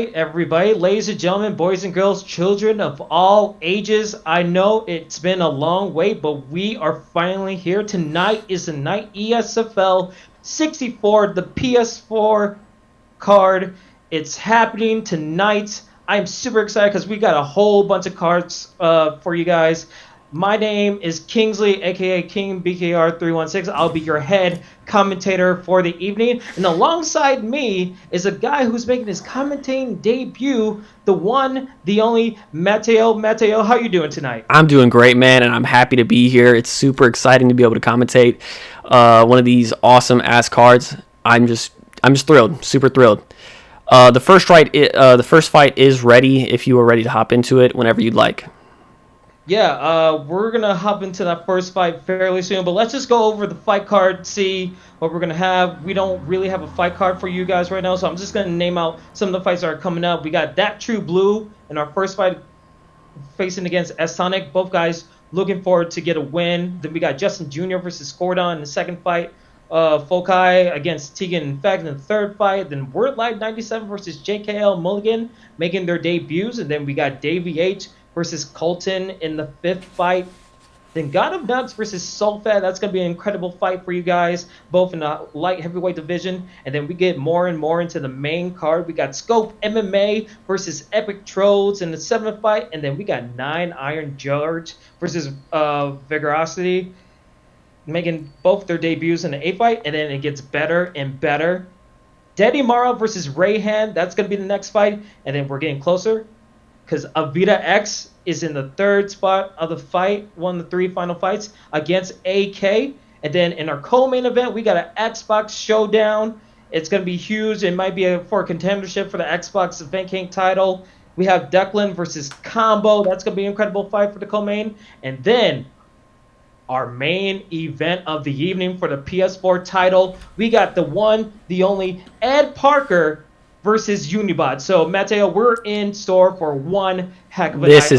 right, everybody, ladies and gentlemen, boys and girls, children of all ages. I know it's been a long wait, but we are finally here. Tonight is the night ESFL 64, the PS4 card. It's happening tonight. I'm super excited because we got a whole bunch of cards for you guys. My name is Kingsley, aka King BKR316. I'll be your head commentator for the evening. And alongside me is a guy who's making his commentating debut, the one, the only Mateo. Mateo, how you doing tonight? I'm doing great, man, and I'm happy to be here. It's super exciting to be able to commentate one of these awesome ass cards. I'm just thrilled, super thrilled. The first fight is ready. If you are ready to hop into it, whenever you'd like. Yeah, we're going to hop into that first fight fairly soon, but let's just go over the fight card, see what we're going to have. We don't really have a fight card for you guys right now, so I'm just going to name out some of the fights that are coming up. We got That True Blue in our first fight facing against S-Sonic. Both guys looking forward to get a win. Then we got Justin Jr. versus Gordon in the second fight. Foci against Tegan Infect in the third fight. Then Word Live 97 versus JKL Mulligan making their debuts. And then we got Davey H versus Colton in the fifth fight. Then God of Nugs versus Solfed. That's going to be an incredible fight for you guys, both in the light heavyweight division. And then we get more and more into the main card. We got Scope MMA versus Epic Trolls in the seventh fight. And then we got 9 Iron George versus Vigorosity, making both their debuts in the eighth fight. And then it gets better and better. Daddy Mara versus Rehan. That's going to be the next fight. And then we're getting closer, because Evita X is in the third spot of the fight, one of the 3 final fights against AK. And then in our co-main event, we got an Xbox showdown. It's going to be huge. It might be for a contendership for the Xbox Event King title. We have Declan versus Combo. That's going to be an incredible fight for the co-main. And then our main event of the evening for the PS4 title, we got the one, the only EdParker versus Unibot. So, Mateo, we're in store for one heck of a night.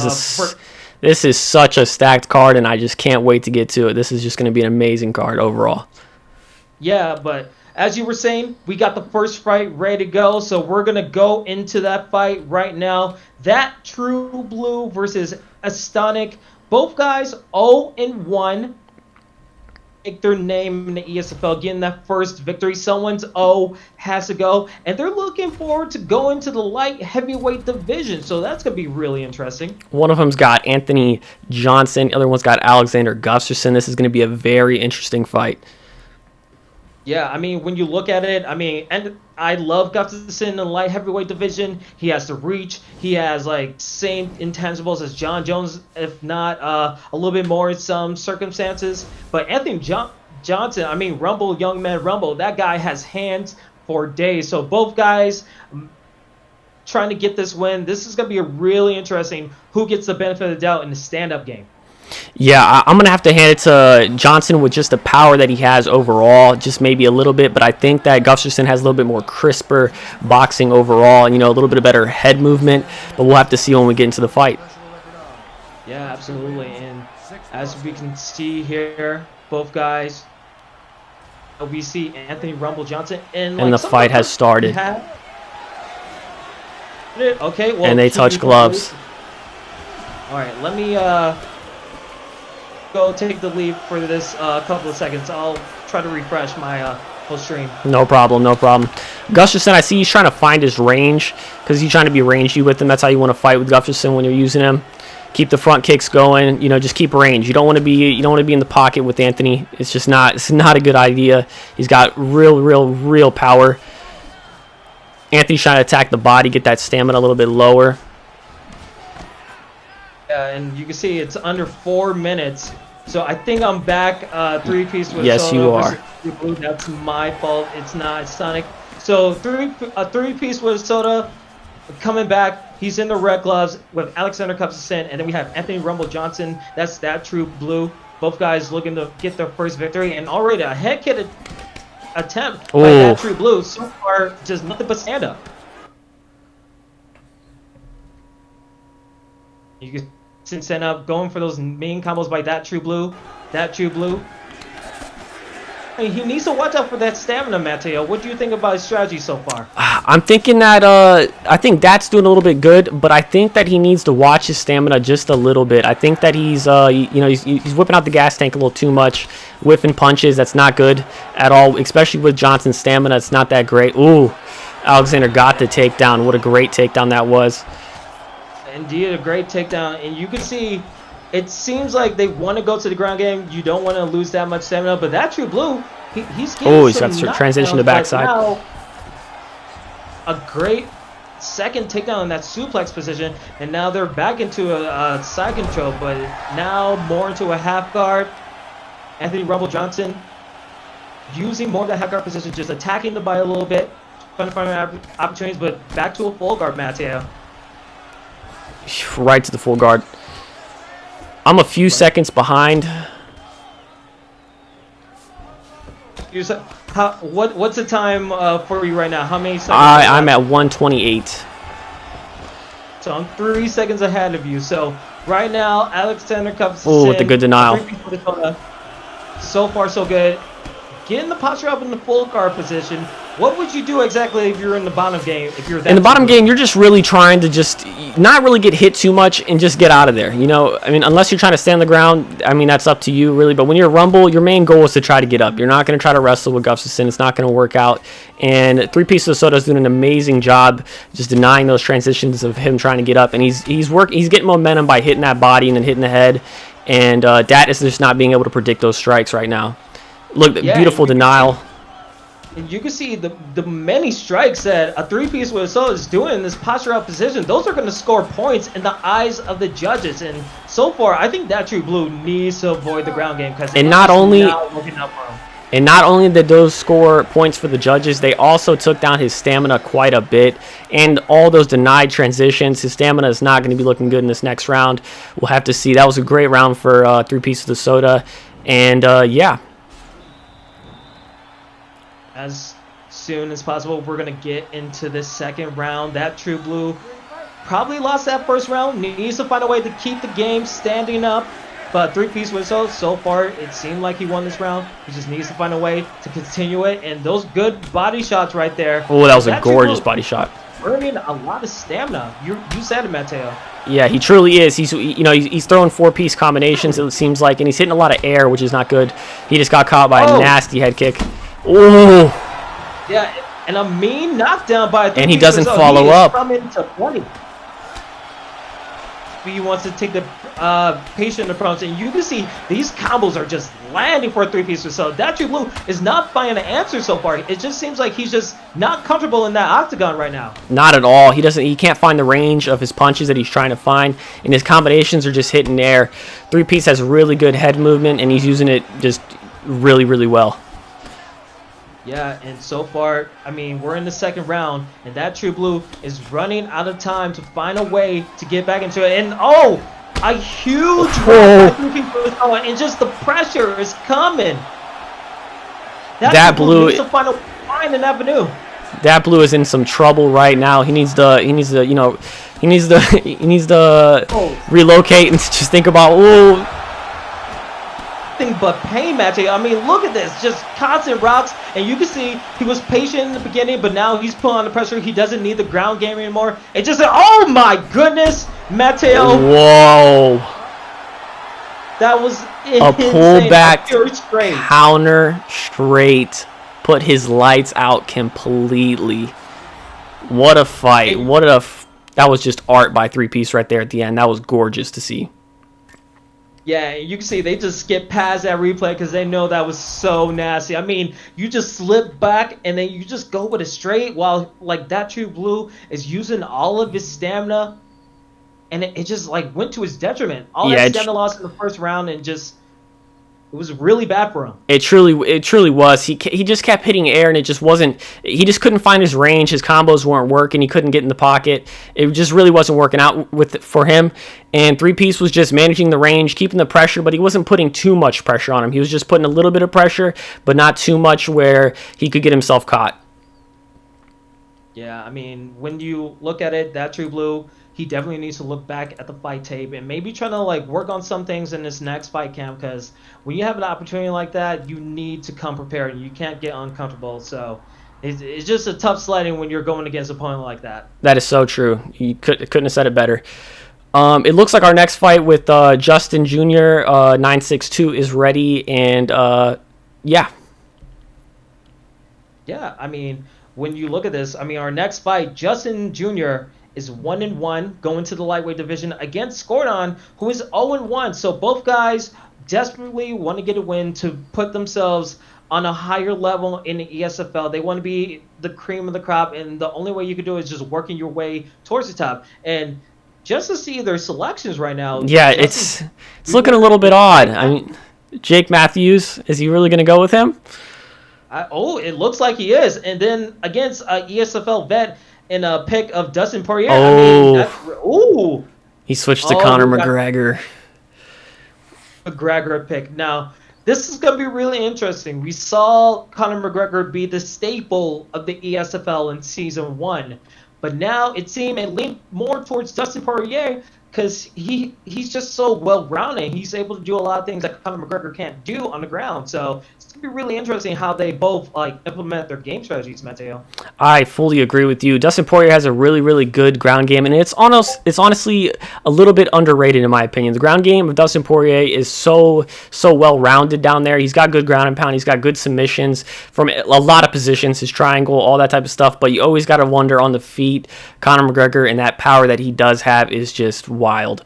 This is such a stacked card, and I just can't wait to get to it. This is just going to be an amazing card overall. Yeah, but as you were saying, we got the first fight ready to go, so we're going to go into that fight right now. That True Blue versus Astonic. Both guys 0-1. Make their name in the ESFL, getting that first victory. Someone's has to go, and they're looking forward to going to the light heavyweight division, so that's going to be really interesting. One of them's got Anthony Johnson, the other one's got Alexander Gustafsson. This is going to be a very interesting fight. Yeah, I mean, when you look at it, and I love Gustafsson in the light heavyweight division. He has the reach. He has, same intangibles as John Jones, if not a little bit more in some circumstances. But Anthony Johnson, Rumble, young man Rumble, that guy has hands for days. So both guys trying to get this win. This is going to be a really interesting who gets the benefit of the doubt in the stand-up game. Yeah, I'm going to have to hand it to Johnson with just the power that he has overall, just maybe a little bit, but I think that Gustafsson has a little bit more crisper boxing overall, and, a little bit of better head movement, but we'll have to see when we get into the fight. Yeah, absolutely, and as we can see here, both guys, we see Anthony Rumble Johnson, and the fight has started. Okay, well, and they touch gloves. All right, let me go take the lead for this couple of seconds. I'll try to refresh my whole stream. No problem. Gustafsson, I see he's trying to find his range because he's trying to be rangey with him. That's how you want to fight with Gustafsson when you're using him. Keep the front kicks going. Just keep range. You don't want to be in the pocket with Anthony. It's not a good idea. He's got real power. Anthony's trying to attack the body, get that stamina a little bit lower. And you can see it's under 4 minutes. So I think I'm back 3-piece with Yes, you are. That's my fault. It's not. It's Sonic. So 3-piece with Soda coming back. He's in the red gloves with Alexander Gustafsson. And then we have Anthony Rumble Johnson. That's That True Blue. Both guys looking to get their first victory. And already a head kick attempt by That True Blue. So far, just nothing but stand-up. You can set up, going for those main combos by That True Blue. That True Blue. I mean, he needs to watch out for that stamina, Mateo. What do you think about his strategy so far? I'm thinking that I think that's doing a little bit good, but I think that he needs to watch his stamina just a little bit. I think that he's he's whipping out the gas tank a little too much, whiffing punches. That's not good at all, especially with Johnson's stamina. It's not that great. Ooh, Alexander got the takedown. What a great takedown that was. Indeed, a great takedown, and you can see. It seems like they want to go to the ground game. You don't want to lose that much stamina, but that True Blue, he's getting Oh, he's got to transition to backside. Now, a great second takedown in that suplex position, and now they're back into a side control, but now more into a half guard. Anthony Rumble Johnson using more of that half guard position, just attacking the body a little bit, trying to find opportunities, but back to a full guard, Mateo. Right to the full guard. I'm a few seconds behind. What's the time for you right now? How many seconds? I'm at 128. So I'm 3 seconds ahead of you. So right now, Alexander comes in with a good denial. So far, so good. Getting the posture up in the full guard position. What would you do exactly if you're in the bottom game? If you're that in the bottom game, you're just really trying to just not really get hit too much and just get out of there. You know, I mean, unless you're trying to stay on the ground, I mean, that's up to you really. But when you're a Rumble, your main goal is to try to get up. You're not going to try to wrestle with Gustafsson. It's not going to work out. And Three Pieces of Soda is doing an amazing job just denying those transitions of him trying to get up. And he's getting momentum by hitting that body and then hitting the head. And that is just not being able to predict those strikes right now. Look, yeah, beautiful denial. And you can see the many strikes that a three-piece with Soda is doing in this posture up position. Those are going to score points in the eyes of the judges. And so far, I think that True Blue needs to avoid the ground game because not only did those score points for the judges, they also took down his stamina quite a bit. And all those denied transitions, his stamina is not going to be looking good in this next round. We'll have to see. That was a great round for Three Pieces of Soda. And yeah. As soon as possible, we're going to get into the second round. That True Blue probably lost that first round. Needs to find a way to keep the game standing up. But three-piece whistle, so far, it seemed like he won this round. He just needs to find a way to continue it. And those good body shots right there. Oh, that was a gorgeous body shot. Burning a lot of stamina. You said it, Mateo. Yeah, he truly is. He's throwing four-piece combinations, it seems like, and he's hitting a lot of air, which is not good. He just got caught by a nasty head kick. Oh. Yeah, and a mean knockdown by a and he doesn't follow up. Coming to 20. He wants to take the patient approach, and you can see these combos are just landing for a three-piece. So that True Blue is not finding an answer so far. It just seems like he's just not comfortable in that octagon right now. Not at all. He can't find the range of his punches that he's trying to find, and his combinations are just hitting air. Three-piece has really good head movement, and he's using it just really, really well. Yeah, and so far, I mean, we're in the second round, and that True Blue is running out of time to find a way to get back into it. And a huge run, and just the pressure is coming. That Blue needs to find an avenue. That Blue is in some trouble right now. He needs to relocate and just think about but pain matching. I mean, look at this, just constant rocks, and you can see he was patient in the beginning, but now he's pulling on the pressure. He doesn't need the ground game anymore. It just, oh my goodness, Mateo. Whoa. That was a pullback counter straight. Put his lights out completely. What a fight. That was just art by Three-Piece right there at the end. That was gorgeous to see. Yeah, you can see they just skip past that replay because they know that was so nasty. I mean, you just slip back and then you just go with a straight while like that True Blue is using all of his stamina, and it just like went to his detriment. All that stamina lost in the first round, and just it was really bad for him. It truly was. He just kept hitting air, and it just wasn't. He just couldn't find his range. His combos weren't working. He couldn't get in the pocket. It just really wasn't working out for him. And Three-Piece was just managing the range, keeping the pressure, but he wasn't putting too much pressure on him. He was just putting a little bit of pressure, but not too much where he could get himself caught. Yeah, I mean, when you look at it, that True Blue, he definitely needs to look back at the fight tape and maybe try to like work on some things in this next fight camp, because when you have an opportunity like that, you need to come prepared and you can't get uncomfortable. So it's just a tough sledding when you're going against an opponent like that. That is so true. You couldn't have said it better. It looks like our next fight with Justin Jr. 962 is ready, and yeah. Yeah, I mean, when you look at this, I mean, our next fight, Justin Jr. is 1-1 going to the lightweight division against Gordon, who is 0-1. So both guys desperately want to get a win to put themselves on a higher level in the ESFL. They want to be the cream of the crop, and the only way you can do it is just working your way towards the top. And just to see their selections right now, yeah, it's looking a little bit odd. I mean, Jake Matthews, is he really going to go with him? It looks like he is. And then against ESFL vet in a pick of Dustin Poirier. Oh, I mean, he switched to Conor McGregor. McGregor pick. Now, this is going to be really interesting. We saw Conor McGregor be the staple of the ESFL in Season 1. But now it seemed it leaned more towards Dustin Poirier because he's just so well-rounded. He's able to do a lot of things that Conor McGregor can't do on the ground. So it's going to be really interesting how they both implement their game strategies, Mateo. I fully agree with you. Dustin Poirier has a really, really good ground game, and it's honestly a little bit underrated in my opinion. The ground game of Dustin Poirier is so well-rounded down there. He's got good ground and pound. He's got good submissions from a lot of positions, his triangle, all that type of stuff. But you always got to wonder on the feet, Conor McGregor and that power that he does have is just wild.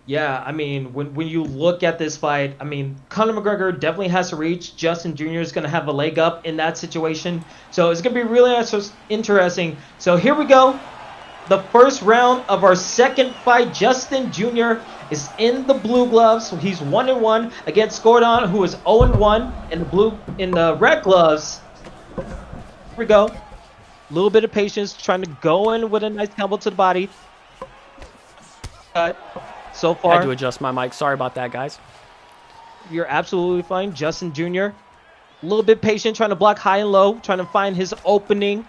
Yeah, I mean, when you look at this fight, I mean, Conor McGregor definitely has to reach. Justin Jr. is going to have a leg up in that situation. So it's going to be really interesting. So here we go. The first round of our second fight. Justin Jr. is in the blue gloves. So he's 1-1 against Gordon, who is 0-1 in the red gloves. Here we go. A little bit of patience, trying to go in with a nice elbow to the body. So far, I had to adjust my mic. Sorry about that, guys. You're absolutely fine. Justin Jr. a little bit patient, trying to block high and low, trying to find his opening.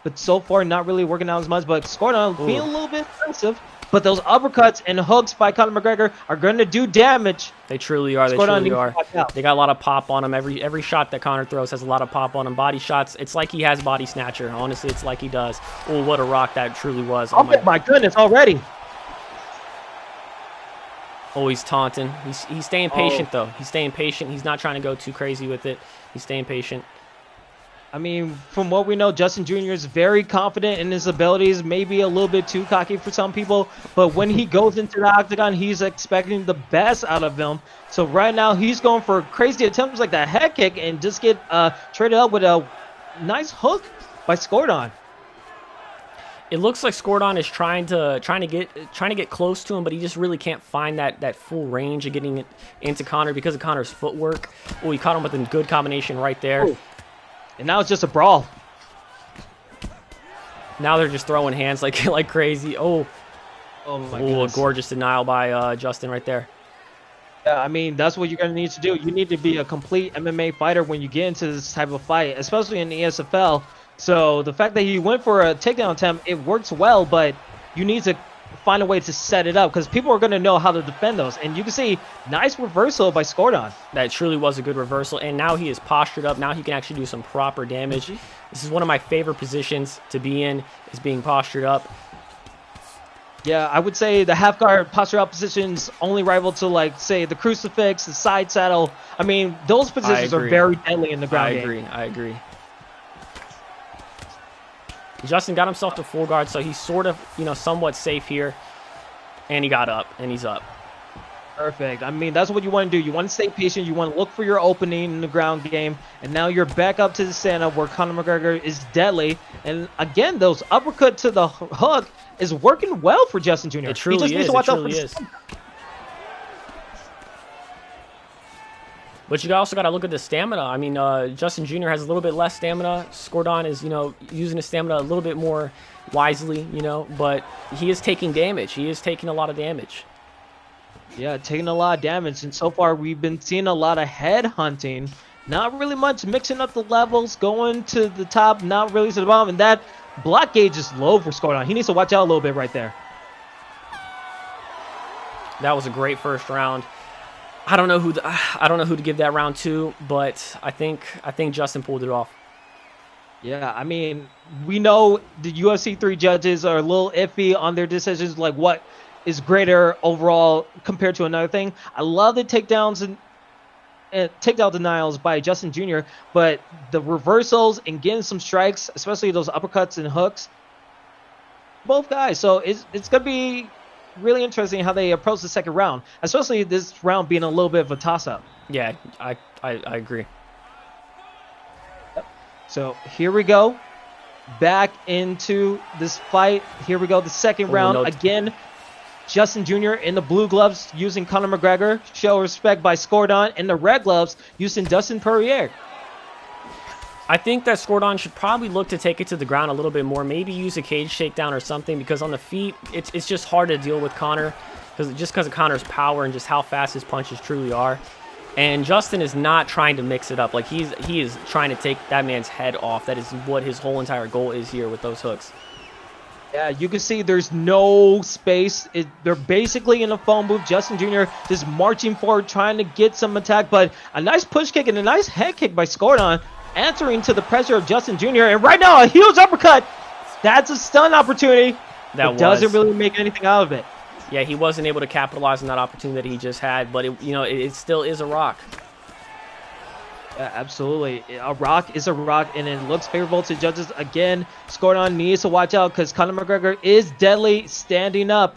But so far, not really working out as much. But Gordon being a little bit aggressive. But those uppercuts and hooks by Conor McGregor are going to do damage. They truly are. They truly are. They got a lot of pop on him. Every shot that Conor throws has a lot of pop on him. Body shots, it's like he has body snatcher. Honestly, it's like he does. Oh, what a rock that truly was. Oh my goodness, already. Oh, he's taunting. He's staying patient, though. He's staying patient. He's not trying to go too crazy with it. He's staying patient. I mean, from what we know, Justin Jr. is very confident in his abilities, maybe a little bit too cocky for some people. But when he goes into the octagon, he's expecting the best out of him. So right now, he's going for crazy attempts like that head kick and just get traded up with a nice hook by Gordon. It looks like Gordon is trying to get close to him, but he just really can't find that full range of getting it into Conor because of Conor's footwork. Oh, he caught him with a good combination right there. Ooh. And now it's just a brawl. Now they're just throwing hands like crazy. Oh my goodness. A gorgeous denial by Justin right there. Yeah, I mean, that's what you're going to need to do. You need to be a complete MMA fighter when you get into this type of fight, especially in the ESFL. So the fact that he went for a takedown attempt, it works well, but you need to find a way to set it up because people are going to know how to defend those. And you can see nice reversal by Gordon. That truly was a good reversal. And now he is postured up. Now he can actually do some proper damage. This is one of my favorite positions to be in, is being postured up. Yeah, I would say the half guard posture up positions only rival to, like, say, the crucifix, the side saddle. I mean, those positions are very deadly in the ground game. I agree. Justin got himself to full guard, so he's sort of, somewhat safe here. And he got up, and he's up. Perfect. I mean, that's what you want to do. You want to stay patient. You want to look for your opening in the ground game. And now you're back up to the stand-up where Conor McGregor is deadly. And again, those uppercut to the hook is working well for Justin Jr. It truly is. It truly is. But you also got to look at the stamina. I mean, Justin Jr. has a little bit less stamina. Gordon is, using his stamina a little bit more wisely, but he is taking damage. He is taking a lot of damage. Yeah, taking a lot of damage. And so far, we've been seeing a lot of head hunting. Not really much mixing up the levels, going to the top, not really to the bottom. And that Block gauge is low for Scoredon. He needs to watch out a little bit right there. That was a great first round. I don't know who to give that round to, but I think Justin pulled it off. Yeah, I mean, we know the UFC 3 judges are a little iffy on their decisions, like what is greater overall compared to another thing. I love the takedowns and takedown denials by Justin Jr., but the reversals and getting some strikes, especially those uppercuts and hooks, both guys. So it's going to be really interesting how they approach the second round, especially this round being a little bit of a toss-up. Yeah, I agree. So here we go. Back into this fight. Here we go. The second round. No. Again, Justin Jr. in the blue gloves using Conor McGregor. Show respect by Scoredon. In the red gloves using Dustin Poirier. I think that Scoredon should probably look to take it to the ground a little bit more. Maybe use a cage shakedown or something, because on the feet, it's just hard to deal with Conor, because of Conor's power and just how fast his punches truly are. And Justin is not trying to mix it up. Like, he is trying to take that man's head off. That is what his whole entire goal is here with those hooks. Yeah, you can see there's no space. They're basically in a phone booth. Justin Jr. just marching forward, trying to get some attack. But a nice push kick and a nice head kick by Scoredon, answering to the pressure of Justin Jr. And right now, a huge uppercut. That's a stun opportunity. It doesn't really make anything out of it. Yeah, he wasn't able to capitalize on that opportunity that he just had, but it still is a rock. Yeah, absolutely. A rock is a rock, and it looks favorable to judges. Again, Scoredon needs to watch out because Conor McGregor is deadly standing up.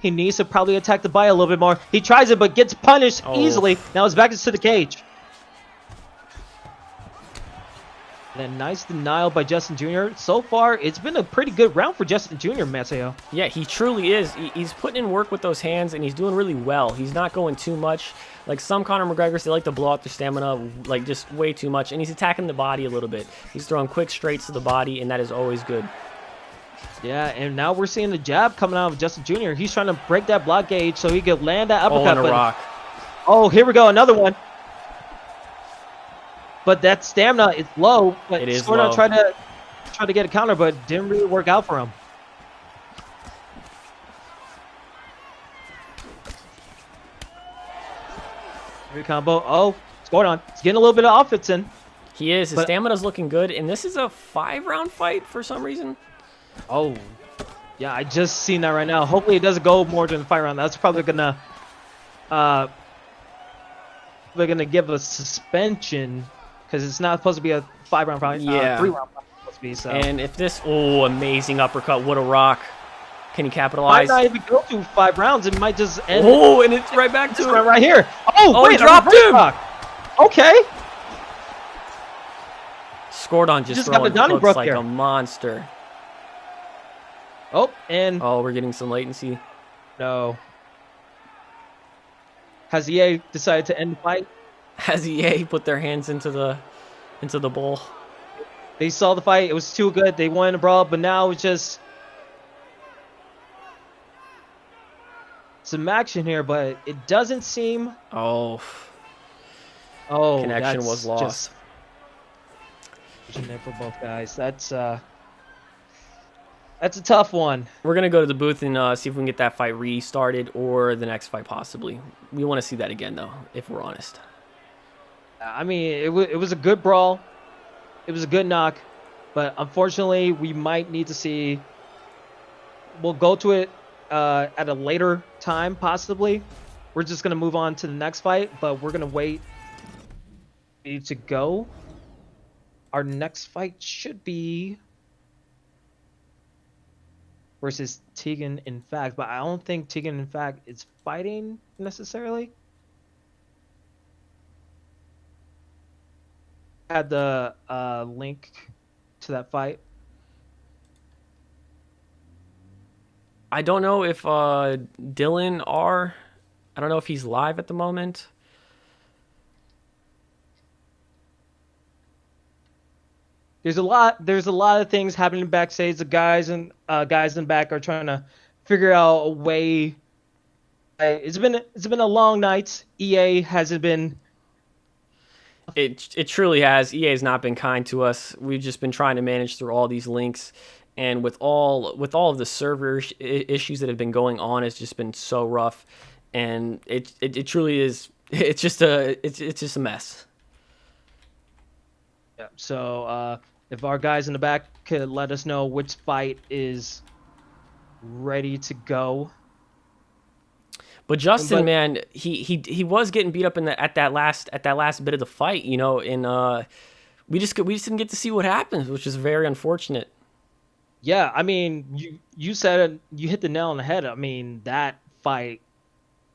He needs to probably attack the body a little bit more. He tries it, but gets punished easily. Now his back is to the cage. And a nice denial by Justin Jr. So far, it's been a pretty good round for Justin Jr., Mateo. Yeah, he truly is. He's putting in work with those hands, and he's doing really well. He's not going too much. Like some Conor McGregors, they like to blow out their stamina, like just way too much, and he's attacking the body a little bit. He's throwing quick straights to the body, and that is always good. Yeah, and now we're seeing the jab coming out of Justin Jr. He's trying to break that block gauge so he could land that uppercut. And a rock. Oh, here we go, another one. But that stamina is low. But it is low. Low. Tried to get a counter, but didn't really work out for him. Here combo. Oh, what's going on? He's getting a little bit of offense in. He is. His stamina's looking good, and this is a 5-round fight for some reason. Oh, yeah, I just seen that right now. Hopefully it doesn't go more than the 5 round. That's probably gonna they're gonna give a suspension. Because it's not supposed to be a 5-round fight. Yeah. 3-round fight supposed to be. So. And if this, amazing uppercut. What a rock. Can he capitalize? Might not even go to 5 rounds. It might just end. Oh, and it's right back to it. Right here. Oh, wait, he dropped him. Rock. Okay. Scoredon just throwing hooks like a monster. Oh, and. Oh, we're getting some latency. No. Has EA decided to end the fight? Has EA put their hands into the bowl? They saw the fight. It was too good. They wanted to brawl, but now it's just some action here. But it doesn't seem. Oh, connection was lost. There for both guys. That's a tough one. We're gonna go to the booth and see if we can get that fight restarted or the next fight possibly. We want to see that again though, if we're honest. I mean, it was a good brawl. It was a good knock. But unfortunately, we might need to see... We'll go to it at a later time, possibly. We're just going to move on to the next fight. But we're going to wait to go. Our next fight should be... versus Tegan in fact. But I don't think Tegan in fact is fighting necessarily. Had the link to that fight. I don't know if Dylan R. I don't know if he's live at the moment. There's a lot of things happening backstage. The guys in back are trying to figure out a way. It's been a long night. EA hasn't been It truly has. EA has not been kind to us. We've just been trying to manage through all these links, and with all of the server issues that have been going on, it's just been so rough, and it truly is. It's just a mess. Yeah. So if our guys in the back could let us know which fight is ready to go. But Justin, man, he was getting beat up at that last bit of the fight, you know, and we just didn't get to see what happens, which is very unfortunate. Yeah, I mean, you said it, you hit the nail on the head. I mean, that fight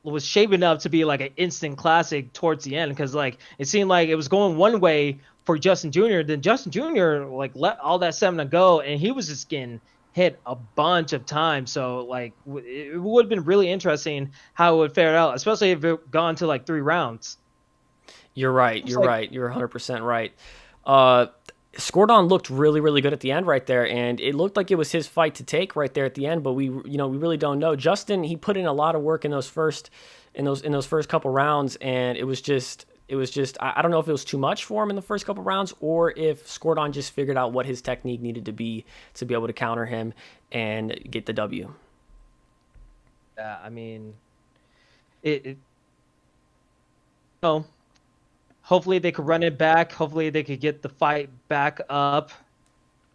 was shaping up to be like an instant classic towards the end because like it seemed like it was going one way for Justin Jr. Then Justin Jr. like let all that stamina go, and he was just getting hit a bunch of times. So like it would have been really interesting how it would fare out, especially if it gone to like 3 rounds. You're right. You're right. You're 100% right. Skordon looked really, really good at the end right there, and it looked like it was his fight to take right there at the end. But we really don't know. Justin, he put in a lot of work in those first couple rounds, and it was just I don't know if it was too much for him in the first couple rounds, or if Skordon just figured out what his technique needed to be able to counter him and get the W. Yeah, I mean, it no. Hopefully they could run it back. Hopefully they could get the fight back up.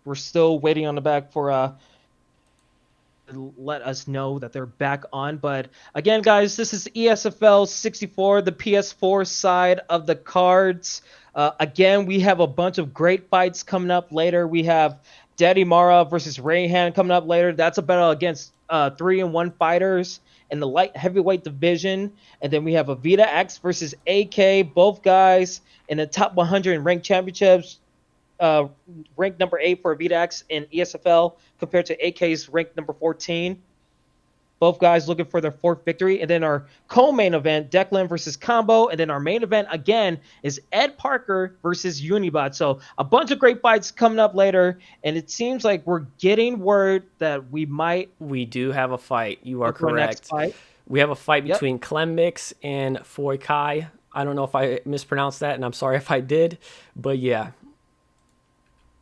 We're still waiting on the back for let us know that they're back on. But again, guys, this is ESFL 64, the PS4 side of the cards. Again, we have a bunch of great fights coming up later. We have Daddy Mara versus Rehan coming up later. That's a battle against 3-1 fighters in the light heavyweight division. And then we have Evita X versus AK, both guys in the top 100 in ranked championships. Ranked number 8 for Evita X in ESFL compared to AK's ranked number 14. Both guys looking for their 4th victory. And then our co-main event, Declan versus Combo. And then our main event, again, is EdParker versus Unibot. So a bunch of great fights coming up later. And it seems like we're getting word that we do have a fight. You are correct. We have a fight between Clemmix and Foci. I don't know if I mispronounced that, and I'm sorry if I did. But yeah.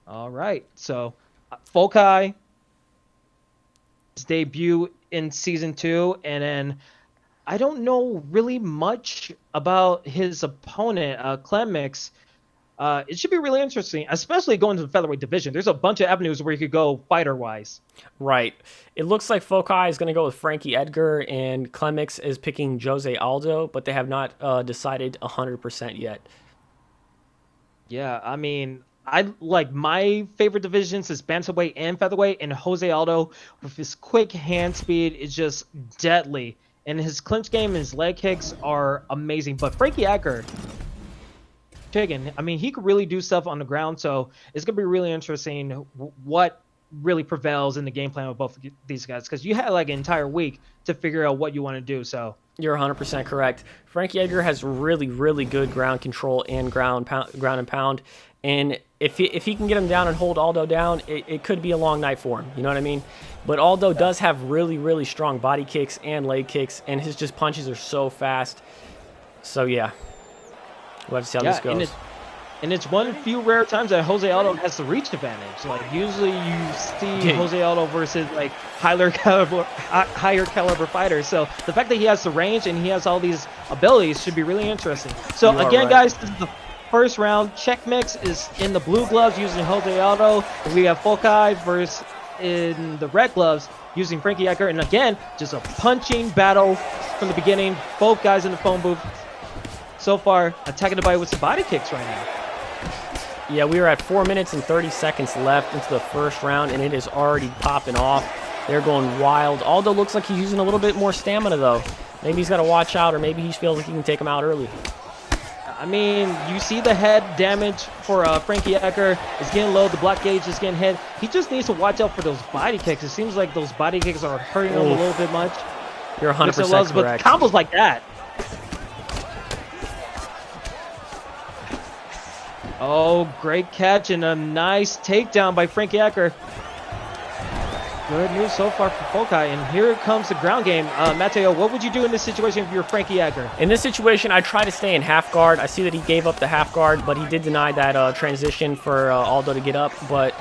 All right. So Foci, his debut in season 2, and then I don't know really much about his opponent, Clemmix. It should be really interesting, especially going to the featherweight division. There's a bunch of avenues where you could go fighter-wise. Right. It looks like Foci is going to go with Frankie Edgar, and Clemmix is picking Jose Aldo, but they have not decided 100% yet. Yeah, I mean, I like my favorite divisions is bantamweight and featherweight, and Jose Aldo with his quick hand speed is just deadly, and his clinch game and his leg kicks are amazing. But Frankie Edgar, chicken, I mean, he could really do stuff on the ground, so it's gonna be really interesting what really prevails in the game plan with both of these guys, because you had like an entire week to figure out what you want to do. So you're 100% correct. Frankie Edgar has really, really good ground control and ground and pound. And if he can get him down and hold Aldo down, it could be a long night for him. You know what I mean? But Aldo does have really, really strong body kicks and leg kicks, and his just punches are so fast. So, yeah. We'll have to see how this goes. And it's one of the few rare times that Jose Aldo has the reach advantage. Like, usually you see Jose Aldo versus, like, higher caliber fighters. So the fact that he has the range and he has all these abilities should be really interesting. So, again, guys, this is the first round. Check Mix is in the blue gloves using Jose Aldo. And we have Foci versus in the red gloves using Frankie Edgar. And again, just a punching battle from the beginning. Both guys in the phone booth so far attacking the body with some body kicks right now. Yeah, we are at 4 minutes and 30 seconds left into the first round, and it is already popping off. They're going wild. Aldo looks like he's using a little bit more stamina, though. Maybe he's got to watch out, or maybe he feels like he can take him out early. I mean, you see the head damage for Frankie Edgar. It's getting low. The block gauge is getting hit. He just needs to watch out for those body kicks. It seems like those body kicks are hurting him a little bit much. You're 100% correct. But combos like that. Oh, great catch and a nice takedown by Frankie Edgar. Good news so far for Foci, and here comes the ground game. Matteo, what would you do in this situation if you're Frankie Edgar? In this situation, I try to stay in half guard. I see that he gave up the half guard, but he did deny that transition for Aldo to get up. But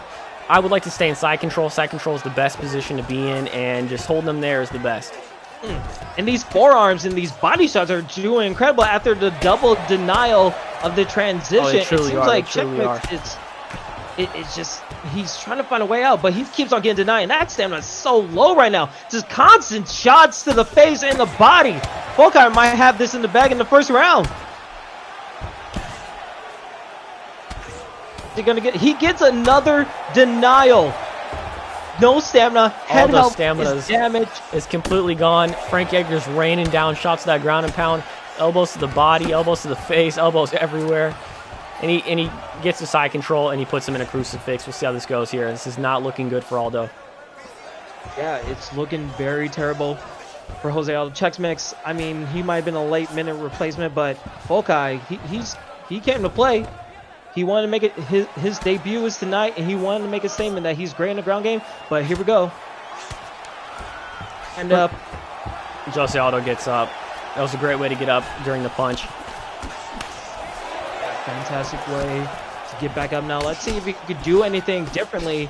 I would like to stay in side control. Side control is the best position to be in, and just holding them there is the best. And these forearms and these body shots are doing incredible after the double denial of the transition. Oh, they truly it seems are. like They truly are. It's just, he's trying to find a way out, but he keeps on getting denied, and that stamina is so low right now. Just constant shots to the face and the body. Foci might have this in the bag in the first round. He gets another denial. No stamina. Head health is damaged. Is completely gone. Frank Edgar's raining down shots to that ground and pound. Elbows to the body, elbows to the face, elbows everywhere. And he gets the side control and he puts him in a crucifix. We'll see how this goes here. This is not looking good for Aldo. Yeah, it's looking very terrible for Jose Aldo. Chex Mix, I mean, he might have been a late minute replacement, but Foci, he came to play. He wanted to make it, his debut is tonight, and he wanted to make a statement that he's great in the ground game. But here we go. And up. Jose Aldo gets up. That was a great way to get up during the punch. Fantastic way to get back up. Now let's see if he could do anything differently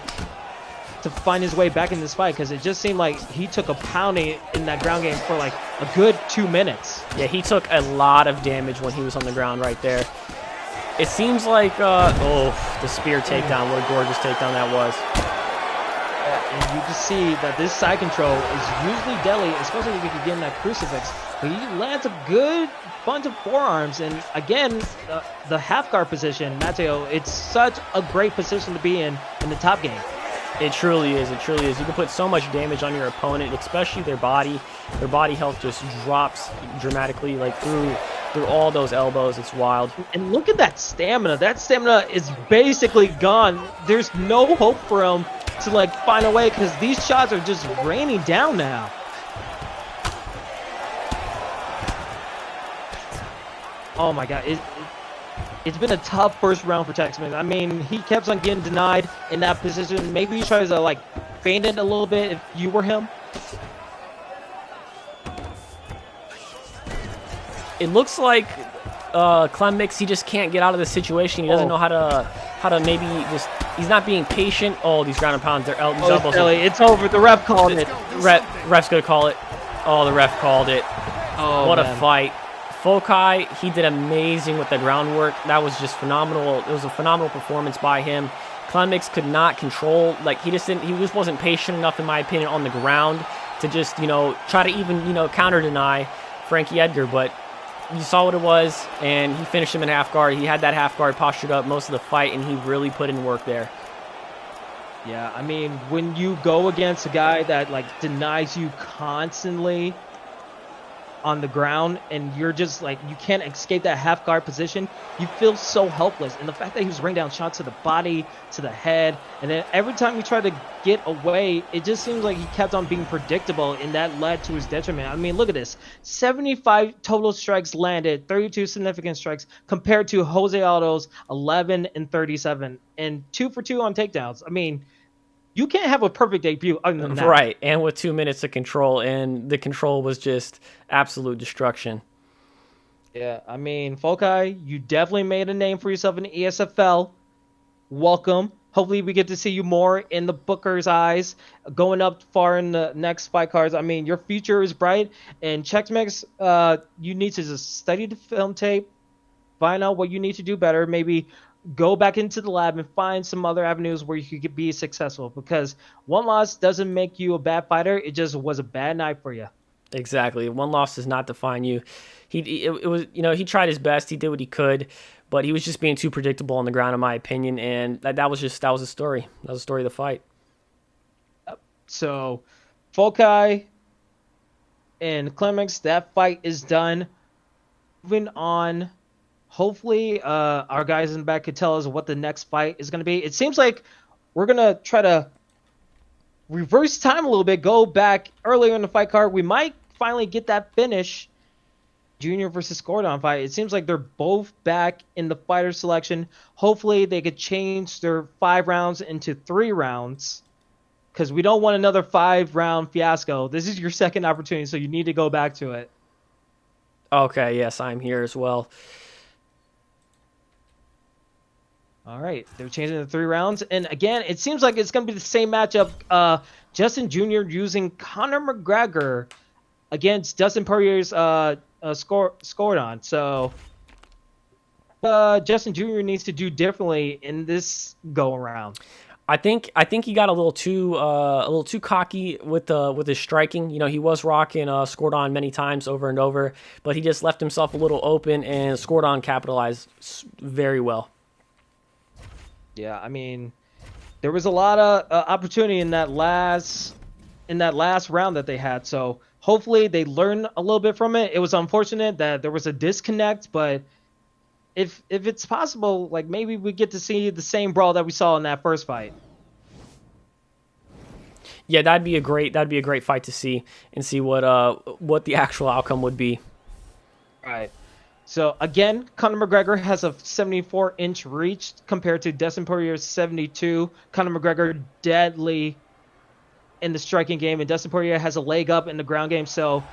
to find his way back in this fight, because it just seemed like he took a pounding in that ground game for like a good 2 minutes. Yeah, he took a lot of damage when he was on the ground right there. It seems like, oh, the spear takedown. What a gorgeous takedown that was. Yeah, and you can see that this side control is usually deadly, especially if you can get in that crucifix. But he lands a good bunch of forearms, and again, the half guard position, Matteo, it's such a great position to be in the top game. It truly is. It truly is. You can put so much damage on your opponent, especially their body. Their body health just drops dramatically, like through all those elbows. It's wild. And look at that stamina. That stamina is basically gone. There's no hope for him to like find a way, because these shots are just raining down now. Oh my God. It's been a tough first round for Texman. I mean, he kept on getting denied in that position. Maybe he tries to like feint it a little bit if you were him. It looks like Clem Mix, he just can't get out of this situation. He doesn't know how to maybe just, he's not being patient. Oh, these ground and pounds, these elbows. It's over. The ref called it. Ref's gonna call it. Oh, the ref called it. Oh, what man. a fight. Foci, he did amazing with the groundwork. That was just phenomenal. It was a phenomenal performance by him. Clem Mix could not control, like he just wasn't patient enough, in my opinion, on the ground to just, try to even, counter deny Frankie Edgar. But you saw what it was, and he finished him in half guard. He had that half guard postured up most of the fight, and he really put in work there. Yeah, I mean, when you go against a guy that like denies you constantly on the ground, and you're just like, you can't escape that half guard position, you feel so helpless. And the fact that he was raining down shots to the body, to the head, and then every time he tried to get away, it just seems like he kept on being predictable, and that led to his detriment. I mean, look at this. 75 total strikes landed, 32 significant strikes, compared to Jose Aldo's 11 and 37, and 2 for 2 on takedowns. I mean, you can't have a perfect debut other than that. Right, and with 2 minutes of control, and the control was just absolute destruction. Yeah, I mean, Foci, you definitely made a name for yourself in the ESFL. Welcome. Hopefully we get to see you more in the Booker's eyes, going up far in the next fight cards. I mean, your future is bright, and Chex Mix, you need to just study the film tape, find out what you need to do better, maybe go back into the lab and find some other avenues where you could be successful, because one loss doesn't make you a bad fighter. It just was a bad night for you. Exactly. One loss does not define you. He tried his best. He did what he could, but he was just being too predictable on the ground, in my opinion. And that was the story. That was the story of the fight. So, Foci and Clemens, that fight is done. Moving on. Hopefully, our guys in the back could tell us what the next fight is going to be. It seems like we're going to try to reverse time a little bit, go back earlier in the fight card. We might finally get that finish. Junior versus Gordon fight. It seems like they're both back in the fighter selection. Hopefully, they could change their 5 rounds into 3 rounds, because we don't want another 5-round fiasco. This is your second opportunity, so you need to go back to it. Okay, yes, I'm here as well. All right, they're changing the 3 rounds, and again, it seems like it's going to be the same matchup. Justin Jr. using Conor McGregor against Dustin Poirier's scored on. So Justin Jr. needs to do differently in this go around. I think he got a little too cocky with his striking. You know, he was rocking scored on many times over and over, but he just left himself a little open, and scored on capitalized very well. Yeah, I mean, there was a lot of opportunity in that last round that they had. So hopefully they learn a little bit from it. It was unfortunate that there was a disconnect, but if it's possible, like maybe we get to see the same brawl that we saw in that first fight. Yeah, that'd be a great fight to see, and see what the actual outcome would be. All right. So again, Conor McGregor has a 74-inch reach compared to Dustin Poirier's 72. Conor McGregor deadly in the striking game, and Dustin Poirier has a leg up in the ground game. So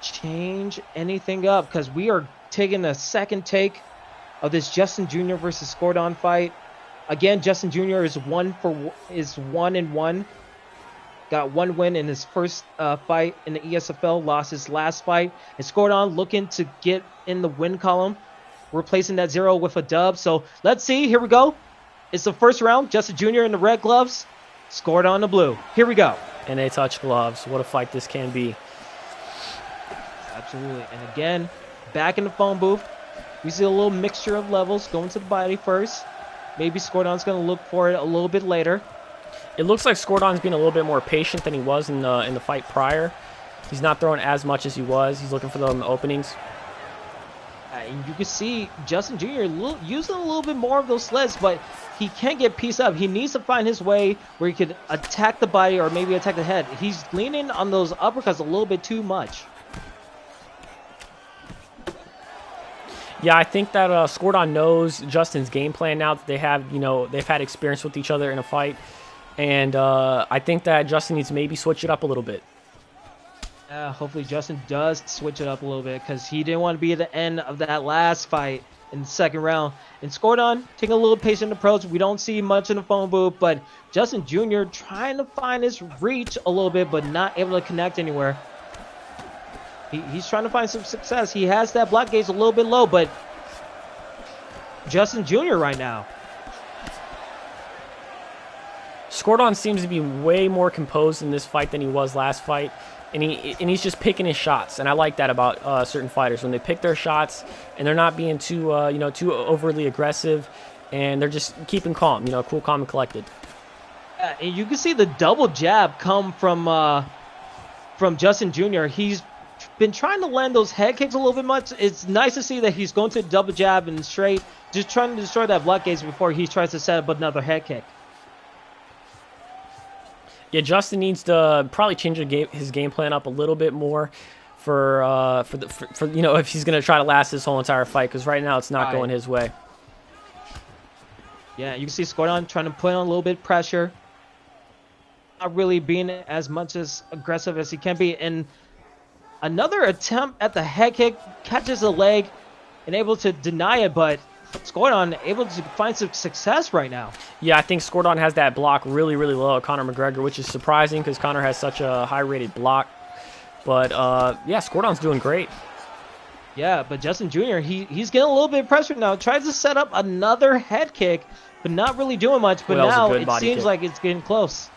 change anything up, because we are taking a second take of this Justin Jr. versus Gordon fight. Again, Justin Jr. is 1-1. Got 1 win in his first fight in the ESFL, lost his last fight. And Gordon looking to get in the win column, replacing that 0 with a dub. So let's see. Here we go. It's the first round. Justin Jr. in the red gloves, Gordon on the blue. Here we go. And they touch gloves. What a fight this can be. Absolutely. And again, back in the phone booth, we see a little mixture of levels going to the body first. Maybe Gordon's going to look for it a little bit later. It looks like Gordon's being a little bit more patient than he was in the fight prior. He's not throwing as much as he was. He's looking for the openings. And you can see Justin Jr. using a little bit more of those sleds, but he can't get pieced up. He needs to find his way where he could attack the body or maybe attack the head. He's leaning on those uppercuts a little bit too much. Yeah, I think that Gordon knows Justin's game plan now that they've had experience with each other in a fight. And I think that Justin needs to maybe switch it up a little bit. Hopefully Justin does switch it up a little bit, because he didn't want to be at the end of that last fight in the second round. And Gordon taking a little patient approach. We don't see much in the phone booth, but Justin Jr. trying to find his reach a little bit, but not able to connect anywhere. He's trying to find some success. He has that block gauge a little bit low, but Justin Jr. right now. Gordon seems to be way more composed in this fight than he was last fight, and he's just picking his shots, and I like that about certain fighters when they pick their shots and they're not being too overly aggressive, and they're just keeping calm, cool, calm, and collected. And you can see the double jab come from Justin Jr. He's been trying to land those head kicks a little bit much. It's nice to see that he's going to double jab and straight, just trying to destroy that block gauge before he tries to set up another head kick. Yeah, Justin needs to probably change his game plan up a little bit more for if he's going to try to last this whole entire fight, because right now it's not going his way. Yeah, you can see Gordon trying to put on a little bit of pressure, not really being as much as aggressive as he can be. And another attempt at the head kick, catches a leg and able to deny it, but Gordon able to find some success right now. Yeah, I think Gordon has that block really, really low at Conor McGregor, which is surprising because Conor has such a high-rated block. But, yeah, Gordon's doing great. Yeah, but Justin Jr., he's getting a little bit of pressure now. Tries to set up another head kick, but not really doing much. But now it seems like it's getting close.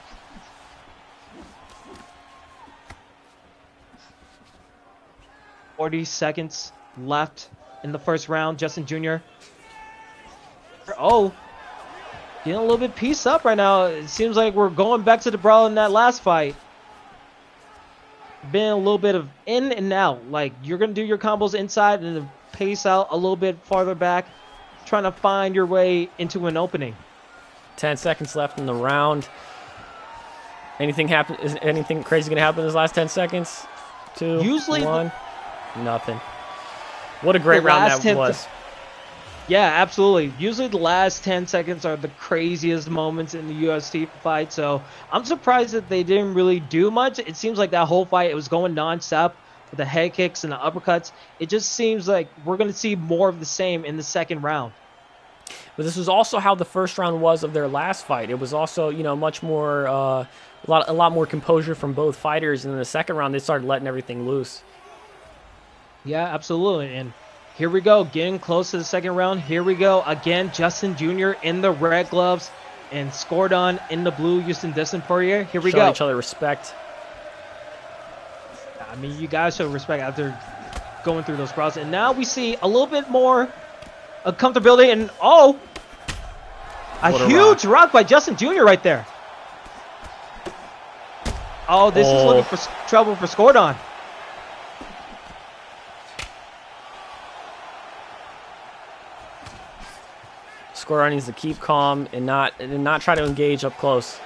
"40 seconds left in the first round. Justin Jr. Oh, getting a little bit pieced up right now. It seems like we're going back to the brawl in that last fight. Been a little bit of in and out. Like, you're going to do your combos inside and then pace out a little bit farther back, trying to find your way into an opening. 10 seconds left in the round. Anything crazy going to happen in this last 10 seconds? 2, Usually 1, nothing. What a great round that was. Yeah, absolutely. Usually the last 10 seconds are the craziest moments in the UFC fight, so I'm surprised that they didn't really do much. It seems like that whole fight, it was going nonstop with the head kicks and the uppercuts. It just seems like we're going to see more of the same in the second round. But this was also how the first round was of their last fight. It was also, you know, much more, a lot more composure from both fighters. And in the second round, they started letting everything loose. Yeah, absolutely. And here we go, getting close to the second round. Here we go again. Justin Jr. in the red gloves and Skordon in the blue, using distance Poirier. Here we Showing go. each other respect. I mean, you guys show respect after going through those process. And now we see a little bit more of comfortability. And a huge rock by Justin Jr. right there. Oh, this is looking for trouble for Skordon. Skordon needs to keep calm and not try to engage up close.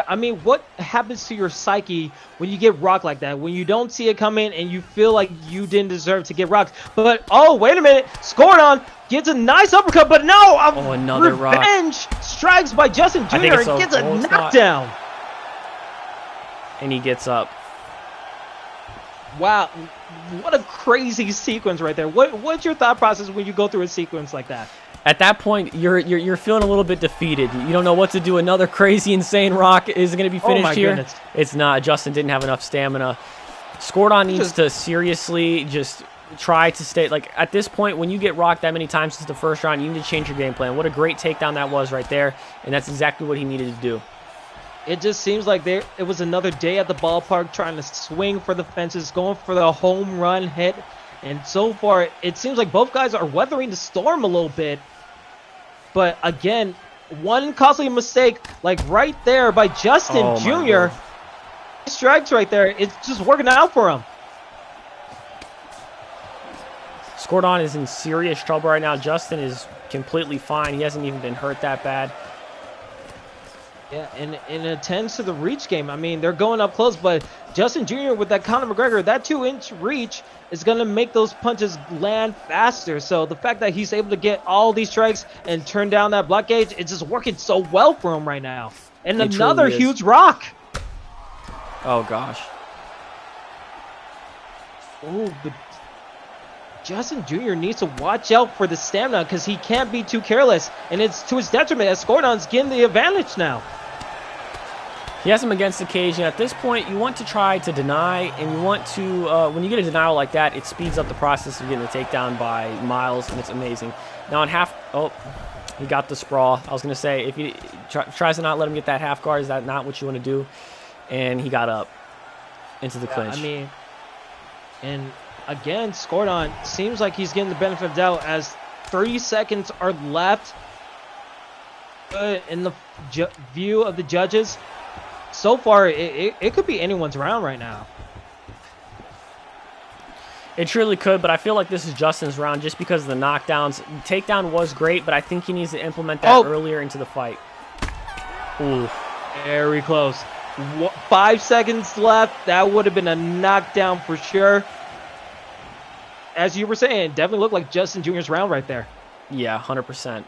I mean, what happens to your psyche when you get rocked like that? When you don't see it coming and you feel like you didn't deserve to get rocked. But, oh, wait a minute. Skordon gets a nice uppercut, but no. Another revenge strikes by Justin Jr. and gets a knockdown. And he gets up. Wow. What a crazy sequence right there. What's your thought process when you go through a sequence like that? At that point, you're feeling a little bit defeated. You don't know what to do. Another crazy, insane rock is going to be finished here. Goodness. It's not. Justin didn't have enough stamina. Skordon needs to seriously just try to stay. Like, at this point, when you get rocked that many times since the first round, you need to change your game plan. What a great takedown that was right there, and that's exactly what he needed to do. It just seems like it was another day at the ballpark trying to swing for the fences, going for the home run hit. And so far, it seems like both guys are weathering the storm a little bit. But again, one costly mistake, like right there by Justin Jr. Strikes right there. It's just working out for him. Skordon is in serious trouble right now. Justin is completely fine. He hasn't even been hurt that bad. Yeah, and it tends to the reach game. I mean, they're going up close, but Justin Jr. with that Conor McGregor, that 2-inch reach is going to make those punches land faster. So the fact that he's able to get all these strikes and turn down that block gauge, it's just working so well for him right now. And another huge rock. Oh, gosh. Oh, but Justin Jr. needs to watch out for the stamina because he can't be too careless. And it's to his detriment as Skordon's getting the advantage now. He has him against the cage, and at this point, you want to try to deny, and you want to, when you get a denial like that, it speeds up the process of getting the takedown by miles, and it's amazing. Now on he got the sprawl. I was going to say, if he tries to not let him get that half guard, is that not what you want to do? And he got up into the clinch. I mean, and again, Skordon seems like he's getting the benefit of the doubt as 30 seconds are left in the view of the judges. So far, it could be anyone's round right now. It truly could, but I feel like this is Justin's round just because of the knockdowns. Takedown was great, but I think he needs to implement that earlier into the fight. Ooh. Very close. 5 seconds left. That would have been a knockdown for sure. As you were saying, definitely looked like Justin Jr.'s round right there. Yeah, 100%.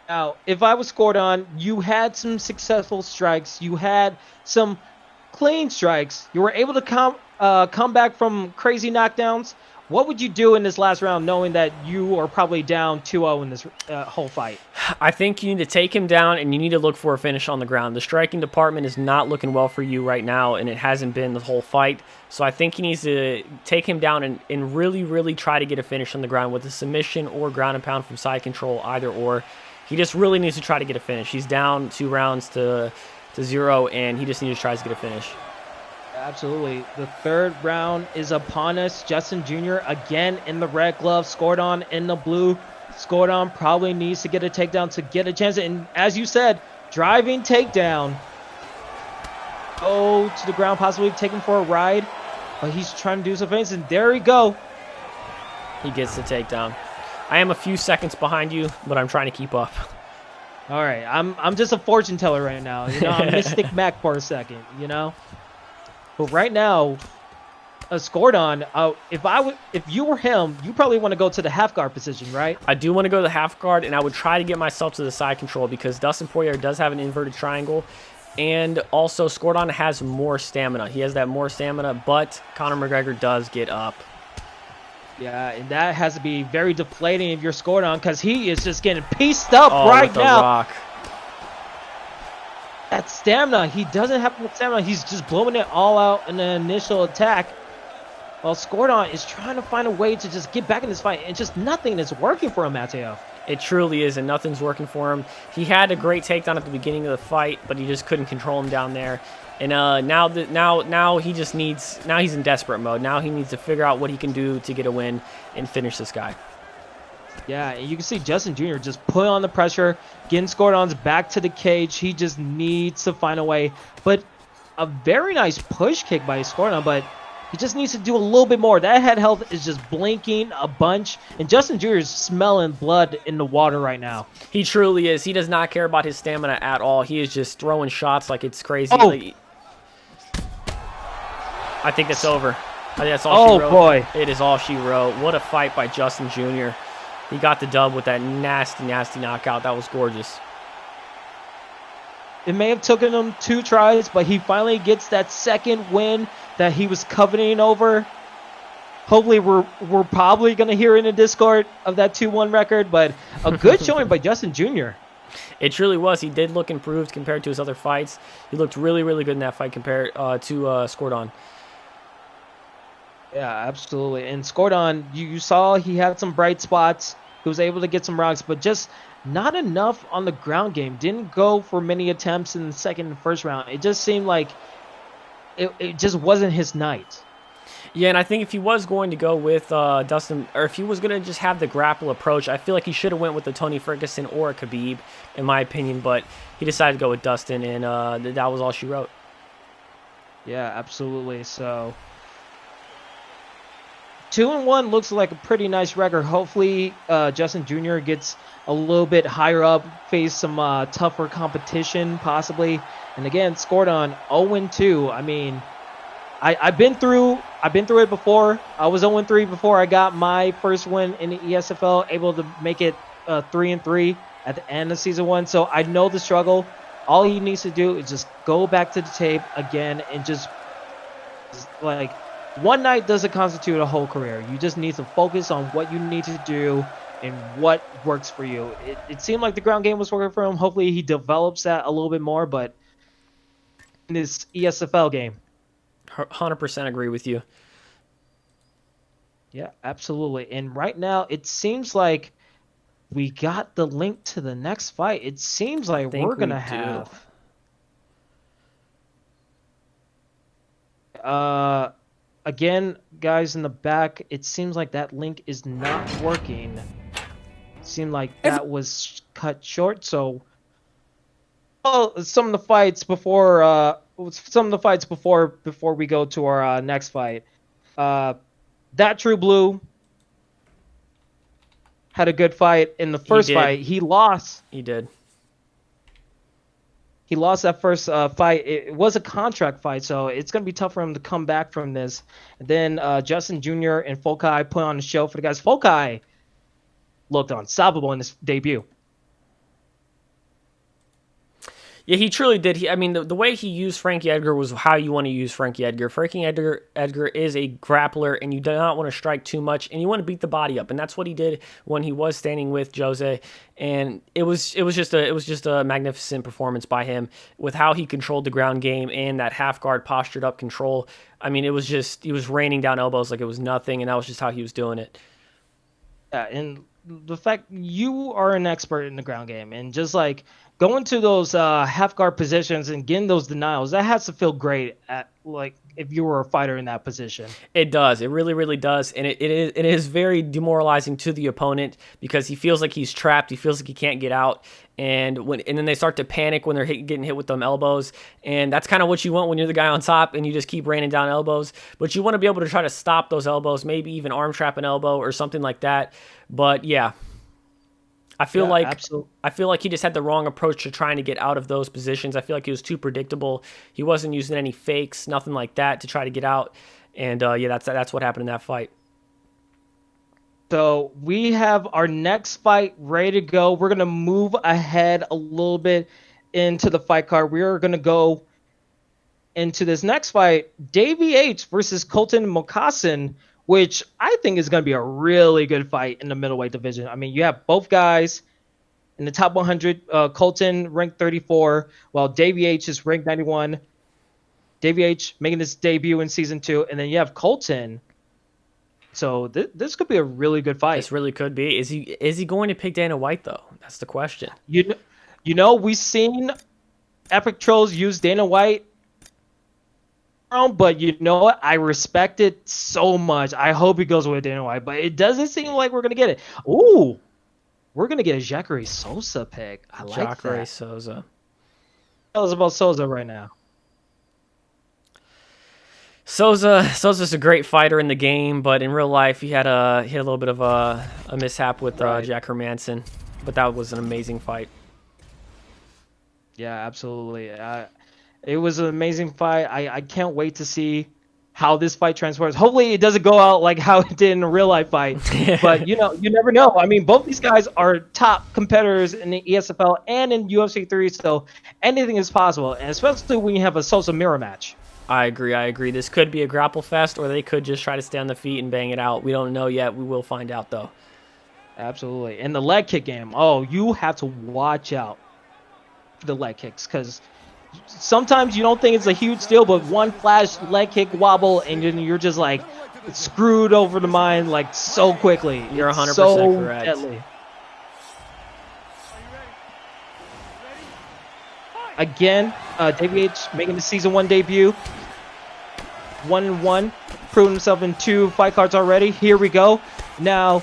Now, if I was Skordon, you had some successful strikes. You had some clean strikes. You were able to come back from crazy knockdowns. What would you do in this last round knowing that you are probably down 2-0 in this whole fight? I think you need to take him down and you need to look for a finish on the ground. The striking department is not looking well for you right now, and it hasn't been the whole fight. So I think he needs to take him down and really, really try to get a finish on the ground with a submission or ground and pound from side control, either or. He just really needs to try to get a finish. He's down 2 rounds to 0, and he just needs to try to get a finish. Absolutely. The third round is upon us. Justin Jr. again in the red glove. Skordon in the blue. Skordon probably needs to get a takedown to get a chance. And as you said, driving takedown. Go to the ground, possibly take him for a ride. But he's trying to do some things, and there we go. He gets the takedown. I am a few seconds behind you, but I'm trying to keep up. All right. I'm just a fortune teller right now. You know, I'm Mystic Mac for a second, you know? But right now, scored on. If you were him, you probably want to go to the half guard position, right? I do want to go to the half guard, and I would try to get myself to the side control because Dustin Poirier does have an inverted triangle. And also, Scordon has more stamina. He has that more stamina, but Conor McGregor does get up. Yeah, and that has to be very deflating if you're scored on because he is just getting pieced up right with the now. rock. That stamina, he doesn't have much stamina. He's just blowing it all out in the initial attack. While Scordon is trying to find a way to just get back in this fight, and just nothing is working for him, Mateo. It truly is, and nothing's working for him. He had a great takedown at the beginning of the fight, but he just couldn't control him down there. And now he just needs. Now he's in desperate mode. Now he needs to figure out what he can do to get a win and finish this guy. Yeah, and you can see Justin Jr. just put on the pressure, getting Scordon's back to the cage. He just needs to find a way. But a very nice push kick by Scordon, but he just needs to do a little bit more. That head health is just blinking a bunch, and Justin Jr. is smelling blood in the water right now. He truly is. He does not care about his stamina at all. He is just throwing shots like it's crazy. Oh. Like, I think it's over. I think that's all she wrote. Oh, boy. It is all she wrote. What a fight by Justin Jr. He got the dub with that nasty, nasty knockout. That was gorgeous. It may have taken him 2 tries, but he finally gets that second win that he was coveting over. Hopefully, we're probably going to hear in the Discord of that 2-1 record, but a good showing by Justin Jr. It truly was. He did look improved compared to his other fights. He looked really, really good in that fight compared to Scordon. Yeah, absolutely. And Scordon, you saw he had some bright spots. He was able to get some rocks, but just not enough on the ground game. Didn't go for many attempts in the second and first round. It just seemed like it just wasn't his night. Yeah, and I think if he was going to go with Dustin, or if he was going to just have the grapple approach, I feel like he should have went with the Tony Ferguson or a Khabib, in my opinion. But he decided to go with Dustin, and that was all she wrote. Yeah, absolutely. So 2-1 looks like a pretty nice record. Hopefully, Justin Jr. gets a little bit higher up, face some tougher competition, possibly. And again, scored on 0-2. I mean, I've been through it before. I was 0-3 before I got my first win in the ESFL, able to make it 3-3 at the end of season 1. So I know the struggle. All he needs to do is just go back to the tape again and just like, one night doesn't constitute a whole career. You just need to focus on what you need to do and what works for you. It seemed like the ground game was working for him. Hopefully he develops that a little bit more, but in this ESFL game. 100% agree with you. Yeah, absolutely. And right now it seems like we got the link to the next fight. It seems like we're going to have... Again, guys in the back, it seems like that link is not working. It seemed like that was cut short. So, some of the fights before we go to our next fight. That True Blue had a good fight in the first fight. He lost. He did. He lost that first fight. It was a contract fight, so it's going to be tough for him to come back from this. And then Justin Jr. and Foci put on a show for the guys. Foci looked unstoppable in his debut. Yeah, he truly did. I mean, the way he used Frankie Edgar was how you want to use Frankie Edgar. Frankie Edgar is a grappler, and you do not want to strike too much, and you want to beat the body up, and that's what he did when he was standing with Jose. And it was just a magnificent performance by him with how he controlled the ground game and that half guard postured up control. I mean, he was raining down elbows like it was nothing, and that was just how he was doing it. Yeah, and the fact you are an expert in the ground game, and just like going to those half guard positions and getting those denials, that has to feel great at like if you were a fighter in that position. It does. It really, really does. And it is very demoralizing to the opponent because he feels like he's trapped. He feels like he can't get out. And then they start to panic when they're getting hit with them elbows. And that's kind of what you want when you're the guy on top and you just keep raining down elbows. But you want to be able to try to stop those elbows, maybe even arm trap an elbow or something like that. But yeah, I feel Yeah, like absolutely. I feel like he just had the wrong approach to trying to get out of those positions. I feel like he was too predictable. He wasn't using any fakes, nothing like that to try to get out. And yeah, that's what happened in that fight. So we have our next fight ready to go. We're gonna move ahead a little bit into the fight card. We are gonna go into this next fight, Davey H versus Colton Mokassin, which I think is gonna be a really good fight in the middleweight division. I mean, you have both guys in the top 100. Colton ranked 34, while Davey H is ranked 91. Davey H making his debut in season 2, and then you have Colton. So this could be a really good fight. This really could be. Is he going to pick Dana White though? That's the question. You know, we've seen Epic Trolls use Dana White, but you know what? I respect it so much. I hope he goes with Dana White, but it doesn't seem like we're gonna get it. Ooh, we're gonna get a Jacare Souza pick. I like Jacare that. Souza. Tell us about Souza right now. Souza's a great fighter in the game, but in real life he had a little bit of a mishap with Jack Hermanson, but that was an amazing fight. Yeah, absolutely. It was an amazing fight. I can't wait to see how this fight transpires. Hopefully it doesn't go out like how it did in a real life fight. But you know, you never know. I mean, both these guys are top competitors in the ESFL and in UFC 3, so anything is possible, and especially when you have a Souza mirror match. I agree. This could be a grapple fest, or they could just try to stay on the feet and bang it out. We don't know yet. We will find out, though. Absolutely. And the leg kick game. Oh, you have to watch out for the leg kicks, because sometimes you don't think it's a huge deal, but one flash leg kick wobble, and you're just like screwed over the mind like so quickly. You're 100% so correct. Deadly. Again, Davey H making the season 1 debut. 1-1, proving himself in 2 fight cards already. Here we go. Now,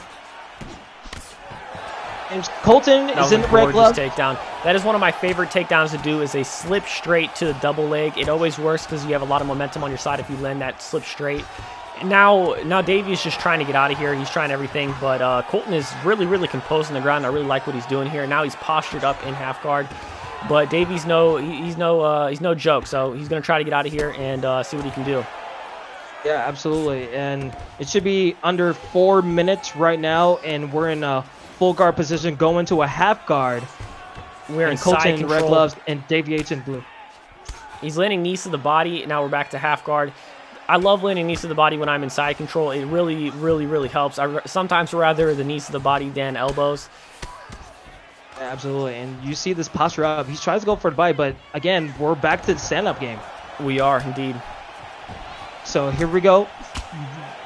and Colton is in the red glove. Takedown. That is one of my favorite takedowns to do, is a slip straight to the double leg. It always works because you have a lot of momentum on your side if you land that slip straight. And now Davey is just trying to get out of here. He's trying everything, but Colton is really composed on the ground. I really like what he's doing here. Now he's postured up in half guard. But Davey's he's no joke, so he's gonna try to get out of here and see what he can do. Yeah, absolutely, and it should be under 4 minutes right now, and we're in a full guard position going to a half guard. We're in Colton side in control. red gloves and Davey H in blue. He's landing knees to the body. Now we're back to half guard. I love landing knees to the body when I'm in side control. It really helps. I sometimes rather the knees to the body than elbows. Yeah, absolutely, and you see this posture up. He tries to go for the bite, but again, we're back to the stand-up game. We are indeed. So here we go.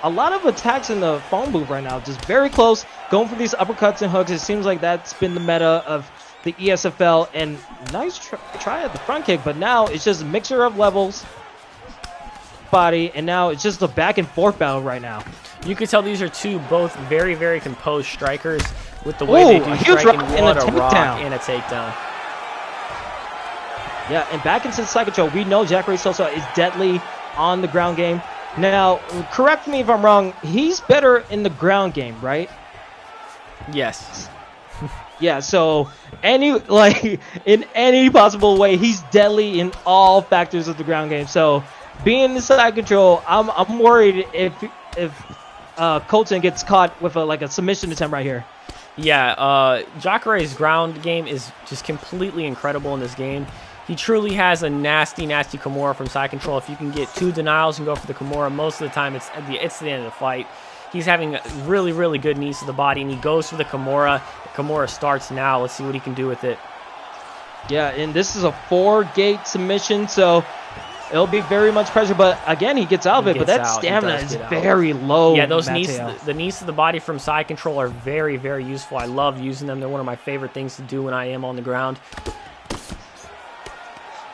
A lot of attacks in the phone booth right now, just very close, going for these uppercuts and hooks. It seems like that's been the meta of the ESFL, and nice try at the front kick, but now it's just a mixture of levels, body, and now it's just a back and forth battle right now. You can tell these are both very composed strikers with the way they do striking. What a rock and a takedown. Yeah, and back into the side control. We know Jacare Souza is deadly on the ground game. Now, correct me if I'm wrong, he's better in the ground game, right? Yes. Yeah, so in any possible way, he's deadly in all factors of the ground game. So being in the side control, I'm worried if Colton gets caught with a submission attempt right here. Yeah, Jacare's ground game is just completely incredible in this game. He truly has a nasty Kimura from side control. If you can get 2 denials and go for the Kimura, most of the time it's the end of the fight. He's having really good knees to the body, and he goes for the Kimura. The Kimura starts now. Let's see what he can do with it. Yeah, and this is a 4-gate submission, so it'll be very much pressure. But again, he gets out of it, but that stamina is very low. Yeah, those knees, the knees to the body from side control are very useful. I love using them. They're one of my favorite things to do when I am on the ground.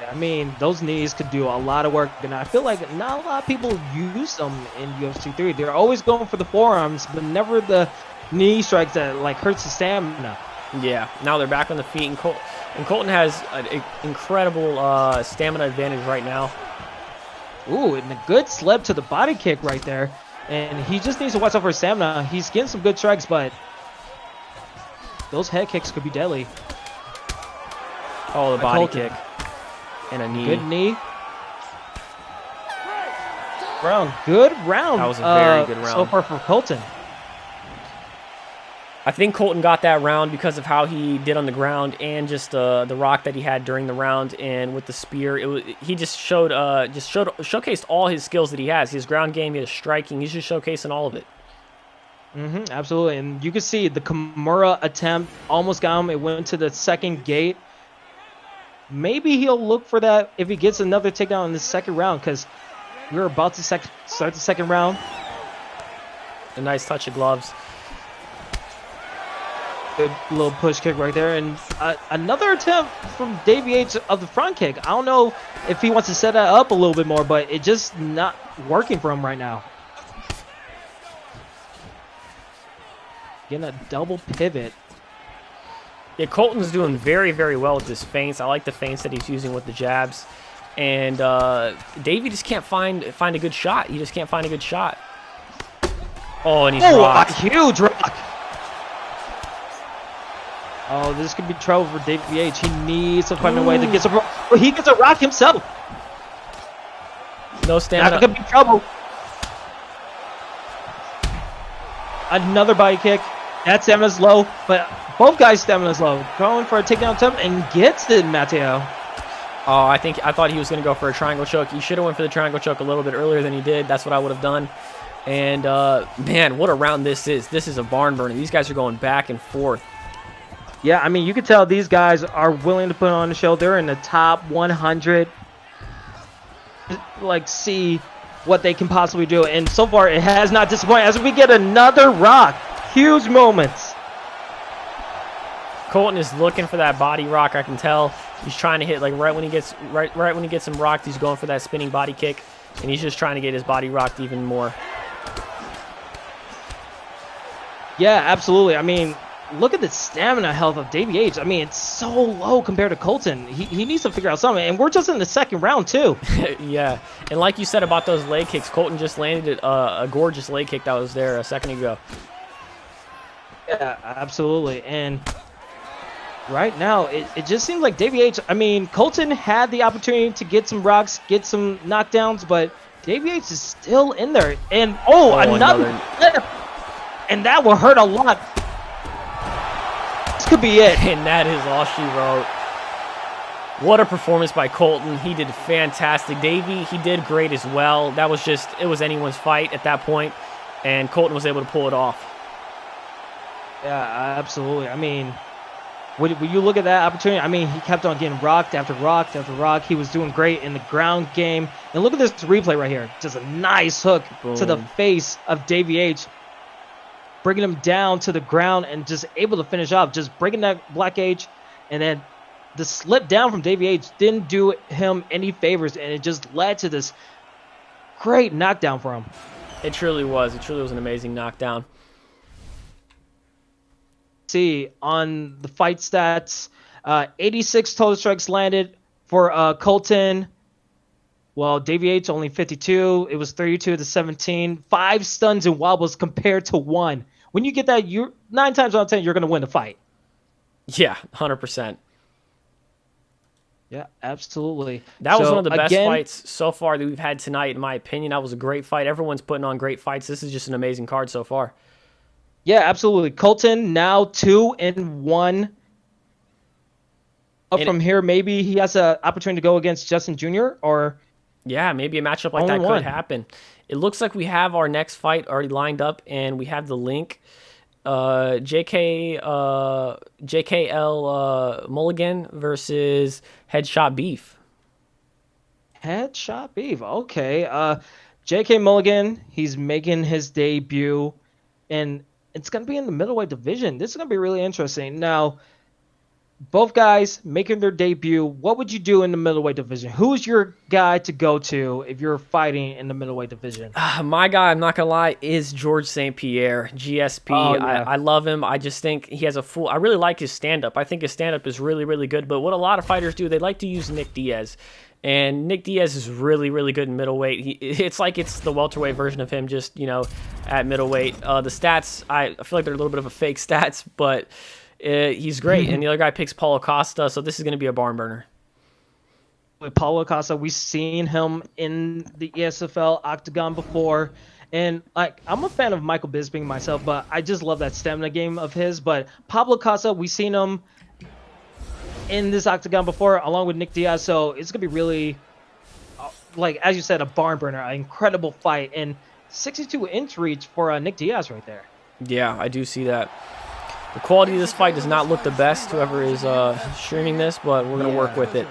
I mean, those knees could do a lot of work, and I feel like not a lot of people use them in UFC 3. They're always going for the forearms, but never the knee strikes that hurts the stamina. Yeah, now they're back on the feet, and Colton has an incredible stamina advantage right now. Ooh, and a good slip to the body kick right there, and he just needs to watch out for his stamina. He's getting some good strikes, but those head kicks could be deadly. Oh, the body Colton. kick. And a knee. Good knee. Good round. That was a very good round. So far for Colton. I think Colton got that round because of how he did on the ground and just the rock that he had during the round, and with the spear, he just showcased all his skills that he has. His ground game, his striking, he's just showcasing all of it. Absolutely, and you can see the Kimura attempt almost got him. It went to the second gate. Maybe he'll look for that if he gets another takedown in the second round, because we're about to start the second round. A nice touch of gloves. Good little push kick right there, and another attempt from Davey H of the front kick. I don't know if he wants to set that up a little bit more, but it's just not working for him right now. Getting a double pivot. Yeah, Colton's doing very, very well with his feints. I like the feints that he's using with the jabs, and Davey just can't find a good shot. He just can't find a good shot. Oh, and he's rocked. A huge rock. Oh, this could be trouble for Davey H. He needs to find a way to get some rock. Well, he gets a rock himself. No stamina. That could be trouble. Another body kick. That stamina's low, but both guys' stamina's low. Going for a takedown attempt and gets it, Mateo. Oh, I thought he was going to go for a triangle choke. He should have went for the triangle choke a little bit earlier than he did. That's what I would have done. And, man, what a round this is. This is a barn burner. These guys are going back and forth. Yeah, I mean, you can tell these guys are willing to put on the show. They're in the top 100. Like, see what they can possibly do. And so far, it has not disappointed as we get another rock. Huge moments. Colton is looking for that body rock. I can tell he's trying to hit, like, right when he gets him rocked, he's going for that spinning body kick, and he's just trying to get his body rocked even more. Yeah, absolutely. I mean, look at the stamina health of Davey H. I mean, it's so low compared to Colton. He needs to figure out something, and we're just in the second round too. Yeah, and like you said about those leg kicks, Colton just landed a gorgeous leg kick that was there a second ago. Yeah, absolutely. And right now, it just seems like Davey H. I mean, Colton had the opportunity to get some rocks, get some knockdowns, but Davey H. is still in there. And another. And that will hurt a lot. This could be it. And that is all she wrote. What a performance by Colton. He did fantastic. Davey, he did great as well. That was just, it was anyone's fight at that point, and Colton was able to pull it off. Yeah, absolutely. I mean, when you look at that opportunity, I mean, he kept on getting rocked after rock after rock. He was doing great in the ground game. And look at this replay right here. Just a nice hook to the face of Davey H, bringing him down to the ground and just able to finish off, just breaking that black H. And then the slip down from Davey H didn't do him any favors, and it just led to this great knockdown for him. It truly was. It truly was an amazing knockdown. See on the fight stats, 86 total strikes landed for Colton. Well, Davey H only 52. It was 32 to 17. 5 stuns and wobbles compared to 1. When you get that, you're 9 times out of 10 you're going to win the fight. Yeah, 100%. Yeah, absolutely. That was one of the best fights so far that we've had tonight, in my opinion. That was a great fight. Everyone's putting on great fights. This is just an amazing card so far. Yeah, absolutely. Colton now 2-1. From here, maybe he has an opportunity to go against Justin Jr. or yeah, maybe a matchup like that could happen. It looks like we have our next fight already lined up, and we have the link. JKL Mulligan versus Headshot Beef. Headshot Beef. Okay. JK Mulligan, he's making his debut, and it's going to be in the middleweight division. This is going to be really interesting. Now, both guys making their debut. What would you do in the middleweight division? Who's your guy to go to if you're fighting in the middleweight division? My guy, I'm not going to lie, is George St. Pierre, GSP. Oh, yeah. I love him. I just think he has I really like his stand-up. I think his stand-up is really, really good. But what a lot of fighters do, they like to use Nick Diaz. And Nick Diaz is really, really good in middleweight. It's like it's the welterweight version of him, just, at middleweight. The stats, I feel like they're a little bit of a fake stats, but he's great. And the other guy picks Paulo Costa, so this is going to be a barn burner. With Paulo Costa, we've seen him in the ESFL octagon before. And like, I'm a fan of Michael Bisping myself, but I just love that stamina game of his. But Pablo Costa, we've seen him in this octagon before, along with Nick Diaz. So it's gonna be really, like as you said, a barn burner, an incredible fight, and 62-inch reach for Nick Diaz right there. Yeah, I do see that. The quality of this fight does not look the best, whoever is streaming this, but we're gonna work with it.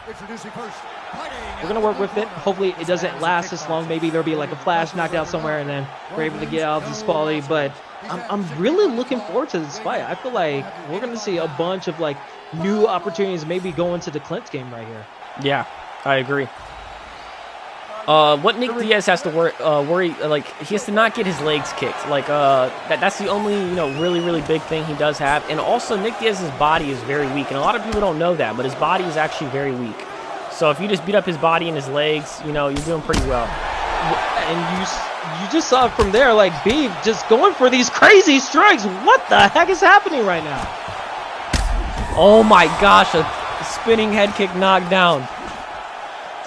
We're gonna work with it. Hopefully it doesn't last this long. Maybe there'll be like a flash knockout somewhere, and then we're able to get out of this quality. But I'm really looking forward to this fight. I feel like we're gonna see a bunch of like new opportunities, maybe go into the Clint's game right here. Yeah, I agree. What Nick Diaz has to worry, like he has to not get his legs kicked. Like that's the only really big thing he does have. And also Nick Diaz's body is very weak, and a lot of people don't know that, but his body is actually very weak. So if you just beat up his body and his legs, you're doing pretty well. And you just saw it from there, like Beef just going for these crazy strikes. What the heck is happening right now? Oh my gosh, a spinning head kick knockdown.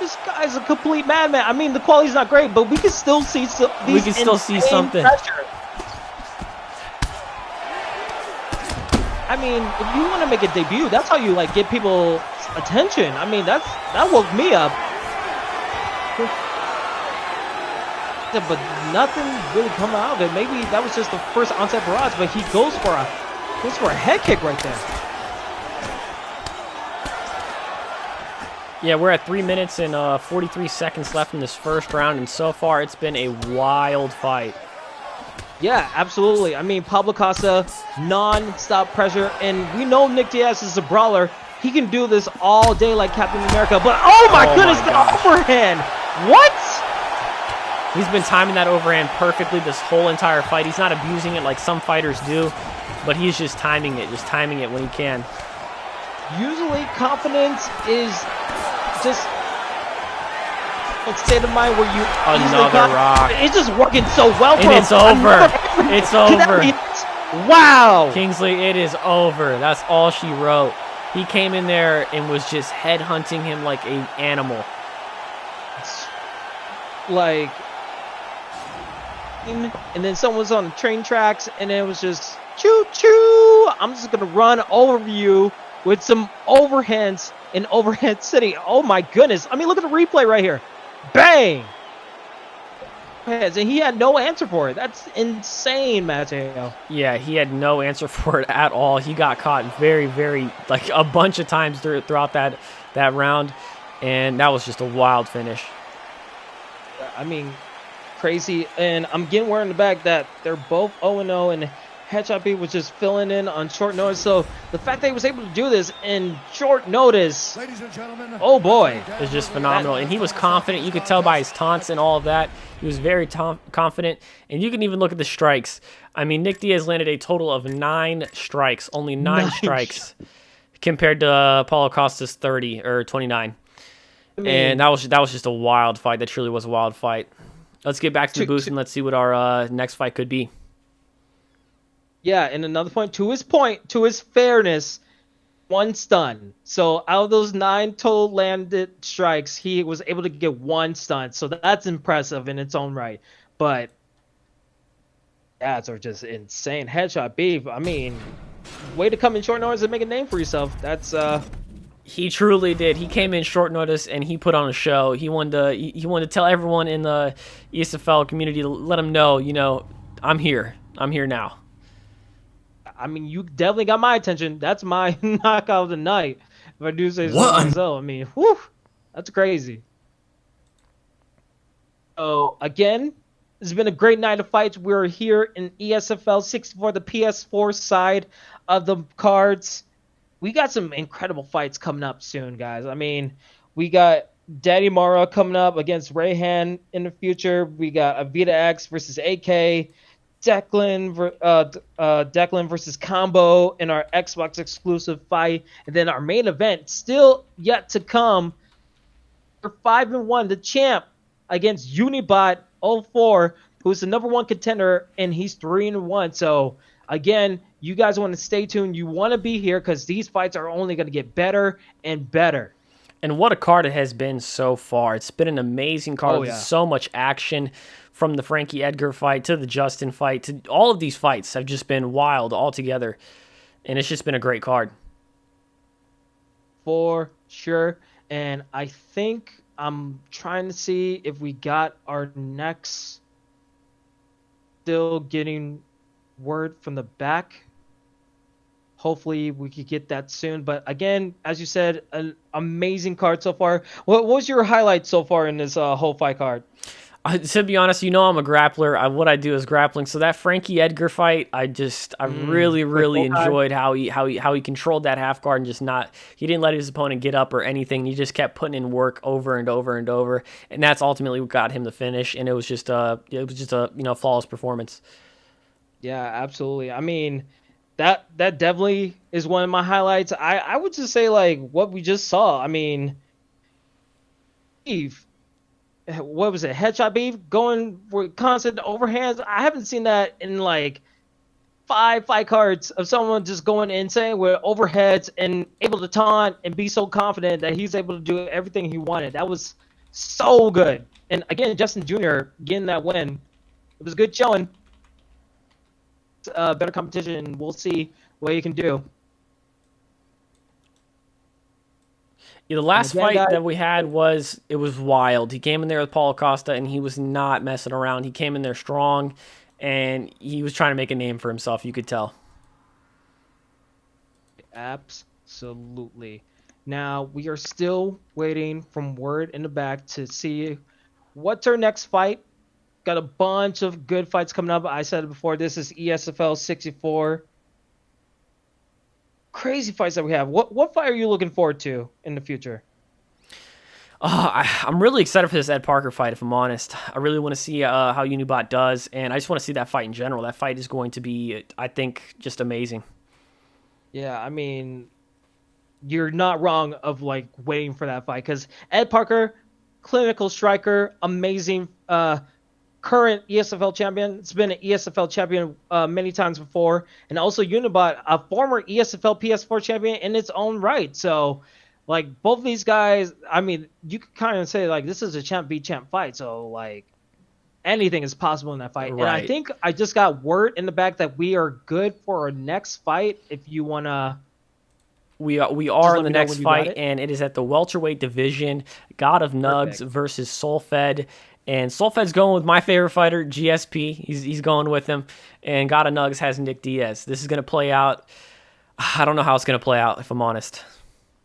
This guy's a complete madman. I mean, the quality's not great, but we can still see something. Pressure. I mean, if you want to make a debut, that's how you like get people's attention. I mean, that woke me up. But nothing really coming out of it. Maybe that was just the first onset barrage, but he goes for a head kick right there. Yeah, we're at 3 minutes and 43 seconds left in this first round, and so far it's been a wild fight. Yeah, absolutely. I mean, Pablo Costa, non-stop pressure, and we know Nick Diaz is a brawler. He can do this all day like Captain America, but oh my goodness, the overhand! What? He's been timing that overhand perfectly this whole entire fight. He's not abusing it like some fighters do, but he's just timing it when he can. Usually confidence is just a state of mind where you another rock. It's just working so well for him. It's over. It's over. Wow. Kingsley, it is over. That's all she wrote. He came in there and was just headhunting him like an animal. Like, and then someone was on the train tracks, and it was just choo choo. I'm just gonna run over you with some overhands in overhead city. Oh my goodness. I mean, look at the replay right here. Bang! And he had no answer for it. That's insane, Mateo. Yeah, he had no answer for it at all. He got caught very, like a bunch of times throughout that round, and that was just a wild finish. I mean, crazy. And I'm getting word in the back that they're both 0-0, and Headshot B was just filling in on short notice. So the fact that he was able to do this in short notice, ladies and gentlemen, oh boy, is just phenomenal. And he was confident. You could tell by his taunts and all of that. He was very confident. And you can even look at the strikes. I mean, Nick Diaz landed a total of 9 strikes, only 9 strikes, compared to Paulo Costa's 30 or 29. I mean, and that was just a wild fight. That truly was a wild fight. Let's get back to the boost and let's see what our next fight could be. Yeah, and another point, to his fairness, 1 stun. So out of those 9 total landed strikes, he was able to get 1 stun. So that's impressive in its own right. But ads are just insane. Headshot Beef, I mean, way to come in short notice and make a name for yourself. That's He truly did. He came in short notice and he put on a show. He wanted to tell everyone in the ESFL community to let them know, I'm here. I'm here now. I mean, you definitely got my attention. That's my knockout of the night, if I do say so myself. I mean, whew, that's crazy. So, again, it's been a great night of fights. We're here in ESFL 64, the PS4 side of the cards. We got some incredible fights coming up soon, guys. I mean, we got Daddy Mara coming up against Rehan in the future. We got Evita X versus AK. Declan versus Combo in our Xbox exclusive fight, and then our main event still yet to come. We're 5-1, the champ against Unibot 04, who's the #1 contender, and he's 3-1. So again, you guys want to stay tuned. You want to be here because these fights are only going to get better and better. And what a card it has been so far. It's been an amazing card with so much action, from the Frankie Edgar fight to the Justin fight to all of these fights have just been wild altogether. And it's just been a great card. For sure. And I think I'm trying to see if we got our next, still getting word from the back. Hopefully we could get that soon. But again, as you said, an amazing card so far. What was your highlight so far in this whole fight card? To be honest, you know I'm a grappler. What I do is grappling. So that Frankie Edgar fight, I really enjoyed how he controlled that half guard and he didn't let his opponent get up or anything. He just kept putting in work over and over and over, and that's ultimately what got him the finish. And it was just a flawless performance. Yeah, absolutely. I mean, that definitely is one of my highlights. I would just say, like, what we just saw. I mean, what was it? Headshot beef going for constant overhands. I haven't seen that in like 5 fight cards of someone just going insane with overheads and able to taunt and be so confident that he's able to do everything he wanted. That was so good. And again, Justin Jr. getting that win. It was good showing. Better competition. We'll see what he can do. Yeah, the last fight that we had was wild. He came in there with Paulo Costa, and he was not messing around. He came in there strong, and he was trying to make a name for himself. You could tell. Absolutely. Now, we are still waiting from word in the back to see what's our next fight. Got a bunch of good fights coming up. I said it before, this is ESFL 64. Crazy fights that we have. What fight are you looking forward to in the future? I'm really excited for this Ed Parker fight, if I'm honest. I really want to see how Unibot does, and I just want to see that fight in general. That fight is going to be, I think, just amazing. Yeah, I mean, you're not wrong of like waiting for that fight because Ed Parker, clinical striker, amazing current ESFL champion. It's been an ESFL champion many times before, and also Unibot, a former ESFL PS4 champion in its own right. So, like, both of these guys, I mean, you could kind of say like this is a champ beat champ fight. So like anything is possible in that fight. Right. And I think I just got word in the back that we are good for our next fight. If you wanna. We are in the next fight, and it is at the welterweight division. God of Nugs versus Solfed. And Solfed's going with my favorite fighter, GSP. He's going with him. And God of Nugs has Nick Diaz. This is going to play out. I don't know how it's going to play out, if I'm honest.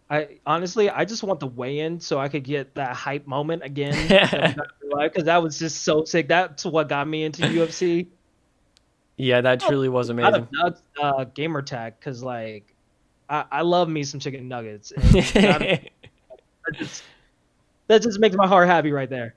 I just want the weigh-in so I could get that hype moment again. Because that was just so sick. That's what got me into UFC. Yeah, that truly was amazing. God of Nugs gamer tag, because like I love me some chicken nuggets. That just makes my heart happy right there.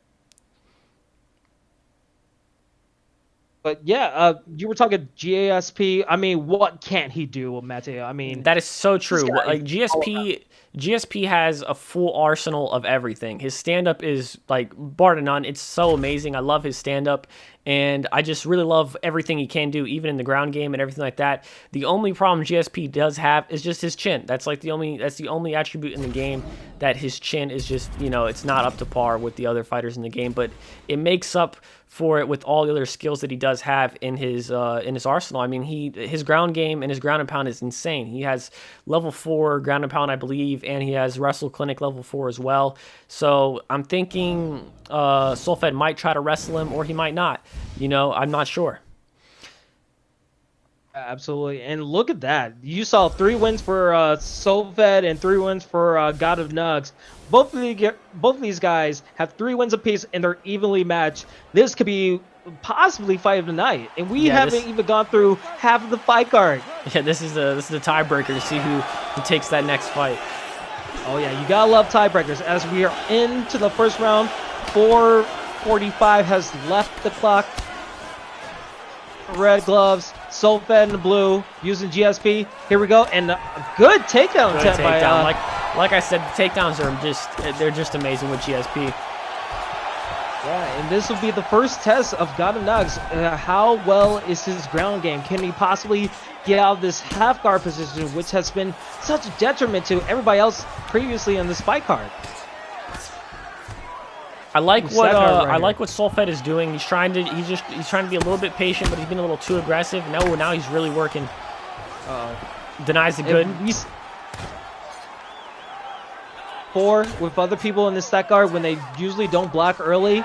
But yeah, you were talking GASP. I mean, what can't he do, Mateo? I mean, that is so true. Like GSP has a full arsenal of everything. His stand-up is like bar to none. It's so amazing. I love his stand-up, and I just really love everything he can do, even in the ground game and everything like that. The only problem GSP does have is just his chin. That's the only attribute in the game that his chin is just, it's not up to par with the other fighters in the game, but it makes up for it with all the other skills that he does have in his arsenal. I mean, his ground game and his ground and pound is insane. He has level 4 ground and pound, I believe, and he has Wrestle Clinic level 4 as well. So I'm thinking Solfed might try to wrestle him, or he might not. I'm not sure. Absolutely. And look at that. You saw 3 wins for Solfed and 3 wins for God of Nugs. Both of these guys have 3 wins apiece, and they're evenly matched. This could be possibly fight of the night, and we haven't even gone through half of the fight card. Yeah, this is the tiebreaker to see who takes that next fight. Oh yeah, you gotta love tiebreakers. As we are into the first round, 4:45 has left the clock. Red gloves, Solfed in the blue, using GSP. Here we go, and a good takedown attempt by. Like I said, the takedowns they're just amazing with GSP. Yeah, and this will be the first test of God of Nugs. How well is his ground game? Can he possibly get out of this half guard position, which has been such a detriment to everybody else previously in the spike card? I like what Solfed is doing. He's trying to be a little bit patient, but he's been a little too aggressive. Now he's really working. Denies the good. Four with other people in the stack guard when they usually don't block early.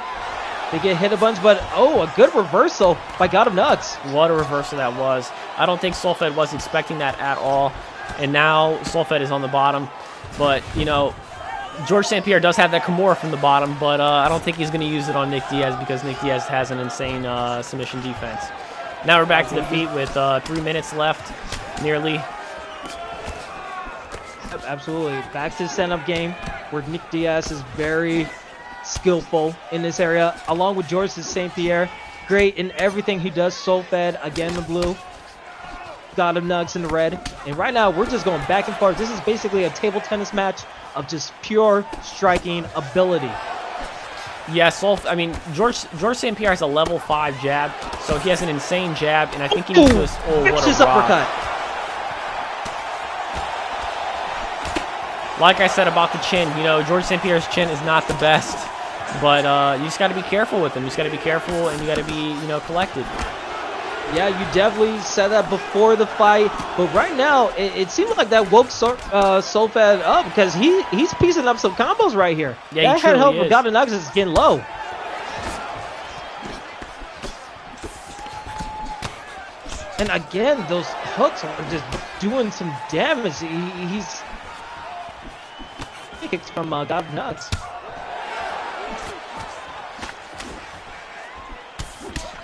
They get hit a bunch, but a good reversal by God of Nugs. What a reversal that was. I don't think Solfed was expecting that at all. And now Solfed is on the bottom. But, you know, George St. Pierre does have that Kimura from the bottom, but I don't think he's going to use it on Nick Diaz because Nick Diaz has an insane submission defense. Now we're back to the feet with 3 minutes left, nearly. Absolutely. Back to the stand-up game where Nick Diaz is very skillful in this area, along with George St. Pierre. Great in everything he does. Solfed, again, the blue. God of Nugs in the red. And right now, we're just going back and forth. This is basically a table tennis match of just pure striking ability. Yeah, George St. Pierre has a level 5 jab, so he has an insane jab, and I think he needs to... Oh, what a uppercut. Like I said about the chin, you know, George St. Pierre's chin is not the best, but you just got to be careful with him. You just got to be careful, and you got to be, you know, collected. Yeah, you definitely said that before the fight, but right now it seems like that woke Solfed up because he's piecing up some combos right here. Yeah, that head help with God of Nugs is getting low. And again, those hooks are just doing some damage. He's kicks from God of Nugs.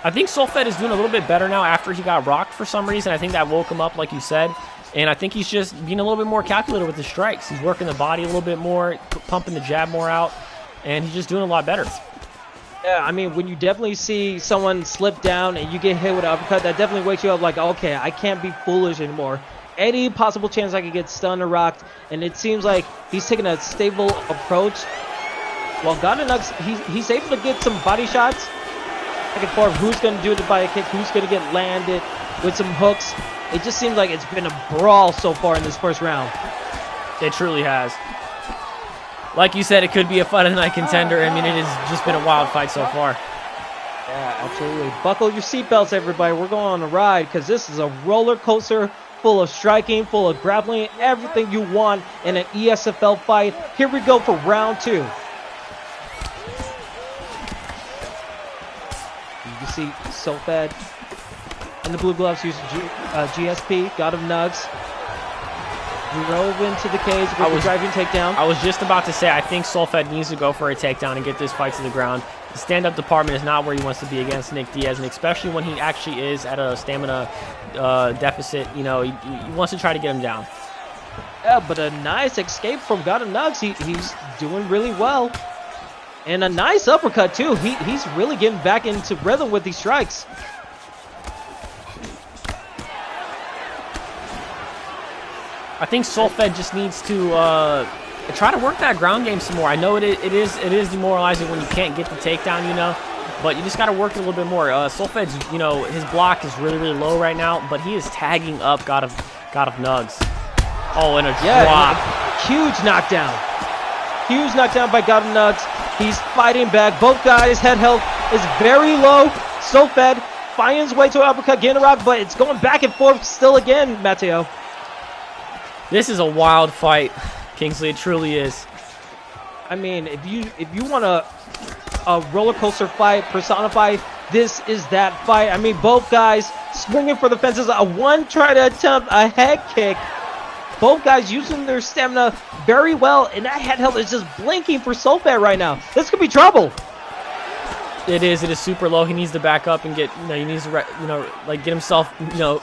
I think Solfed is doing a little bit better now after he got rocked for some reason. I think that woke him up, like you said. And I think he's just being a little bit more calculated with the strikes. He's working the body a little bit more, pumping the jab more out, and he's just doing a lot better. Yeah, I mean, when you definitely see someone slip down and you get hit with an uppercut, that definitely wakes you up like, okay, I can't be foolish anymore. Any possible chance I could get stunned or rocked, and it seems like he's taking a stable approach. While God of Nugs, he's able to get some body shots. Back and forth, who's going to do the body kick, who's going to get landed with some hooks. It just seems like it's been a brawl so far in this first round. It truly has. Like you said, it could be a fight of the night contender. I mean, it has just been a wild fight so far. Yeah, absolutely. Buckle your seatbelts, everybody. We're going on a ride because this is a roller coaster full of striking, full of grappling, everything you want in an ESFL fight. Here we go for round 2. You see Solfed and the blue gloves use GSP, God of Nugs. Drove into the cage with the driving takedown. I was just about to say, I think Solfed needs to go for a takedown and get this fight to the ground. The stand-up department is not where he wants to be against Nick Diaz, and especially when he actually is at a stamina deficit, you know, he wants to try to get him down. Yeah, but a nice escape from God of Nugs. He's doing really well. And a nice uppercut, too. He's really getting back into rhythm with these strikes. I think Solfed just needs to try to work that ground game some more. I know it is demoralizing when you can't get the takedown, you know, but you just got to work it a little bit more. Solfed's, you know, his block is really, really low right now, but he is tagging up God of Nugs. Oh, and a drop. Huge knockdown. Huge knockdown by God of Nugs. He's fighting back. Both guys' head health is very low. Solfed finds his way to an uppercut, getting a rock, but it's going back and forth still again, Matteo. This is a wild fight, Kingsley. It truly is. I mean, if you want a roller coaster fight personified, this is that fight. I mean, both guys swinging for the fences. One try to attempt a head kick. Both guys using their stamina very well, and that head health is just blinking for Solfed right now. This could be trouble. It is. It is super low. He needs to back up and get, he needs to, get himself,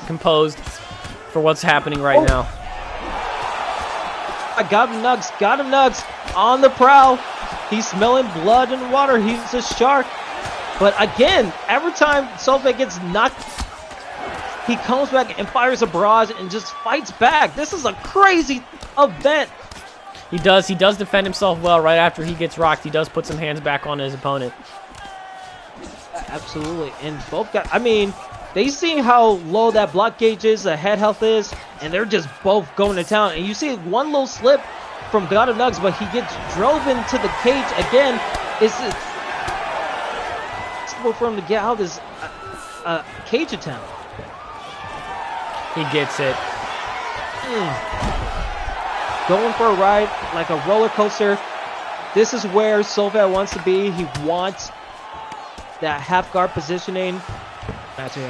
composed for what's happening right now. God of Nugs on the prowl. He's smelling blood and water. He's a shark. But again, every time Solfed gets knocked, he comes back and fires a barrage and just fights back. This is a crazy event. He does defend himself well right after he gets rocked. He does put some hands back on his opponent. absolutely. And both guys, I mean, they see how low that block gauge is, the head health is, and they're just both going to town. And you see one little slip from God of Nugs, but he gets drove into the cage again. It's possible for him to get out of this cage attempt. He gets it. Going for a ride like a roller coaster. This is where Solfed wants to be. He wants that half guard positioning.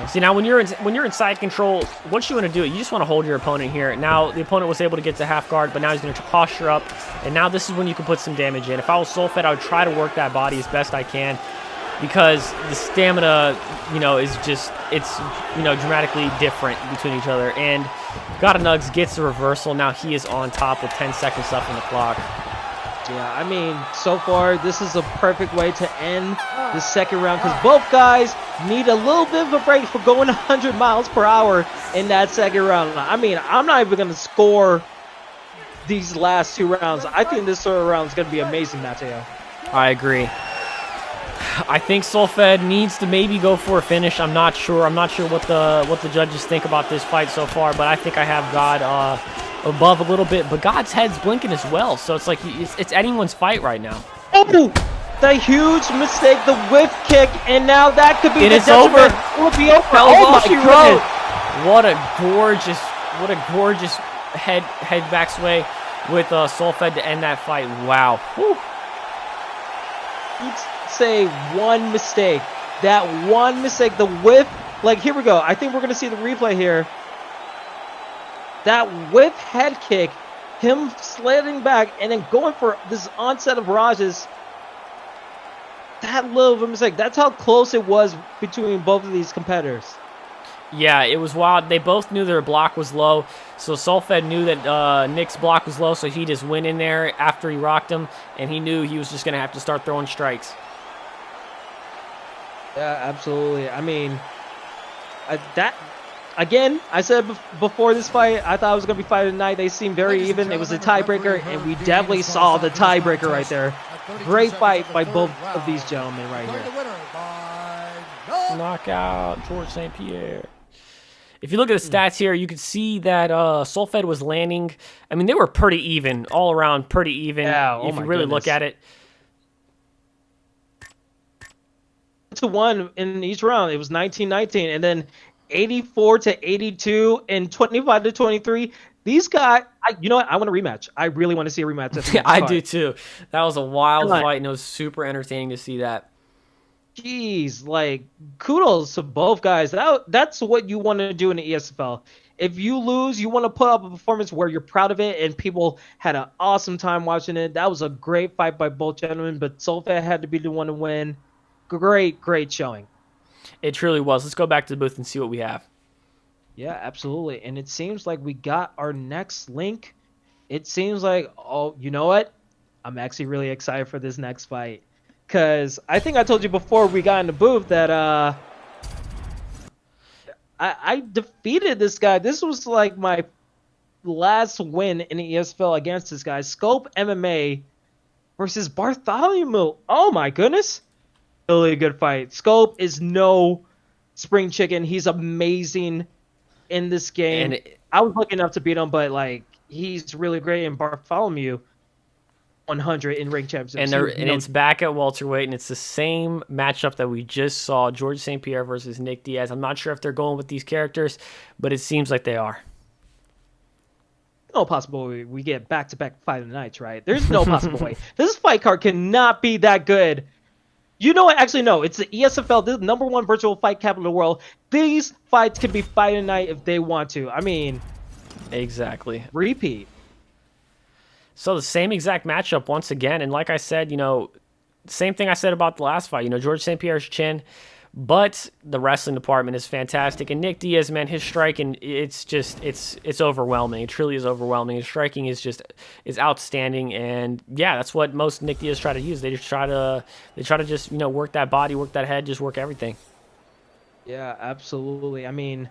See, now when you're in side control, what you want to do, you just want to hold your opponent here. Now the opponent was able to get to half guard, but now he's going to posture up, and now this is when you can put some damage in. If I was Solfed, I would try to work that body as best I can, because the stamina, is just, it's, dramatically different between each other. And God of Nugs gets the reversal. Now he is on top with 10 seconds left on the clock. Yeah, I mean, so far, this is a perfect way to end the second round, because both guys need a little bit of a break for going 100 miles per hour in that second round. I mean, I'm not even going to score these last 2 rounds. I think this third round is going to be amazing, Mateo. I agree. I think Solfed needs to maybe go for a finish. I'm not sure. I'm not sure what the judges think about this fight so far, but I think I have God above a little bit. But God's head's blinking as well, so it's like it's anyone's fight right now. Oh, the huge mistake, the whiff kick, and now that could be and the it's over. It will be over. Oh my goodness! What a gorgeous head back sway with Solfed to end that fight. Wow. Whew. You'd say one mistake. That one mistake, the whiff. Like, here we go. I think we're going to see the replay here. That whiff head kick, him sliding back and then going for this onset of barrages. That little of a mistake. That's how close it was between both of these competitors. Yeah, it was wild. They both knew their block was low. So Solfed knew that Nick's block was low, so he just went in there after he rocked him, and he knew he was just going to have to start throwing strikes. Yeah, absolutely. I mean, again, I said before this fight, I thought it was going to be fight of the night. They seemed very even. It was a tiebreaker, and we definitely saw the tiebreaker right there. Great fight by both of these gentlemen right here. Knockout, George St. Pierre. If you look at the stats here, you can see that Solfed was landing. I mean, they were pretty even, all around pretty even. Yeah, if you really look at it. 2-1 in each round. It was 19-19, and then 84-82 and 25-23. These guys, you know what? I want a rematch. I really want to see a rematch. Yeah, I do too. That was a wild fight, and it was super entertaining to see that. Jeez, like, kudos to both guys. That's what you want to do in the ESFL. If you lose, you want to put up a performance where you're proud of it, and people had an awesome time watching it. That was a great fight by both gentlemen, but Solfed had to be the one to win. Great showing. It truly was. Let's go back to the booth and see what we have. Yeah, absolutely. And it seems like we got our next link. It seems like, oh, you know what? I'm actually really excited for this next fight. Because I think I told you before we got in the booth that I defeated this guy. This was like my last win in the ESFL against this guy. Scope MMA versus Bartholomew. Oh my goodness. Really good fight. Scope is no spring chicken. He's amazing in this game. And I was lucky enough to beat him, but like he's really great in Bartholomew. 100 in ring championships. And it's back at welterweight, and it's the same matchup that we just saw, George St. Pierre versus Nick Diaz. I'm not sure if they're going with these characters, but it seems like they are. No possible way we get back-to-back fight of the nights, right? There's no possible way. This fight card cannot be that good. You know what? Actually, no. It's the ESFL, the #1 virtual fight capital of the world. These fights can be fight of the night if they want to. I mean, exactly. Repeat. So the same exact matchup once again, and like I said, same thing I said about the last fight. George St. Pierre's chin, but the wrestling department is fantastic. And Nick Diaz, man, his striking, it's overwhelming. It truly is overwhelming. His striking is outstanding, and yeah, that's what most Nick Diaz try to use. They try to just work that body, work that head, just work everything. Yeah, absolutely. I mean,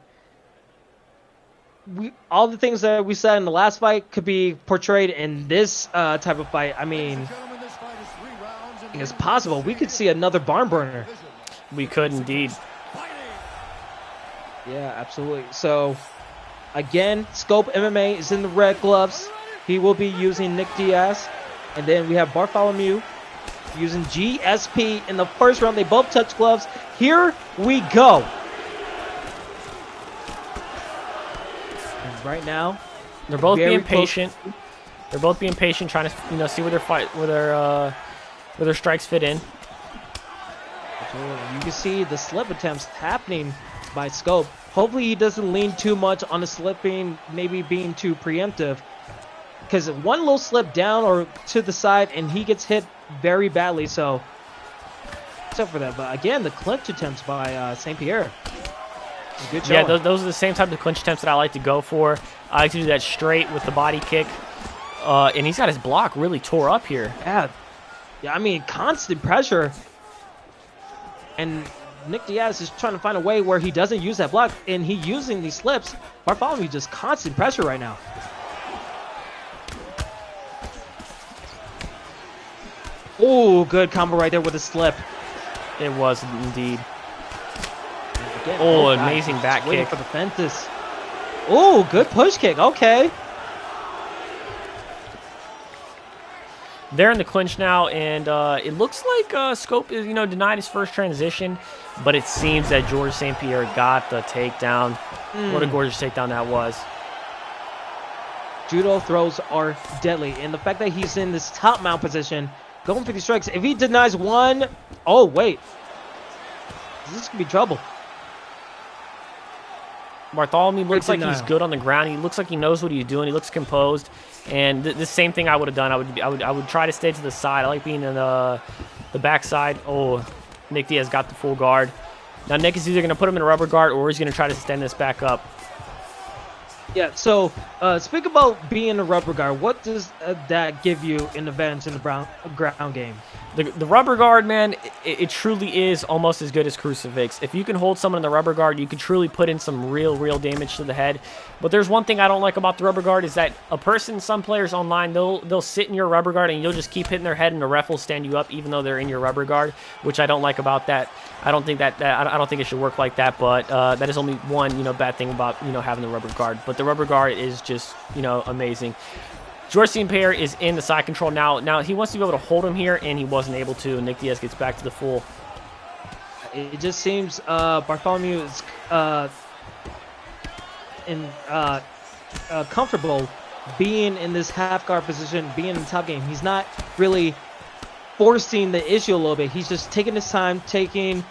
all the things that we said in the last fight could be portrayed in this type of fight. I mean, it's possible we could see another barn burner. We could indeed. Yeah, absolutely. So, again, Scope MMA is in the red gloves. He will be using Nick Diaz. And then we have Bartholomew using GSP in the first round. They both touch gloves. Here we go. And right now, they're both being close. patient. They're both being patient, trying to see where their strikes fit in. You can see the slip attempts happening by Scope. Hopefully he doesn't lean too much on the slipping, maybe being too preemptive. Because one little slip down or to the side and he gets hit very badly. So, except for that. But again, the clinch attempts by St. Pierre. Good job. Yeah, those are the same type of clinch attempts that I like to go for. I like to do that straight with the body kick. And he's got his block really tore up here. Yeah, I mean, constant pressure. And Nick Diaz is trying to find a way where he doesn't use that block, and he using these slips. Bartholomew just constant pressure right now. Oh, good combo right there with a slip. It was indeed. Again, oh, amazing back kick for the fences. Oh, good push kick. Okay. They're in the clinch now, and it looks like Scope is, denied his first transition, but it seems that George St. Pierre got the takedown. What a gorgeous takedown that was. Judo throws are deadly, and the fact that he's in this top mount position, going for these strikes. If he denies one, oh wait, this could be trouble. Bartholomew looks like he's good on the ground. He looks like he knows what he's doing. He looks composed. And the same thing I would have done. I would try to stay to the side. I like being in the backside. Oh, Nick Diaz got the full guard. Now Nick is either going to put him in a rubber guard or he's going to try to extend this back up. Yeah, so speak about being in a rubber guard. What does that give you in advantage in the ground game? The rubber guard, man, it truly is almost as good as crucifix. If you can hold someone in the rubber guard, you can truly put in some real damage to the head. But there's one thing I don't like about the rubber guard is that some players online, they'll sit in your rubber guard and you'll just keep hitting their head and the ref will stand you up even though they're in your rubber guard, which I don't like about that. I don't think I don't think it should work like that, but that is only one bad thing about having the rubber guard. But the rubber guard is just amazing. George St. Pierre is in the side control now. Now he wants to be able to hold him here, and he wasn't able to. Nick Diaz gets back to the full. It just seems Bartholomew is comfortable being in this half guard position, being in the top game. He's not really forcing the issue a little bit. He's just taking his time, taking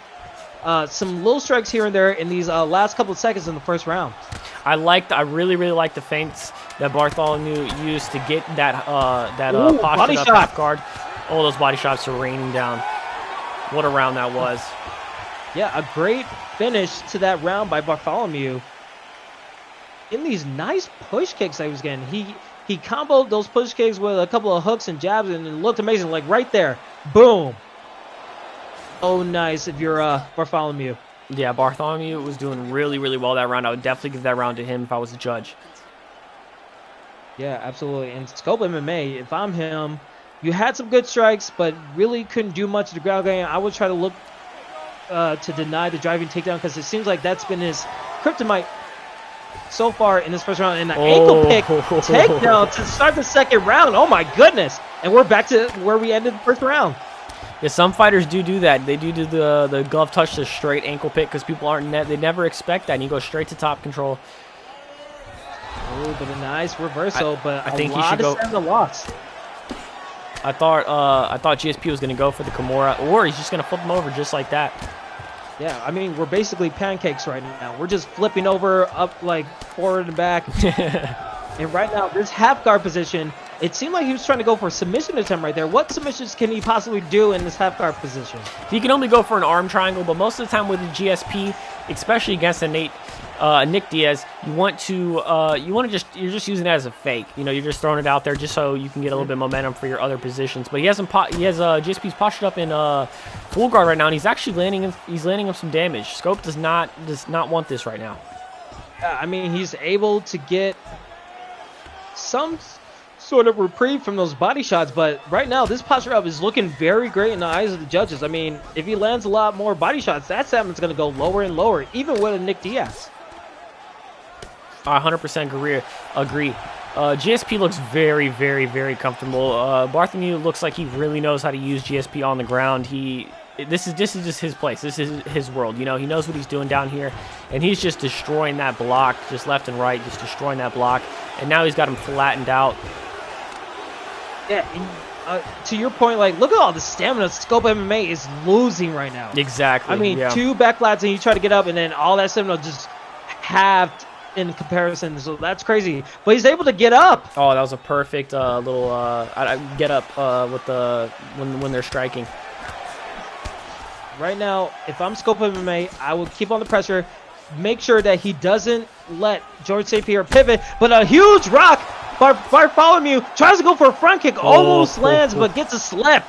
some little strikes here and there in these last couple of seconds in the first round. I really like the feints that Bartholomew used to get that posture up half guard. Oh, those body shots are raining down. What a round that was. Yeah, a great finish to that round by Bartholomew. In these nice push kicks that he was getting, he comboed those push kicks with a couple of hooks and jabs, and it looked amazing. Like right there, boom. Oh, nice if you're Bartholomew. Yeah, Bartholomew was doing really well that round. I would definitely give that round to him if I was a judge. Yeah, absolutely. And Scope MMA, if I'm him, you had some good strikes, but really couldn't do much to the ground game. I would try to look to deny the driving takedown because it seems like that's been his kryptonite so far in this first round. And the ankle pick takedown to start the second round. Oh, my goodness. And we're back to where we ended the first round. Yeah, some fighters do that. They do the glove touch to straight ankle pick because people they never expect that. And you go straight to top control. Oh, but a nice reversal, but I think a lot of a loss. I thought GSP was going to go for the Kimura, or he's just going to flip him over just like that. Yeah, I mean, we're basically pancakes right now. We're just flipping over, up, like, forward and back. And right now, this half guard position, it seemed like he was trying to go for a submission attempt right there. What submissions can he possibly do in this half guard position? He can only go for an arm triangle, but most of the time with the GSP, especially against a Nick Diaz, you're just using it as a fake. You're just throwing it out there just so you can get a little bit of momentum for your other positions. But GSP's postured up in full guard right now, and he's actually landing him some damage. Scope does not want this right now. I mean, he's able to get some sort of reprieve from those body shots, but right now this posture up is looking very great in the eyes of the judges. I mean, if he lands a lot more body shots, that stamina's going to go lower and lower, even with a Nick Diaz. I 100% agree. GSP looks very, very, very comfortable. Bartholomew looks like he really knows how to use GSP on the ground. This is just his place. This is his world. You know, he knows what he's doing down here, and he's just destroying that block, just left and right, just destroying that block. And now he's got him flattened out. Yeah, and, to your point, like, look at all the stamina Scope MMA is losing right now. Exactly. I mean, yeah. 2 back flats and you try to get up, and then all that stamina just halved in comparison. So that's crazy. But he's able to get up. Oh, that was a perfect little get up with the when they're striking. Right now, if I'm Scope MMA, I will keep on the pressure, make sure that he doesn't let George St. Pierre pivot. But a huge rock. Bartholomew tries to go for a front kick, almost lands, but gets a slip.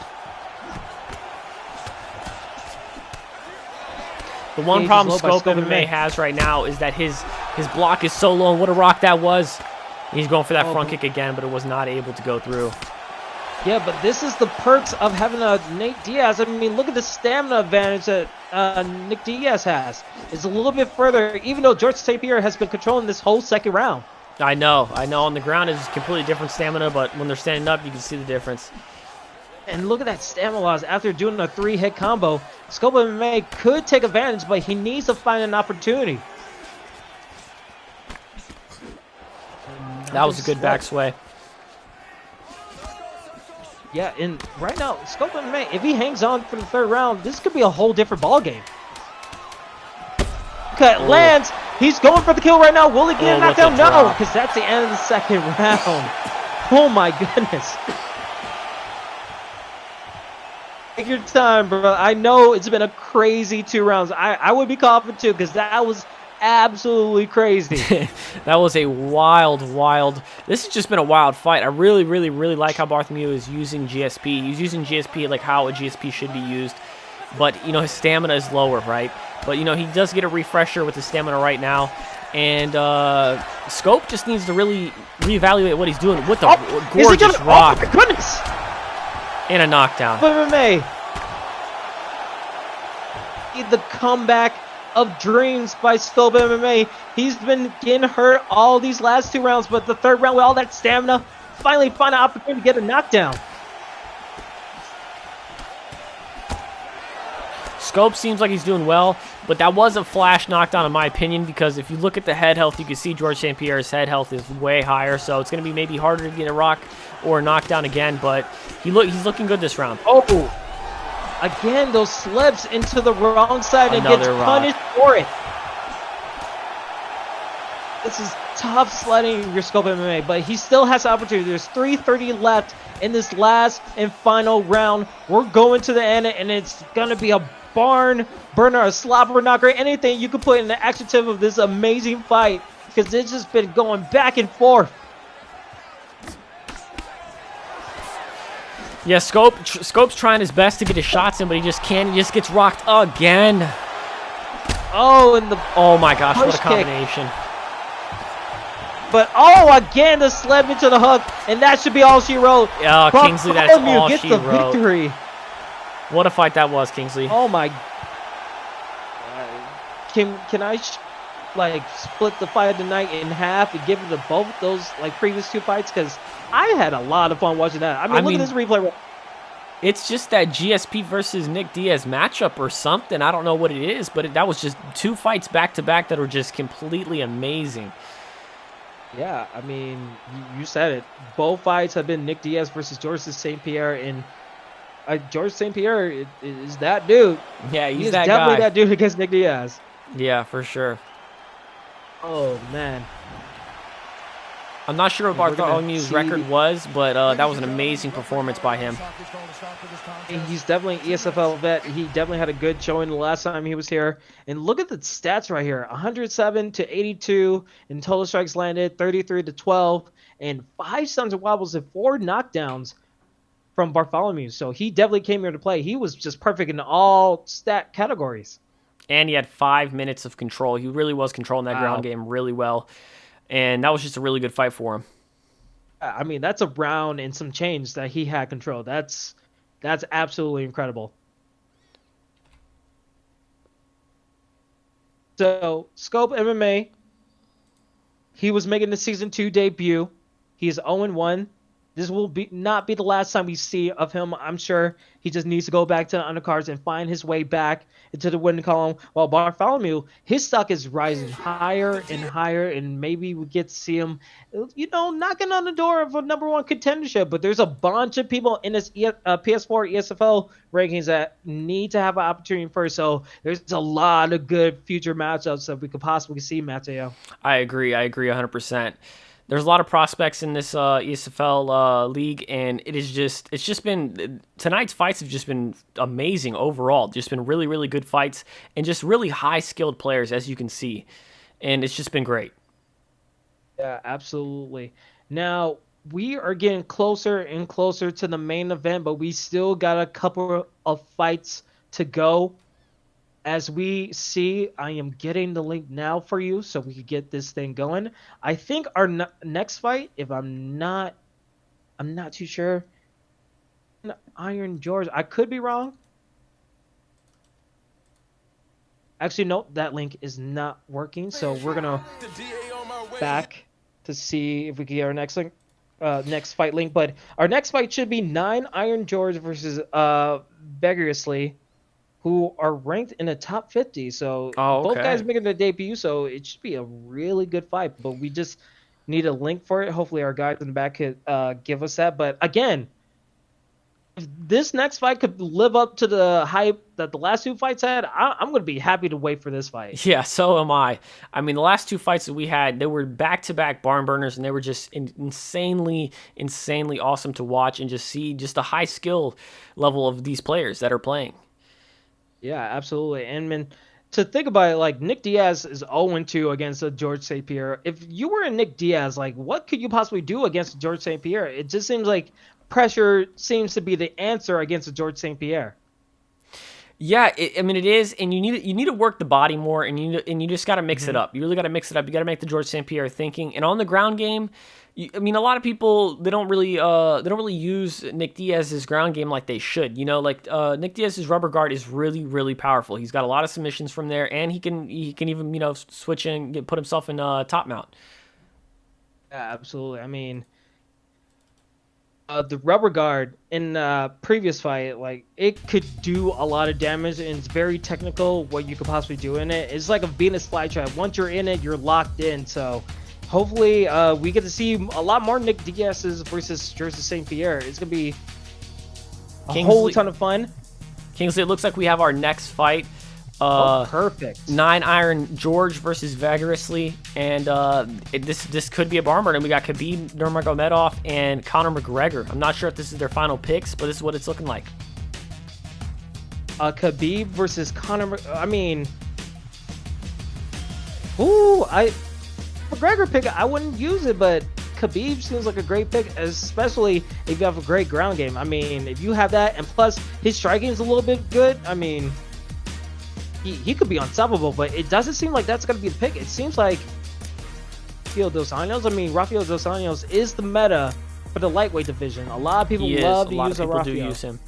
The one problem Scope MMA has right now is that his block is so low. And what a rock that was. He's going for that front kick again, but it was not able to go through. Yeah, but this is the perks of having a Nate Diaz. I mean, look at the stamina advantage that Nick Diaz has. It's a little bit further, even though George St. Pierre has been controlling this whole second round. I know. On the ground is completely different stamina, but when they're standing up, you can see the difference. And look at that stamina loss after doing a 3-hit combo. Scope MMA could take advantage, but he needs to find an opportunity. That was a good back sway. Yeah, and right now, Scope MMA, if he hangs on for the 3rd round, this could be a whole different ballgame. Okay, lands. He's going for the kill right now. Will he get a knockdown? No, because that's the end of the 2nd round. Oh my goodness. Take your time, bro. I know it's been a crazy 2 rounds. I would be confident too, because that was absolutely crazy. That was a wild. This has just been a wild fight. I really like how Bartholomew is using GSP. He's using GSP like how a GSP should be used. But, you know, his stamina is lower, right? But, you know, he does get a refresher with his stamina right now. And Scope just needs to really reevaluate what he's doing with the gorgeous rock. Oh, my goodness. And a knockdown. MMA. The comeback of dreams by Scope MMA. He's been getting hurt all these last 2 rounds, but the 3rd round with all that stamina, finally find an opportunity to get a knockdown. Scope seems like he's doing well, but that was a flash knockdown in my opinion, because if you look at the head health, you can see George St. Pierre's head health is way higher, so it's going to be maybe harder to get a rock or a knockdown again, but he's looking good this round. Oh, again, those slips into the wrong side and gets punished for it. This is tough sledding your Scope MMA, but he still has the opportunity. There's 3:30 left in this last and final round. We're going to the end, and it's going to be a barn burner, a slobber knocker, anything you can put in the adjective of this amazing fight, because it's just been going back and forth. Yeah, Scope's trying his best to get his shots in, but he just can't. He just gets rocked again. Oh my gosh, what a combination. But again, the sled into the hook, and that should be all she wrote. Yeah, Kingsley, that's all gets she the wrote. Victory. What a fight that was, Kingsley. Oh my. Can I split the fight tonight in half and give it to both those previous 2 fights? Because I had a lot of fun watching that. I mean, look at this replay. It's just that GSP versus Nick Diaz matchup or something. I don't know what it is, but that was just 2 fights back to back that were just completely amazing. Yeah, I mean, you said it. Both fights have been Nick Diaz versus George St. Pierre, and George St. Pierre is that dude. Yeah, he's that guy. Definitely that dude against Nick Diaz. Yeah, for sure. Oh, man. I'm not sure what Bartholomew's record was, but that was an amazing performance by him. He's definitely an ESFL vet. He definitely had a good showing the last time he was here. And look at the stats right here. 107 to 82 in total strikes landed, 33 to 12, and 5 stuns and wobbles and 4 knockdowns from Bartholomew. So he definitely came here to play. He was just perfect in all stat categories. And he had 5 minutes of control. He really was controlling that ground game really well. And that was just a really good fight for him. I mean, that's a round and some change that he had control. That's absolutely incredible. So, Scope MMA, he was making the season 2 debut. He's 0-1. This will not be the last time we see of him. I'm sure he just needs to go back to the undercards and find his way back into the winning column. While Bartholomew, his stock is rising higher and higher, and maybe we get to see him, knocking on the door of a #1 contendership. But there's a bunch of people in this PS4 ESFL rankings that need to have an opportunity first. So there's a lot of good future matchups that we could possibly see, Mateo. I agree 100%. There's a lot of prospects in this ESFL league, and it's just been, tonight's fights have just been amazing overall. Just been really, really good fights, and just really high-skilled players, as you can see. And it's just been great. Yeah, absolutely. Now, we are getting closer and closer to the main event, but we still got a couple of fights to go. As we see, I am getting the link now for you so we could get this thing going. I think our next fight, if I'm not too sure, Iron George. I could be wrong. Actually, no, that link is not working. So we're gonna back to see if we can get our next link, next fight link. But our next fight should be 9 Iron George versus Begg, who are ranked in the top 50. So both guys making their debut, so it should be a really good fight. But we just need a link for it. Hopefully our guys in the back could give us that. But again, if this next fight could live up to the hype that the last 2 fights had, I'm going to be happy to wait for this fight. Yeah, so am I. I mean, the last 2 fights that we had, they were back-to-back barn burners, and they were just insanely awesome to watch and just see just the high skill level of these players that are playing. Yeah, absolutely. And man, to think about it, like Nick Diaz is 0-2 against George St. Pierre. If you were a Nick Diaz, like what could you possibly do against George St. Pierre? It just seems like pressure seems to be the answer against George St. Pierre. Yeah, I mean it is, and you need to work the body more, and you just got to mix it up. You really got to mix it up. You got to make the George St. Pierre thinking, and on the ground game. I mean, a lot of people they don't really use Nick Diaz's ground game like they should. Like Nick Diaz's rubber guard is really, really powerful. He's got a lot of submissions from there, and he can even switch and put himself in top mount. Yeah, absolutely. I mean, the rubber guard in previous fight, like it could do a lot of damage, and it's very technical what you could possibly do in it. It's like a Venus flytrap. Once you're in it, you're locked in. So. Hopefully, we get to see a lot more Nick Diaz's versus Jersey St. Pierre. It's going to be a whole ton of fun. Kingsley, it looks like we have our next fight. Perfect. 9 Iron George versus Vigorously. And this could be a barn burner. We got Khabib Nurmagomedov and Conor McGregor. I'm not sure if this is their final picks, but this is what it's looking like. Khabib versus Conor. I mean, McGregor pick, I wouldn't use it, but Khabib seems like a great pick, especially if you have a great ground game. I mean, if you have that, and plus his striking is a little bit good, I mean, he could be unstoppable, but it doesn't seem like that's going to be the pick. It seems like Rafael Dos Anjos is the meta for the lightweight division. A lot of people love to use Rafael. Do use him.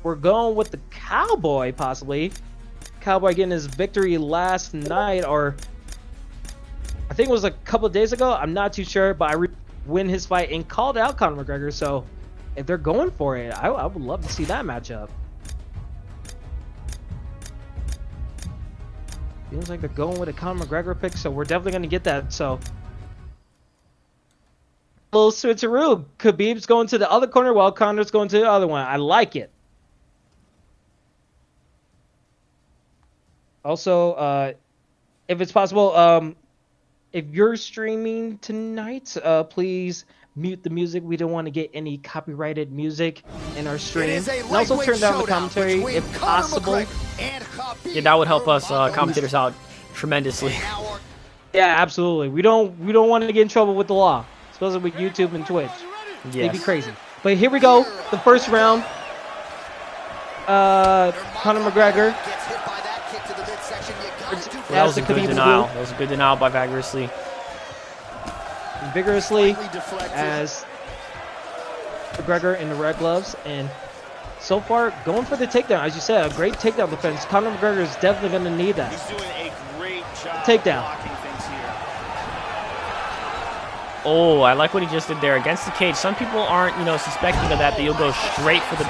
We're going with the Cowboy, possibly. Cowboy getting his victory last night, or I think it was a couple of days ago. I'm not too sure, but I win his fight and called out Conor McGregor. So if they're going for it, I would love to see that matchup. Feels like they're going with a Conor McGregor pick, so we're definitely going to get that. So a little switcheroo. Khabib's going to the other corner while Conor's going to the other one. I like it. Also, if it's possible, if you're streaming tonight, please mute the music. We don't want to get any copyrighted music in our stream. And also turn down the commentary if possible. Yeah, that would help us commentators out tremendously. Yeah, absolutely. We don't want to get in trouble with the law, especially with YouTube and Twitch. Yes. It'd be crazy. But here we go. The first round. Conor McGregor. That was a good denial. That was a good denial by Vigorously. vigorously as McGregor in the red gloves, and so far going for the takedown. As you said, a great takedown defense. Conor McGregor is definitely going to need that. He's doing a great job takedown. blocking things here. Oh, I like what he just did there against the cage. Some people aren't, suspecting of that you'll go straight for the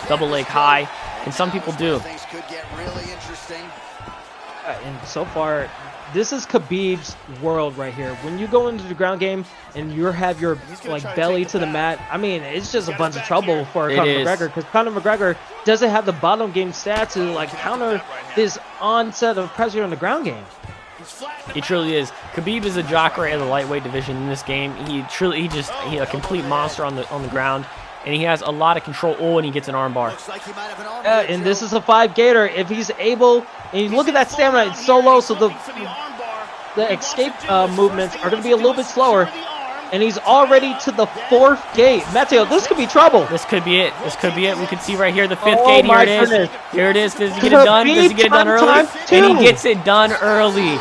double leg high, and some people do. Things could get really interesting. And so far, this is Khabib's world right here. When you go into the ground game and you have your belly to the mat, I mean, it's just a bunch of trouble for Conor McGregor, because Conor McGregor doesn't have the bottom game stats to counter this onset of pressure on the ground game. He truly is. Khabib is a jocker in the lightweight division in this game. He's a complete monster on the ground, and he has a lot of control. Oh, and he gets an armbar. And this is a 5-gator. If he's able, and you look at that stamina, it's so low, so the escape movements are going to be a little bit slower. And he's already to the 4th gate. Matteo, this could be trouble. This could be it. This could be it. We can see right here the 5th gate. Here it is. Goodness. Here it is. Does he get it done? Does he get it done early? And he gets it done early.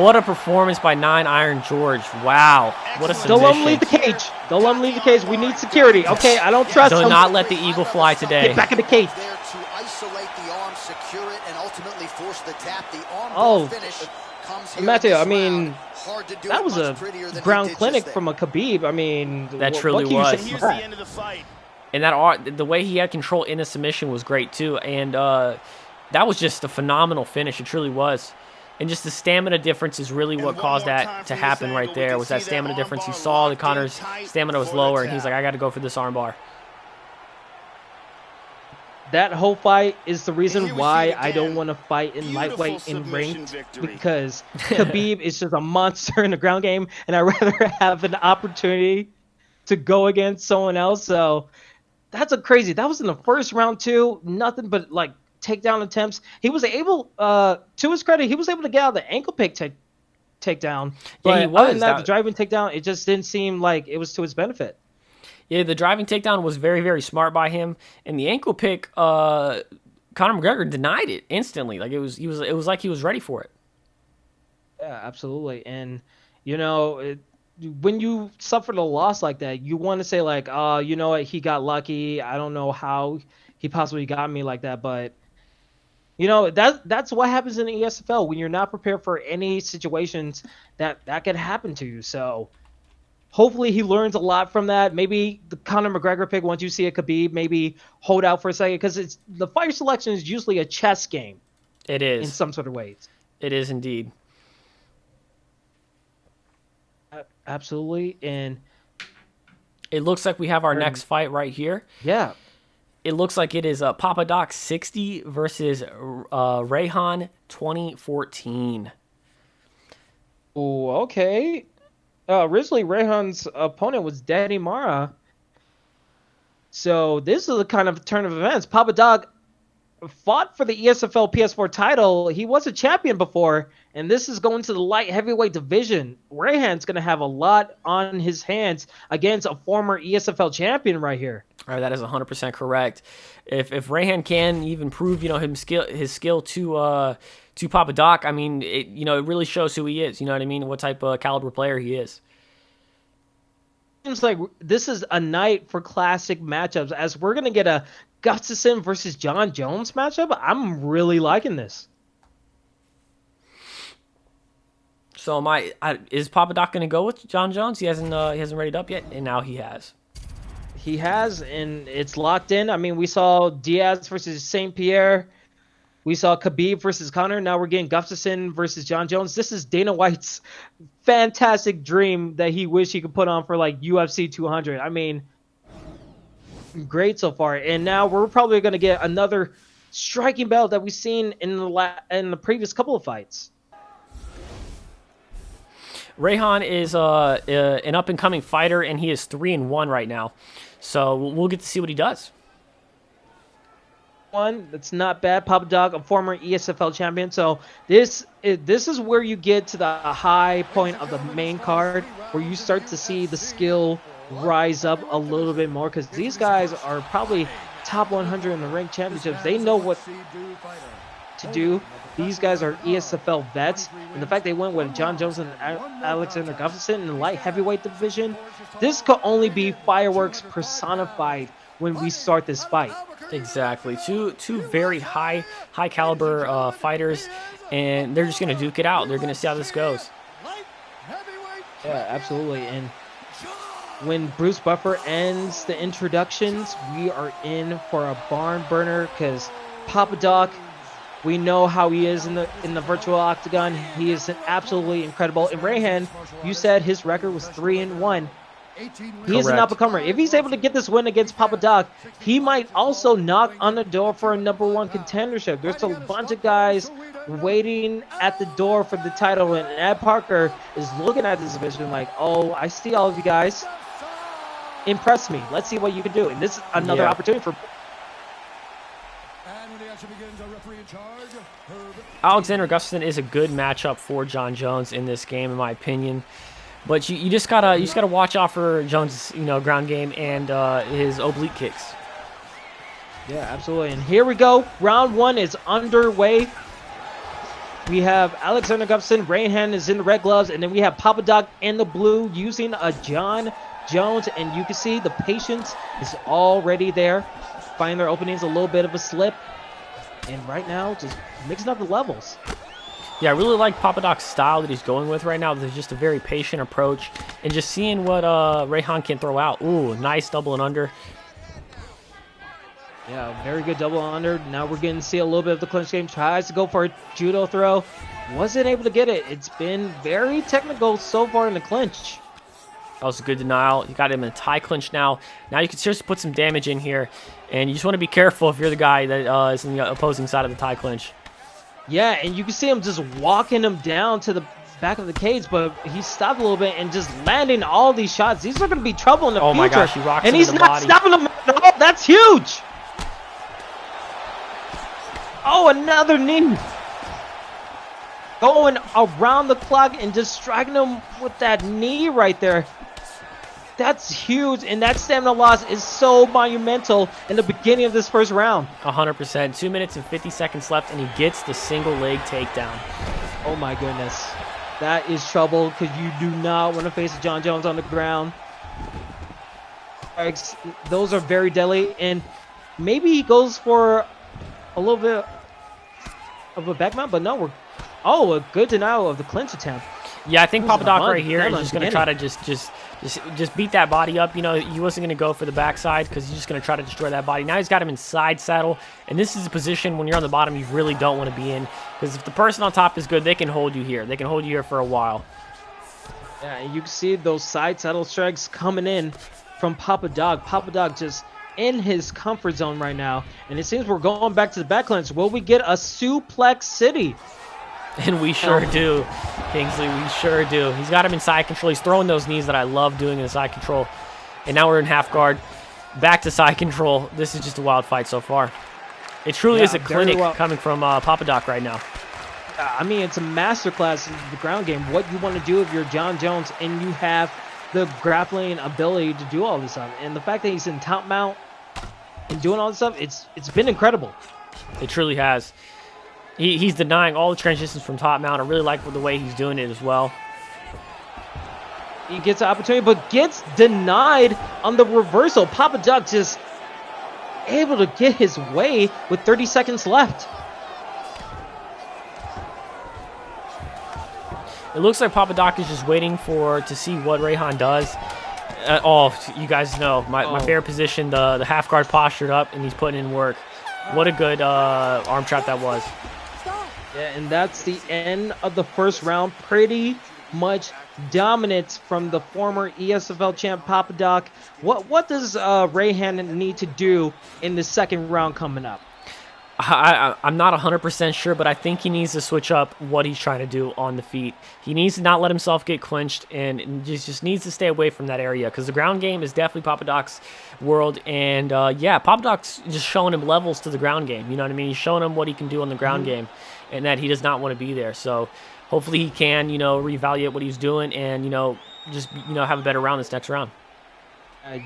What a performance by 9 Iron George. Wow. What a submission. Don't let him leave the cage. Don't let him leave the cage. We need security. Okay, I don't trust him. Do not let the eagle fly today. Get back in the cage. There to isolate the arm, secure it, and ultimately force the tap. The arm finish comes here. Matteo, I mean, that was a ground clinic from a Khabib. I mean, that truly was. Here's the end of the fight. And the way he had control in the submission was great too. And that was just a phenomenal finish. It truly was. And just the stamina difference is really what caused that to happen right there. Was that stamina difference? He saw that Conor's stamina was lower, and he's like, I got to go for this armbar. That whole fight is the reason why I don't want to fight in lightweight in ranked, because Khabib is just a monster in the ground game, and I'd rather have an opportunity to go against someone else. So that's a crazy. That was in the first round too. Nothing but takedown attempts. He was able, to his credit, he was able to get out the ankle pick takedown. But yeah, he was. Other than that, the driving takedown, it just didn't seem like it was to his benefit. Yeah, the driving takedown was very, very smart by him, and the ankle pick, Conor McGregor denied it instantly. It was like he was ready for it. Yeah, absolutely. And when you suffered a loss like that, you want to say you know what, he got lucky. I don't know how he possibly got me like that, but that's what happens in the ESFL when you're not prepared for any situations that could happen to you. So hopefully he learns a lot from that. Maybe the Conor McGregor pick, once you see a Khabib, maybe hold out for a second, because the fighter selection is usually a chess game. It is. In some sort of ways. It is indeed. Absolutely. And it looks like we have our next fight right here. Yeah. It looks like it is Papa Doc 60 versus Rehan 2014. Oh, okay. Originally, Rehan's opponent was Danny Mara. So this is a kind of turn of events. Papa Doc fought for the ESFL PS4 title. He was a champion before, and this is going to the light heavyweight division. Rehan's going to have a lot on his hands against a former ESFL champion right here. All right, that is 100% correct. If Rehan can even prove, his skill to Papa Doc, I mean, it really shows who he is. You know what I mean? What type of caliber player he is. Seems like this is a night for classic matchups, as we're gonna get a Gustafsson versus John Jones matchup. I'm really liking this. So is Papa Doc gonna go with John Jones? He hasn't readied up yet, and now he has. He has, and it's locked in. I mean, we saw Diaz versus St. Pierre. We saw Khabib versus Conor. Now we're getting Gustafsson versus John Jones. This is Dana White's fantastic dream that he wished he could put on for UFC 200. I mean, great so far. And now we're probably going to get another striking battle that we've seen in the previous couple of fights. Rehan is an up-and-coming fighter, and he is 3-1 right now. So we'll get to see what he does. That's not bad. Papa Doc, a former ESFL champion. So this is where you get to the high point of the main card, where you start to see the skill rise up a little bit more, because these guys are probably top 100 in the ranked championships. They know what to do. These guys are ESFL vets, and the fact they went with John Jones and Alexander Gustafsson in the light heavyweight division, this could only be fireworks personified when we start this fight. Exactly. Two very high caliber fighters, and they're just going to duke it out. They're going to see how this goes. Yeah, absolutely. And when Bruce Buffer ends the introductions, we are in for a barn burner because Papa Doc, we know how he is in the virtual octagon. He is absolutely incredible. And Rehan, you said his record was 3-1. He is an up-and-comer. If he's able to get this win against Papa Doc, he might also knock on the door for a #1 contendership. There's a bunch of guys waiting at the door for the title, and Ed Parker is looking at this division like, oh, I see all of you guys. Impress me. Let's see what you can do. And this is another opportunity for... Alexander Gustafsson is a good matchup for John Jones in this game, in my opinion. But you just gotta watch out for Jones' ground game and his oblique kicks. Yeah, absolutely. And here we go. Round 1 is underway. We have Alexander Gustafsson. Rehan is in the red gloves, and then we have Papa Doc in the blue using a John Jones, and you can see the patience is already there. Finding their openings, a little bit of a slip, and right now just mixing up the levels. Yeah, I really like Papa Doc's style that he's going with right now. There's just a very patient approach, and just seeing what Rehan can throw out. Ooh, nice double and under. Yeah, very good double under. Now we're getting to see a little bit of the clinch game. Tries to go for a judo throw. Wasn't able to get it. It's been very technical so far in the clinch. That was a good denial. You got him in a tie clinch now. Now you can seriously put some damage in here, and you just want to be careful if you're the guy that is in the opposing side of the tie clinch. Yeah, and you can see him just walking him down to the back of the cage, but he stopped a little bit and just landing all these shots. These are going to be trouble in the future. Oh my gosh, he rocks him and he's in the not body. stopping him at all. That's huge. Oh, another knee. Going around the clock and just striking him with that knee right there. That's huge, and that stamina loss is so monumental in the beginning of this first round. 100%. 2 minutes and 50 seconds left, and he gets the single leg takedown. Oh my goodness. That is trouble because you do not want to face John Jones on the ground. Those are very deadly, and maybe he goes for a little bit of a back mount, but no, a good denial of the clinch attempt. Yeah, I think Papa Doc right here is just going to try to just beat that body up. He wasn't going to go for the backside because he's just going to try to destroy that body. Now he's got him in side saddle, and this is a position when you're on the bottom you really don't want to be in, because if the person on top is good, they can hold you here. They can hold you here for a while. Yeah, and you can see those side saddle strikes coming in from Papa Doc. Papa Doc just in his comfort zone right now, and it seems we're going back to the back clinch. Will we get a suplex city? And we sure do, Kingsley. We sure do. He's got him in side control. He's throwing those knees that I love doing in side control. And now we're in half guard. Back to side control. This is just a wild fight so far. It truly is a clinic coming from Papa Doc right now. I mean, it's a masterclass in the ground game. What you want to do if you're John Jones and you have the grappling ability to do all this stuff. And the fact that he's in top mount and doing all this stuff, it's been incredible. It truly has. He's denying all the transitions from top mount. I really like the way he's doing it as well. He gets an opportunity, but gets denied on the reversal. Papa Doc just able to get his way with 30 seconds left. It looks like Papa Doc is just waiting to see what Rehan does. You guys know my favorite position, the half guard postured up, and he's putting in work. What a good arm trap that was. Yeah, and that's the end of the first round. Pretty much dominance from the former ESFL champ Papa Doc. What does Rehan need to do in the second round coming up? I'm not 100% sure, but I think he needs to switch up what he's trying to do on the feet. He needs to not let himself get clinched, and just needs to stay away from that area, because the ground game is definitely Papa Doc's world. And yeah, Papa Doc's just showing him levels to the ground game. You know what I mean? He's showing him what he can do on the ground game, and that he does not want to be there. So hopefully he can, reevaluate what he's doing and, just, have a better round this next round.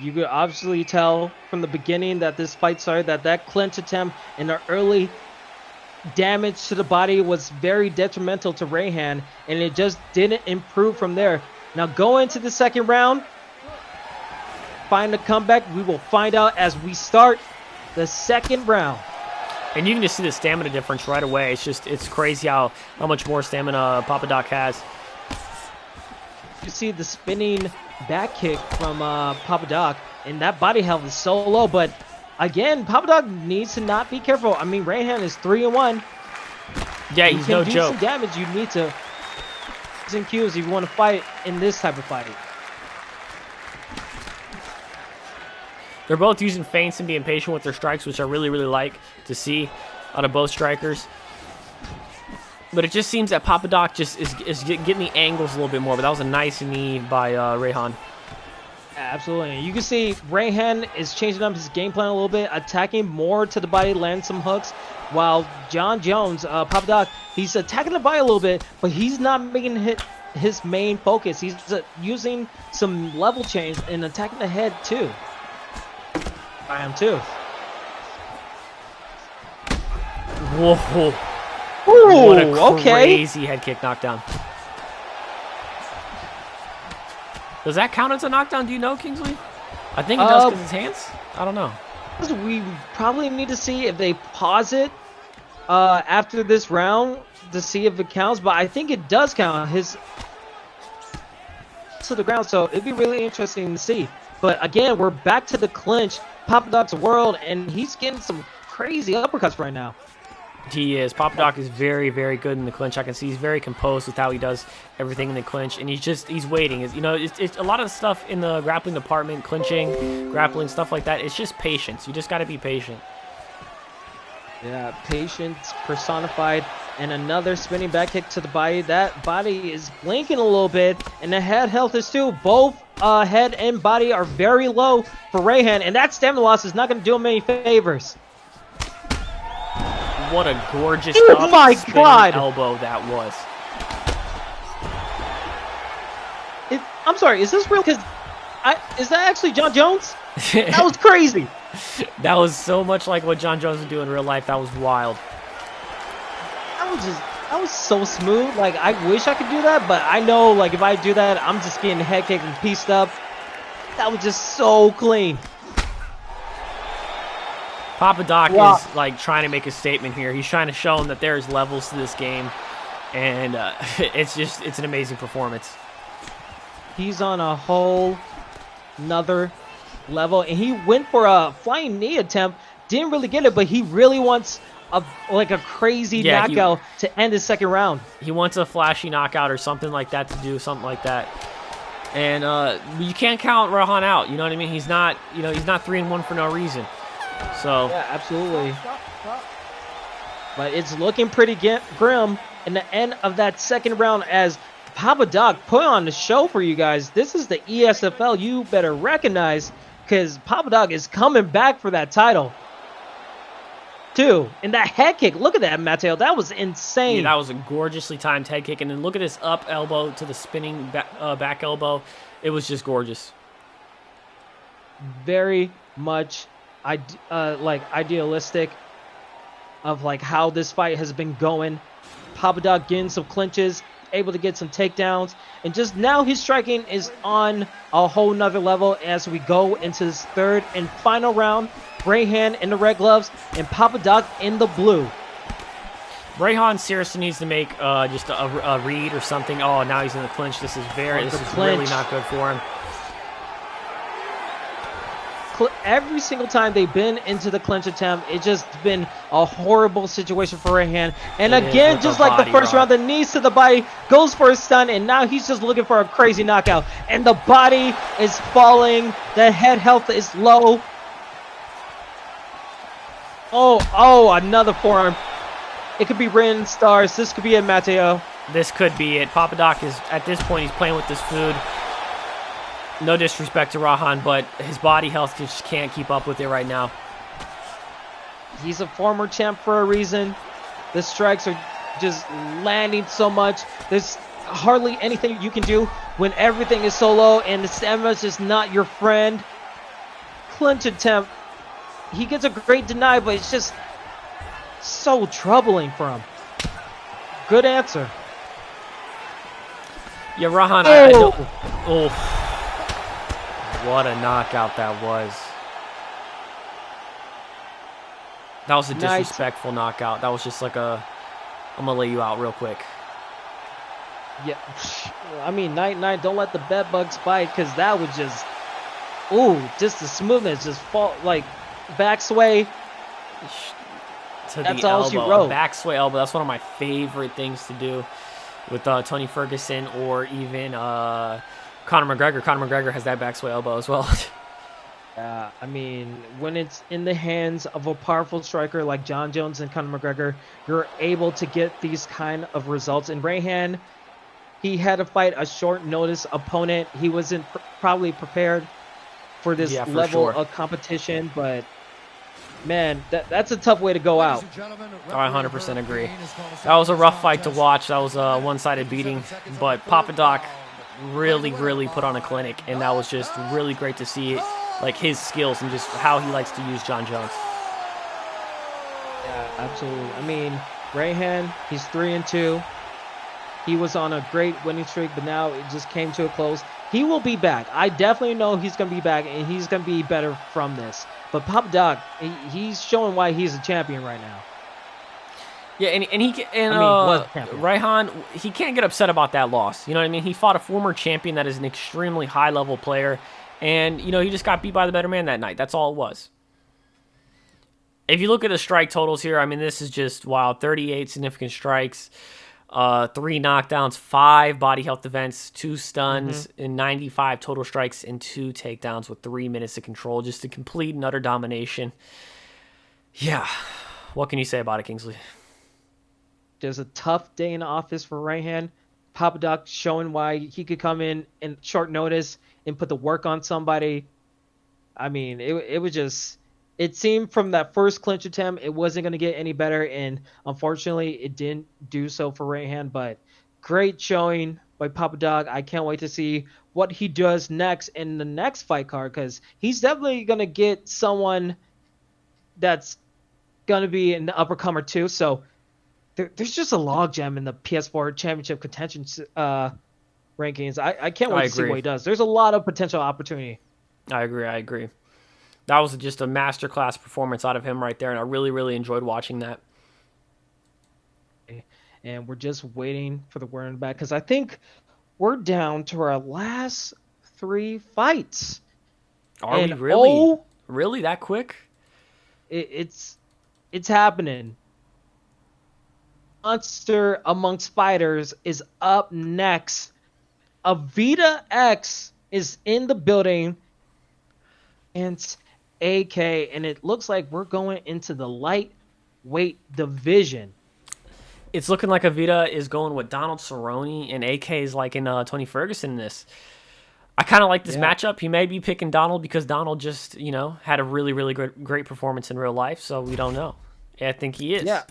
You could obviously tell from the beginning that this fight started that clinch attempt in the early damage to the body was very detrimental to Rehan, and it just didn't improve from there. Now go into the second round, find a comeback. We will find out as we start the second round. And you can just see the stamina difference right away. It's crazy how much more stamina Papa Doc has. You see the spinning back kick from Papa Doc, and that body health is so low. But again, Papa Doc needs to not be careful. I mean, Rehan is 3-1. Yeah, he's no joke. Some damage. You need to use cues if you want to fight in this type of fighting. They're both using feints and being patient with their strikes, which I really, really like to see out of both strikers. But it just seems that Papa Doc just is getting the angles a little bit more. But that was a nice knee by Rehan. Absolutely. You can see Rehan is changing up his game plan a little bit, attacking more to the body, landing some hooks, while John Jones, Papa Doc, he's attacking the body a little bit, but he's not making it his main focus. He's using some level change and attacking the head too. I am too. Whoa. Ooh, what a okay. crazy head kick knockdown. Does that count as a knockdown? Do you know, Kingsley? I think it does because his hands. I don't know. We probably need to see if they pause it after this round to see if it counts, but I think it does count. His to the ground, so it'd be really interesting to see. But again, we're back to the clinch, Papa Doc's world, and he's getting some crazy uppercuts right now. He is. Papa Doc is very, very good in the clinch. I can see he's very composed with how he does everything in the clinch, and he's waiting. You know, it's a lot of the stuff in the grappling department, clinching, grappling, stuff like that. It's just patience. You just got to be patient. Yeah, patience personified, and another spinning back kick to the body. That body is blinking a little bit, and the head health is too. Both head and body are very low for Rehan, and that stamina loss is not going to do him any favors. What a gorgeous God. elbow that was. I'm sorry, is this real? Because is that actually John Jones? That was crazy. That was so much like what John Jones would do in real life. That was wild. That was so smooth. Like, I wish I could do that, but I know, like, if I do that, I'm just getting head kicked and pieced up. That was just so clean. Papa Doc is like trying to make a statement here. He's trying to show him that there's levels to this game, and it's an amazing performance. He's on a whole nother level, and he went for a flying knee attempt. Didn't really get it, but he really wants a crazy knockout to end his second round. He wants a flashy knockout or something like that to do something like that. And you can't count Rehan out. You know what I mean? He's not 3-1 for no reason. So yeah, absolutely. But it's looking pretty grim in the end of that second round as Papa Doc put on the show for you guys. This is the ESFL. You better recognize, because Papa Doc is coming back for that title too. And that head kick, look at that, Mateo. That was insane. Yeah, that was a gorgeously timed head kick. And then look at this up elbow to the spinning back elbow. It was just gorgeous. Very much idealistic of like how this fight has been going. Papa Doc getting some clinches, able to get some takedowns, and just now his striking is on a whole nother level as we go into this third and final round. Rehan in the red gloves and Papa Doc in the blue. Rehan seriously needs to make just a read or something. Oh, now he's in the clinch. This is really not good for him. Every single time they've been into the clinch attempt, it's just been a horrible situation for Rehan. And again, just like the first round, the knees to the body, goes for a stun, and now he's just looking for a crazy knockout. And the body is falling. The head health is low. Oh, another forearm. It could be written stars. This could be it, Mateo. This could be it. Papa Doc is, at this point, he's playing with this food. No disrespect to Rehan, but his body health just can't keep up with it right now. He's a former champ for a reason. The strikes are just landing so much. There's hardly anything you can do when everything is so low and the stamina is just not your friend. Clinch attempt. He gets a great deny, but it's just so troubling for him. Good answer. Yeah, Rehan, I don't... Oh, what a knockout that was. That was a disrespectful knockout. That was just like a, I'm going to lay you out real quick. Yeah, I mean, night, don't let the bed bugs bite, because that was just, ooh, just the smoothness, just fall, like, back sway. To That's the all elbow, she wrote. back sway elbow. That's one of my favorite things to do with Tony Ferguson or even Conor McGregor. Conor McGregor has that back sway elbow as well. I mean, when it's in the hands of a powerful striker like John Jones and Conor McGregor, you're able to get these kind of results. And Rehan, he had to fight a short notice opponent. He wasn't probably prepared for this level of competition, but man, that's a tough way to go out. I 100% agree. That was a rough fight to watch. That was a one-sided beating, but Papa Doc really put on a clinic, and that was just really great to see it, like his skills and just how he likes to use John Jones. Yeah, absolutely. I mean, Rehan, he's 3-2. He was on a great winning streak, but now it just came to a close. He will be back. I definitely know he's going to be back, and he's going to be better from this. But Papa Doc, he's showing why he's a champion right now. Yeah, Rehan, he can't get upset about that loss. You know what I mean? He fought a former champion that is an extremely high-level player, and, you know, he just got beat by the better man that night. That's all it was. If you look at the strike totals here, I mean, this is just wild. 38 significant strikes, 3 knockdowns, 5 body health events, 2 stuns, and 95 total strikes and 2 takedowns with 3 minutes of control. Just a complete and utter domination. Yeah. What can you say about it, Kingsley? There's a tough day in the office for Rehan. Papa Doc showing why he could come in short notice and put the work on somebody. I mean, it was just... It seemed from that first clinch attempt, it wasn't going to get any better, and unfortunately, it didn't do so for Rehan, but great showing by Papa Doc. I can't wait to see what he does next in the next fight card, because he's definitely going to get someone that's going to be an uppercomer too, so there's just a logjam in the PS4 Championship contention rankings. I can't wait to see what he does. There's a lot of potential opportunity. I agree. That was just a masterclass performance out of him right there, and I really enjoyed watching that. And we're just waiting for the word in the back, because I think we're down to our last 3 fights. Are we really? Really that quick? It's happening. Monster amongst fighters is up next. Evita X is in the building. And AK, and it looks like we're going into the lightweight division. It's looking like Evita is going with Donald Cerrone, and AK is like in Tony Ferguson in this. I kind of like this matchup. He may be picking Donald because Donald just, you know, had a really great performance in real life, so we don't know. I think he is. Yeah.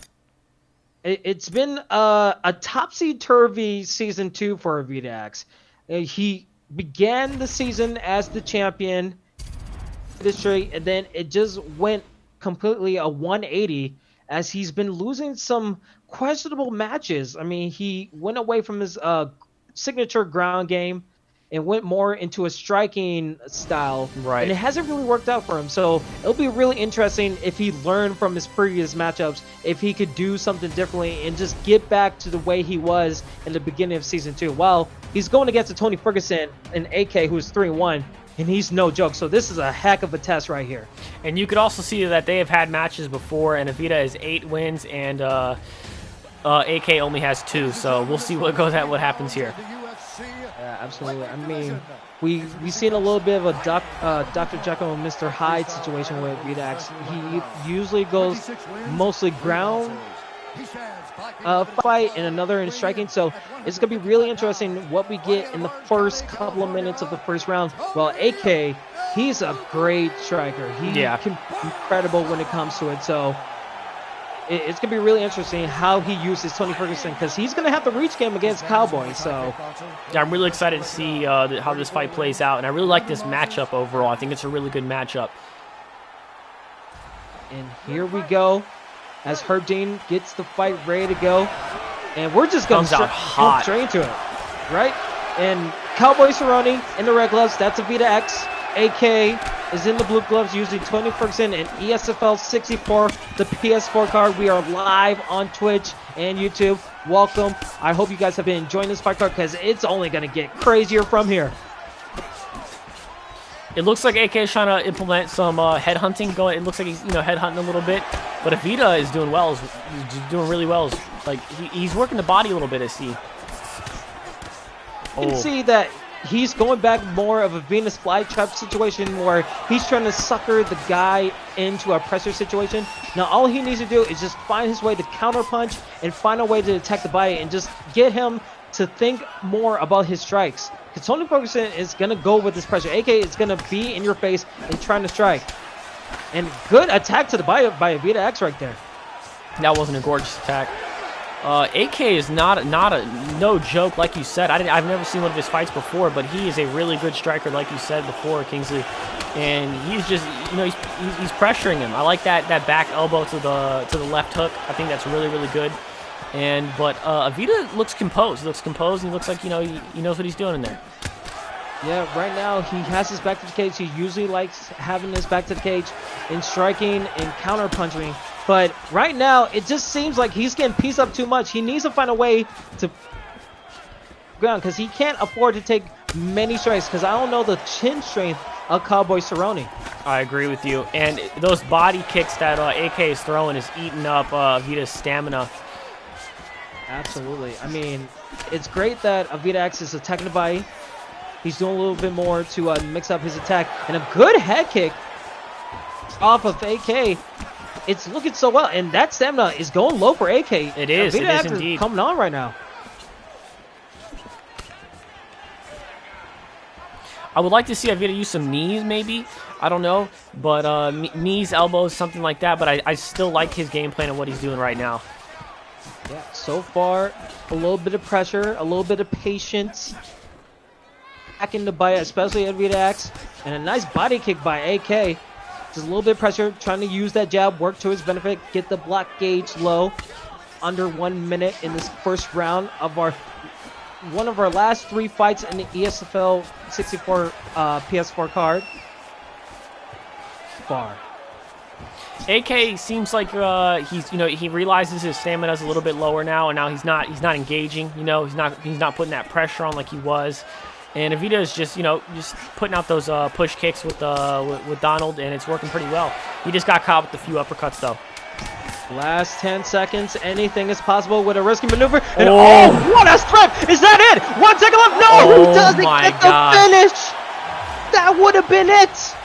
It's been a topsy-turvy season 2 for Evita X. He began the season as the champion, and then it just went completely a 180 as he's been losing some questionable matches. I mean, he went away from his signature ground game and went more into a striking style. Right. And it hasn't really worked out for him. So it'll be really interesting if he learned from his previous matchups, if he could do something differently and just get back to the way he was in the beginning of season 2. Well, he's going against a Tony Ferguson and AK, who's 3-1. And he's no joke. So this is a heck of a test right here. And you could also see that they have had matches before, and Evita has 8 wins, and AK only has 2. So we'll see what happens here. Yeah, absolutely. I mean, we've seen a little bit of a Dr. Jekyll and Mr. Hyde situation with Evita X. He usually goes mostly ground fight and another in striking, so it's gonna be really interesting what we get in the first couple of minutes of the first round. Well, AK, he's a great striker. He's incredible when it comes to it, so it's gonna be really interesting how he uses Tony Ferguson, because he's gonna have the reach game against Cowboy. So yeah, I'm really excited to see how this fight plays out, and I really like this matchup overall. I think it's a really good matchup. And here we go. as Herb Dean gets the fight ready to go. And we're just going to jump straight into it, right? And Cowboy Cerrone in the red gloves, that's Evita X. AK is in the blue gloves using Tony Ferguson and ESFL 64, the PS4 card. We are live on Twitch and YouTube. Welcome. I hope you guys have been enjoying this fight card because it's only going to get crazier from here. It looks like AK is trying to implement some head hunting. It looks like he's head hunting a little bit, but Evita is doing well. He's doing really well. Like he's working the body a little bit. I see. You can see that he's going back more of a Venus flytrap situation where he's trying to sucker the guy into a pressure situation. Now all he needs to do is just find his way to counter punch and find a way to attack the body and just get him to think more about his strikes. Because Tony Ferguson is going to go with this pressure. AK is going to be in your face and trying to strike. And good attack to the body by Evita X right there. That wasn't a gorgeous attack. AK is no joke, like you said. I've never seen one of his fights before, but he is a really good striker, like you said before, Kingsley. And he's just, he's pressuring him. I like that back elbow to the left hook. I think that's really, really good. But Evita looks composed. He looks composed, and he looks like he knows what he's doing in there. Yeah, right now he has his back to the cage. He usually likes having his back to the cage and striking and counter punching. But right now, it just seems like he's getting pieced up too much. He needs to find a way to ground because he can't afford to take many strikes because I don't know the chin strength of Cowboy Cerrone. I agree with you. And those body kicks that AK is throwing is eating up Evita's stamina. Absolutely. I mean, it's great that Evita X is attacking the body. He's doing a little bit more to mix up his attack. And a good head kick off of AK. It's looking so well. And that stamina is going low for AK. It is. Evita X indeed. is coming on right now. I would like to see Evita use some knees, maybe. I don't know. But knees, elbows, something like that. But I still like his game plan and what he's doing right now. Yeah, so far, a little bit of pressure, a little bit of patience. Back in the bite, especially at Evita X. And a nice body kick by AK. Just a little bit of pressure, trying to use that jab, work to his benefit, get the block gauge low. Under 1 minute in this first round of one of our last 3 fights in the ESFL 64 PS4 card. Far. AK seems like he realizes his stamina is a little bit lower now, and now he's not engaging. He's not putting that pressure on like he was. And Evita is just putting out those push kicks with Donald, and it's working pretty well. He just got caught with a few uppercuts though. Last 10 seconds, anything is possible with a risky maneuver. And oh what a strip! Is that it? 1 second left. No, he doesn't get the finish. That would have been it.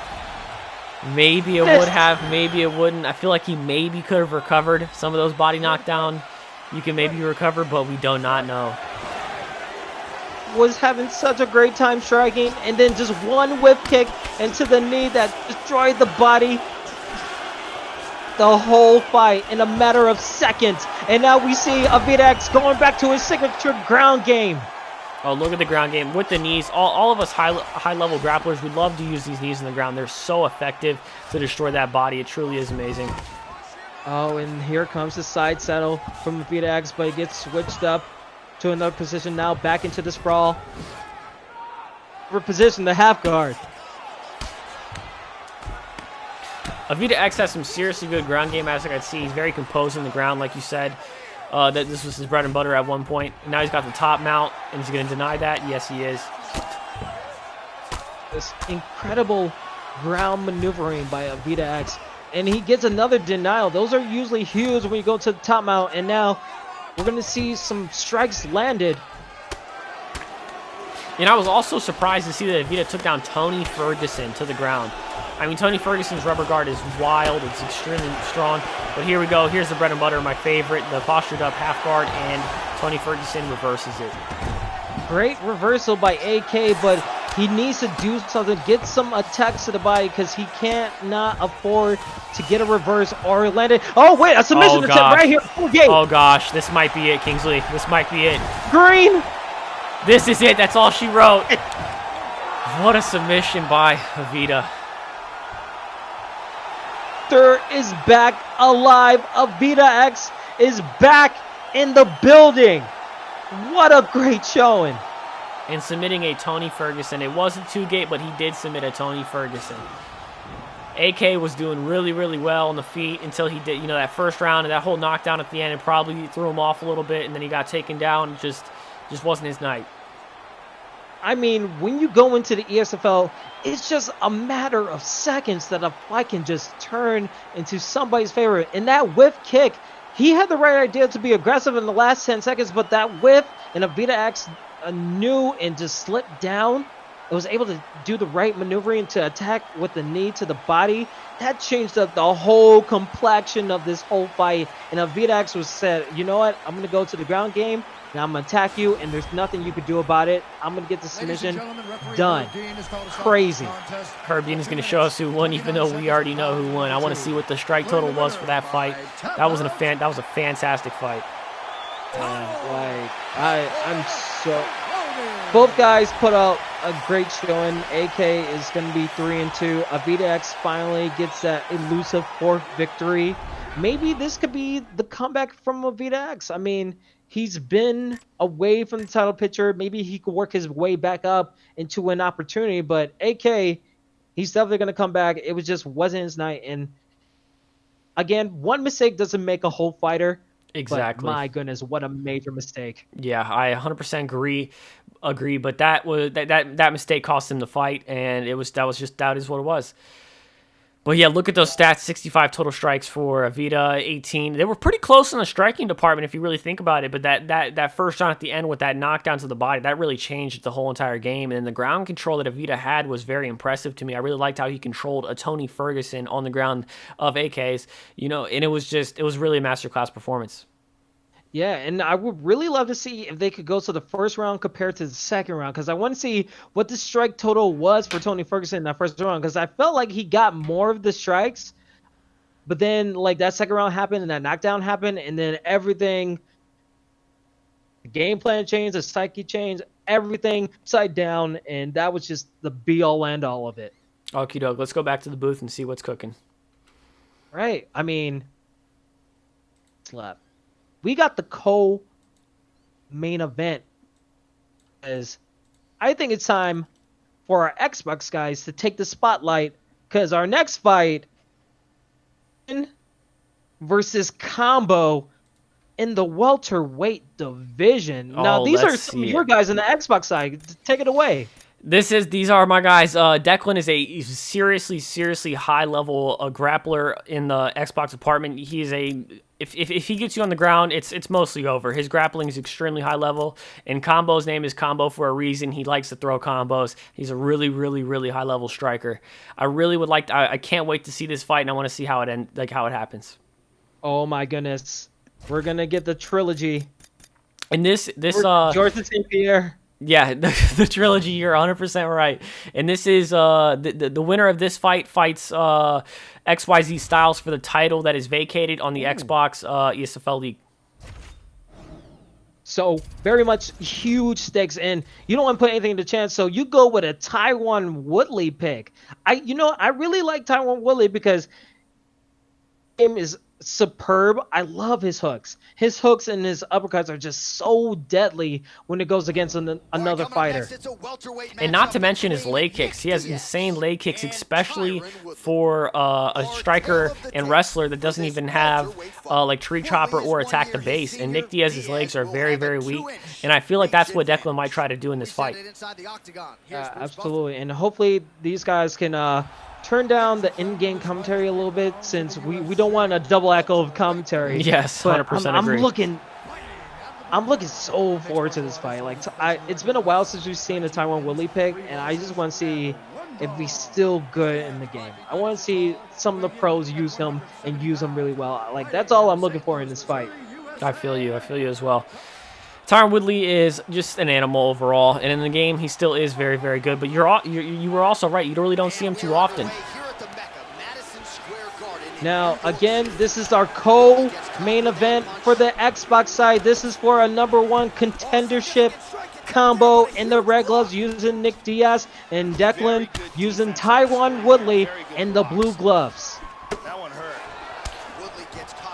Maybe it would have, maybe it wouldn't. I feel like he maybe could have recovered some of those body knockdown. You can maybe recover, but we do not know. Was having such a great time striking, and then just one whip kick into the knee that destroyed the body. The whole fight in a matter of seconds. And now we see Evita X going back to his signature ground game. Oh, look at the ground game with the knees. All of us high-level grapplers, we love to use these knees in the ground. They're so effective to destroy that body. It truly is amazing. Oh, and here comes the side saddle from Evita X, but it gets switched up to another position now, back into the sprawl. Reposition the half guard. Evita X has some seriously good ground game, as I could see. He's very composed on the ground, like you said. That this was his bread and butter at one point. Now he's got the top mount, and he's going to deny that. Yes, he is. This incredible ground maneuvering by Evita X, and he gets another denial. Those are usually huge when you go to the top mount, and now we're going to see some strikes landed. And I was also surprised to see that Evita took down Tony Ferguson to the ground. I mean, Tony Ferguson's rubber guard is wild. It's extremely strong. But here we go. Here's the bread and butter, my favorite. The postured up half guard, and Tony Ferguson reverses it. Great reversal by AK, but he needs to do something. Get some attacks to the body because he can't not afford to get a reverse or land it. Oh, wait, a submission attempt right here. Oh, gosh. This might be it, Kingsley. This might be it. Green. This is it. That's all she wrote. What a submission by Evita. Victor is back alive. Evita X is back in the building. What a great showing. And submitting a Tony Ferguson. It wasn't 2-gate, but he did submit a Tony Ferguson. AK was doing really, really well on the feet until he did, that first round and that whole knockdown at the end. It probably threw him off a little bit, and then he got taken down. It just wasn't his night. I mean, when you go into the ESFL, it's just a matter of seconds that a fight can just turn into somebody's favor. And that whiff kick, he had the right idea to be aggressive in the last 10 seconds, but that whiff and Evita X knew and just slipped down. It was able to do the right maneuvering to attack with the knee to the body. That changed up the whole complexion of this whole fight. And Evita X was said, you know what? I'm going to go to the ground game, and I'm going to attack you, and there's nothing you could do about it. I'm going to get the submission done. Crazy. Herb Dean is going to show us who won, even though we already know who won. I want to see what the strike total was for that fight. That was a fantastic fight. I'm so... Both guys put out a great showing. AK is going to be 3-2. Evita X finally gets that elusive 4th victory. Maybe this could be the comeback from Evita X. I mean, he's been away from the title picture. Maybe he could work his way back up into an opportunity. But AK, he's definitely going to come back. It wasn't his night. And again, one mistake doesn't make a whole fighter. Exactly. But my goodness, what a major mistake. Yeah, I 100% agree. But that mistake cost him the fight, and that is what it was. But yeah, look at those stats: 65 total strikes for Evita, 18. They were pretty close in the striking department if you really think about it. But that first round at the end with that knockdown to the body, that really changed the whole entire game. And the ground control that Evita had was very impressive to me. I really liked how he controlled a Tony Ferguson on the ground of AKs. And it was really a masterclass performance. Yeah, and I would really love to see if they could go to the first round compared to the second round, because I want to see what the strike total was for Tony Ferguson in that first round, because I felt like he got more of the strikes, but then like that second round happened and that knockdown happened, and then everything, the game plan changed, the psyche changed, everything upside down, and that was just the be-all end-all of it. Okie doke, let's go back to the booth and see what's cooking. Right, I mean, slap. We got the co-main event, as I think it's time for our Xbox guys to take the spotlight, because our next fight versus Combo in the welterweight division. Now, these are some of your guys in the Xbox side. Take it away. These are my guys. Declan is a seriously high level grappler in the Xbox department. He's if he gets you on the ground, it's mostly over. His grappling is extremely high level, and Combo's name is Combo for a reason. He likes to throw combos. He's a really high level striker. I can't wait to see this fight, and I want to see how it happens. Oh my goodness, we're gonna get the trilogy. And this George St. Pierre. Yeah, the trilogy, you're 100% right. And this is the winner of this fight fights XYZ Styles for the title that is vacated on the Xbox ESFL League. So very much huge stakes, and you don't want to put anything to chance. So you go with a Tyron Woodley pick. I really like Tyron Woodley because him is superb. I love his hooks. His hooks and his uppercuts are just so deadly when it goes against another fighter. And not to mention his leg kicks. He has insane leg kicks, especially for a striker and wrestler that doesn't even have like tree chopper or attack the base. And Nick Diaz's legs are very weak. And I feel like that's what Declan might try to do in this fight. Absolutely. And hopefully these guys can turn down the in-game commentary a little bit, since we don't want a double echo of commentary. Yes, 100% agree. I'm looking so forward to this fight. Like, it's been a while since we've seen a Tyron Woodley pick, and I just want to see if he's still good in the game. I want to see some of the pros use him and use him really well. Like, that's all I'm looking for in this fight. I feel you as well. Tyron Woodley is just an animal overall, and in the game, he still is very good. But you were also right. You really don't see him too often. Now, again, this is our co-main event for the Xbox side. This is for a #1 contendership. Combo in the red gloves using Nick Diaz, and Declan using Tyron Woodley in the blue gloves.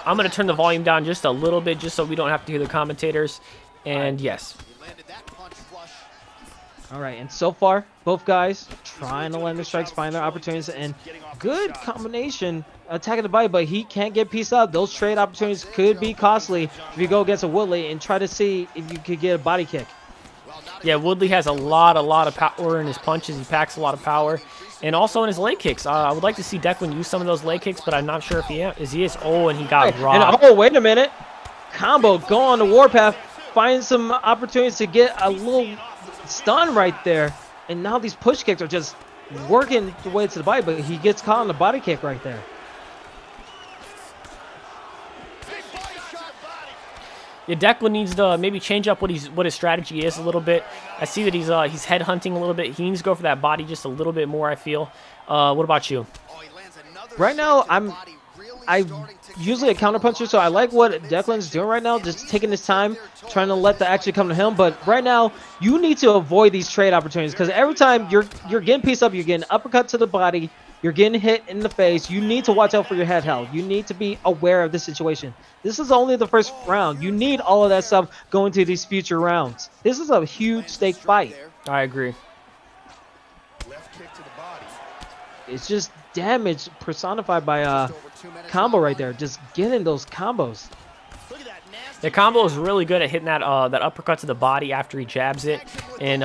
I'm going to turn the volume down just a little bit just so we don't have to hear the commentators. And yes. All right, and so far, both guys trying to land their strikes, find their opportunities, and good combination attacking the body, but he can't get pieced up. Those trade opportunities could be costly if you go against a Woodley and try to see if you could get a body kick. Yeah, Woodley has a lot of power in his punches. He packs a lot of power. And also in his leg kicks. I would like to see Declan use some of those leg kicks, but I'm not sure if he is. Oh, and he got robbed. And, oh, wait a minute. Combo, go on the warpath, find some opportunities to get a little stun right there. And now these push kicks are just working the way to the body, but he gets caught on the body kick right there. Yeah, Declan needs to maybe change up what his strategy is a little bit. I see that he's head hunting a little bit. He needs to go for that body just a little bit more, I feel. What about you? Right now, I'm usually a counterpuncher, so I like what Declan's doing right now, just taking his time, trying to let the action come to him. But right now, you need to avoid these trade opportunities because every time you're getting pieced up, you're getting uppercut to the body, you're getting hit in the face. You need to watch out for your head health. You need to be aware of this situation. This is only the first round. You need all of that stuff going to these future rounds. This is a huge stake fight. I agree. It's just damage personified by combo right there. Just getting those combos. The combo is really good at hitting that uppercut to the body after he jabs it, and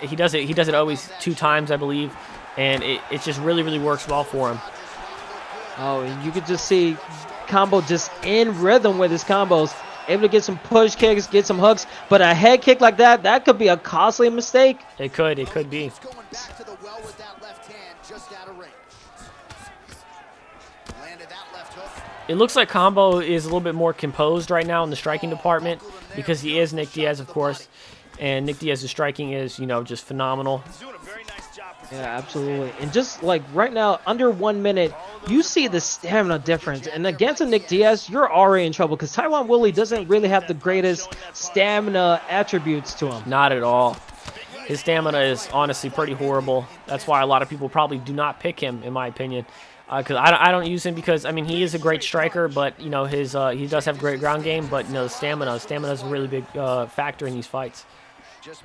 he does it always 2 times, I believe, and it just really works well for him. Oh, and you could just see combo just in rhythm with his combos, able to get some push kicks, get some hooks, but a head kick like that could be a costly mistake. It could be. It looks like Combo is a little bit more composed right now in the striking department because he is Nick Diaz, of course, and Nick Diaz's striking is, just phenomenal. Yeah, absolutely. And just like right now, under 1 minute, you see the stamina difference. And against a Nick Diaz, you're already in trouble because Taiwan Willie doesn't really have the greatest stamina attributes to him. Not at all. His stamina is honestly pretty horrible. That's why a lot of people probably do not pick him, in my opinion. Because I don't use him because, I mean, he is a great striker, but, he does have great ground game. But, the stamina is a really big factor in these fights.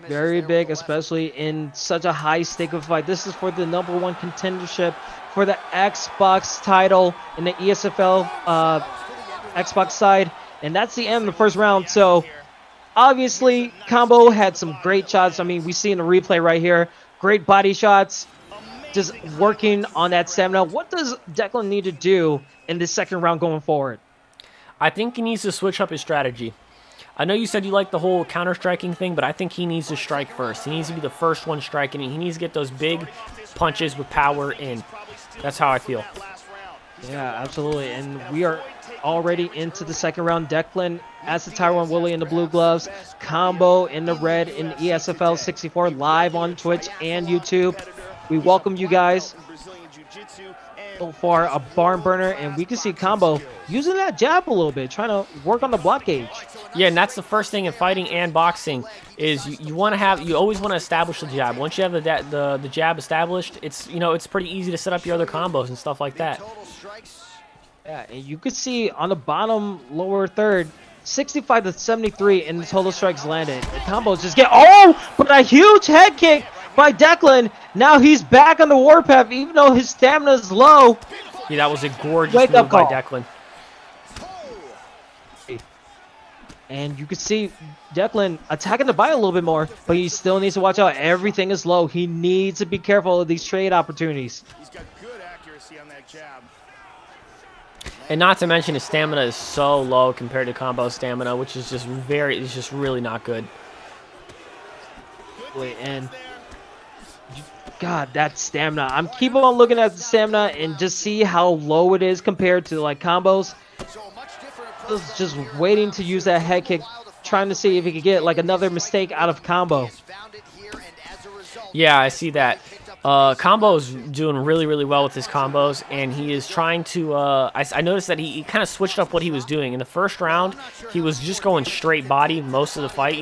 Very big, especially in such a high stake of a fight. This is for the #1 contendership for the Xbox title in the ESFL Xbox side. And that's the end of the first round. So, obviously, Combo had some great shots. I mean, we see in the replay right here, great body shots, just working on that stamina. What does Declan need to do in this second round going forward? I think he needs to switch up his strategy. I know you said you like the whole counter-striking thing, but I think he needs to strike first. He needs to be the first one striking. He needs to get those big punches with power in. That's how I feel. Yeah, absolutely. And we are already into the second round. Declan as the Taiwan Willie in the blue gloves. Combo in the red in ESFL 64 live on Twitch and YouTube. We welcome you guys. So far, a barn burner, and we can see Combo using that jab a little bit, trying to work on the block gauge. Yeah, and that's the first thing in fighting and boxing is you always want to establish the jab. Once you have the jab established, it's pretty easy to set up your other combos and stuff like that. Yeah, and you could see on the bottom lower third, 65 to 73 in the total strikes landed. The combos just but a huge head kick by Declan. Now he's back on the warpath, even though his stamina is low. Yeah, that was a gorgeous move by Declan. And you can see Declan attacking the body a little bit more, but he still needs to watch out. Everything is low. He needs to be careful of these trade opportunities. He's got good accuracy on that jab. And not to mention his stamina is so low compared to Combo's stamina, which is just really not good. And God, that stamina. I'm keeping on looking at the stamina and just see how low it is compared to like Combos. Just waiting to use that head kick, trying to see if he could get like another mistake out of Combo. Yeah, I see that. Combo's doing really well with his combos, and he is trying to I noticed that he kind of switched up what he was doing. In the first round, he was just going straight body most of the fight,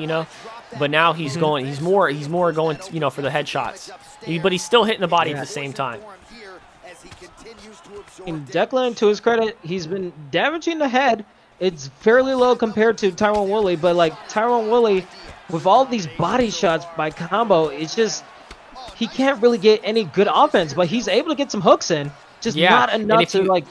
but now he's going he's more going for the headshots. But he's still hitting the body at the same time. And Declan, to his credit, he's been damaging the head. It's fairly low compared to Tyrone Woodley, but like Tyrone Woodley, with all these body shots by combo, it's just he can't really get any good offense. But he's able to get some hooks in, just not enough to like.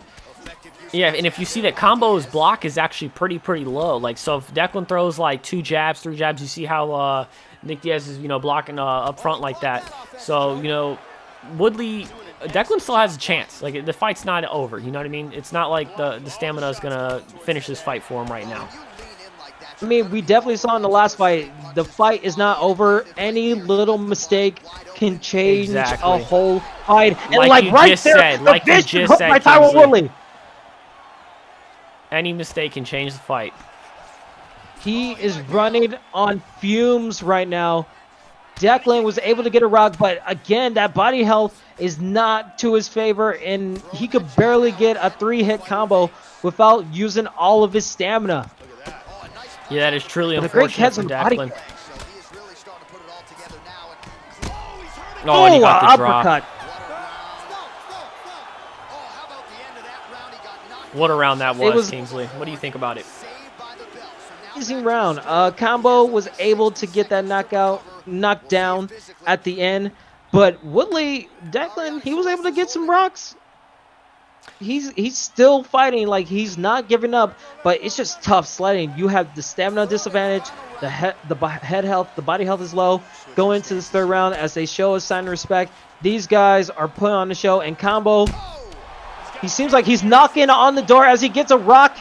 Yeah, and if you see that Combo's block is actually pretty low. Like, so if Declan throws like 2 jabs, 3 jabs, you see how Nick Diaz is, blocking up front like that. So, Woodley, Declan still has a chance. Like, the fight's not over, you know what I mean? It's not like the stamina is going to finish this fight for him right now. I mean, we definitely saw in the last fight, the fight is not over. Any little mistake can change a whole fight. And like you just said, by Tyrone Woodley. Any mistake can change the fight. He is running on fumes right now. Declan was able to get a rock, but again, that body health is not to his favor, and he could barely get a 3-hit combo without using all of his stamina. Yeah, that is truly unfortunate for Declan. Oh, and he got the drop. Uppercut. What a round that was, Kingsley. What do you think about it? Amazing round. Combo was able to get that knocked down at the end, but Woodley, Declan, he was able to get some rocks. He's still fighting, like he's not giving up, but it's just tough sledding. You have the stamina disadvantage, the head health, the body health is low. Go into this third round as they show a sign of respect. These guys are put on the show, and Combo, he seems like he's knocking on the door as he gets a rock.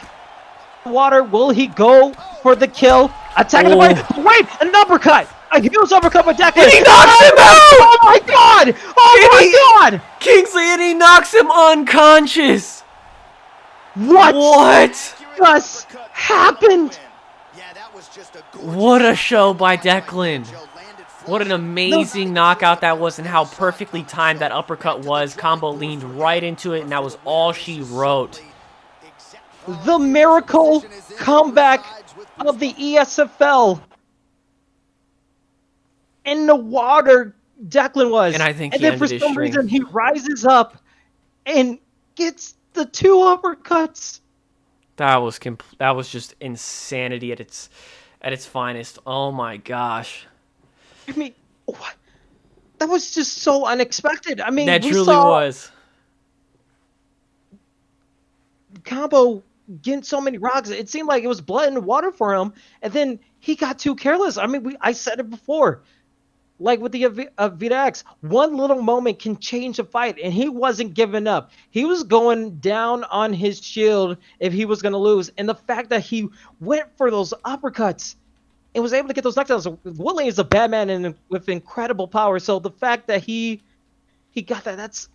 Water, will he go for the kill? Attacking the fight. Wait, an uppercut. A huge uppercut by Declan. And he knocks him out! Oh my god! Oh my god! Kingsley, and he knocks him unconscious. What just happened? What a show by Declan. What an amazing knockout that was, and how perfectly timed that uppercut was. Combo leaned right into it, and that was all she wrote. The miracle comeback of the ESFL. In the water, Declan was. And I think then for some reason, he rises up and gets the 2 uppercuts. That was just insanity at its finest. Oh my gosh. I mean, what? That was just so unexpected. I mean, that truly was. Combo getting so many rocks. It seemed like it was blood in the water for him, and then he got too careless. I mean, I said it before. Like with the Evita X, one little moment can change a fight, and he wasn't giving up. He was going down on his shield if he was going to lose, and the fact that he went for those uppercuts and was able to get those knockdowns. Woodley is a bad man and with incredible power, so the fact that he got that's...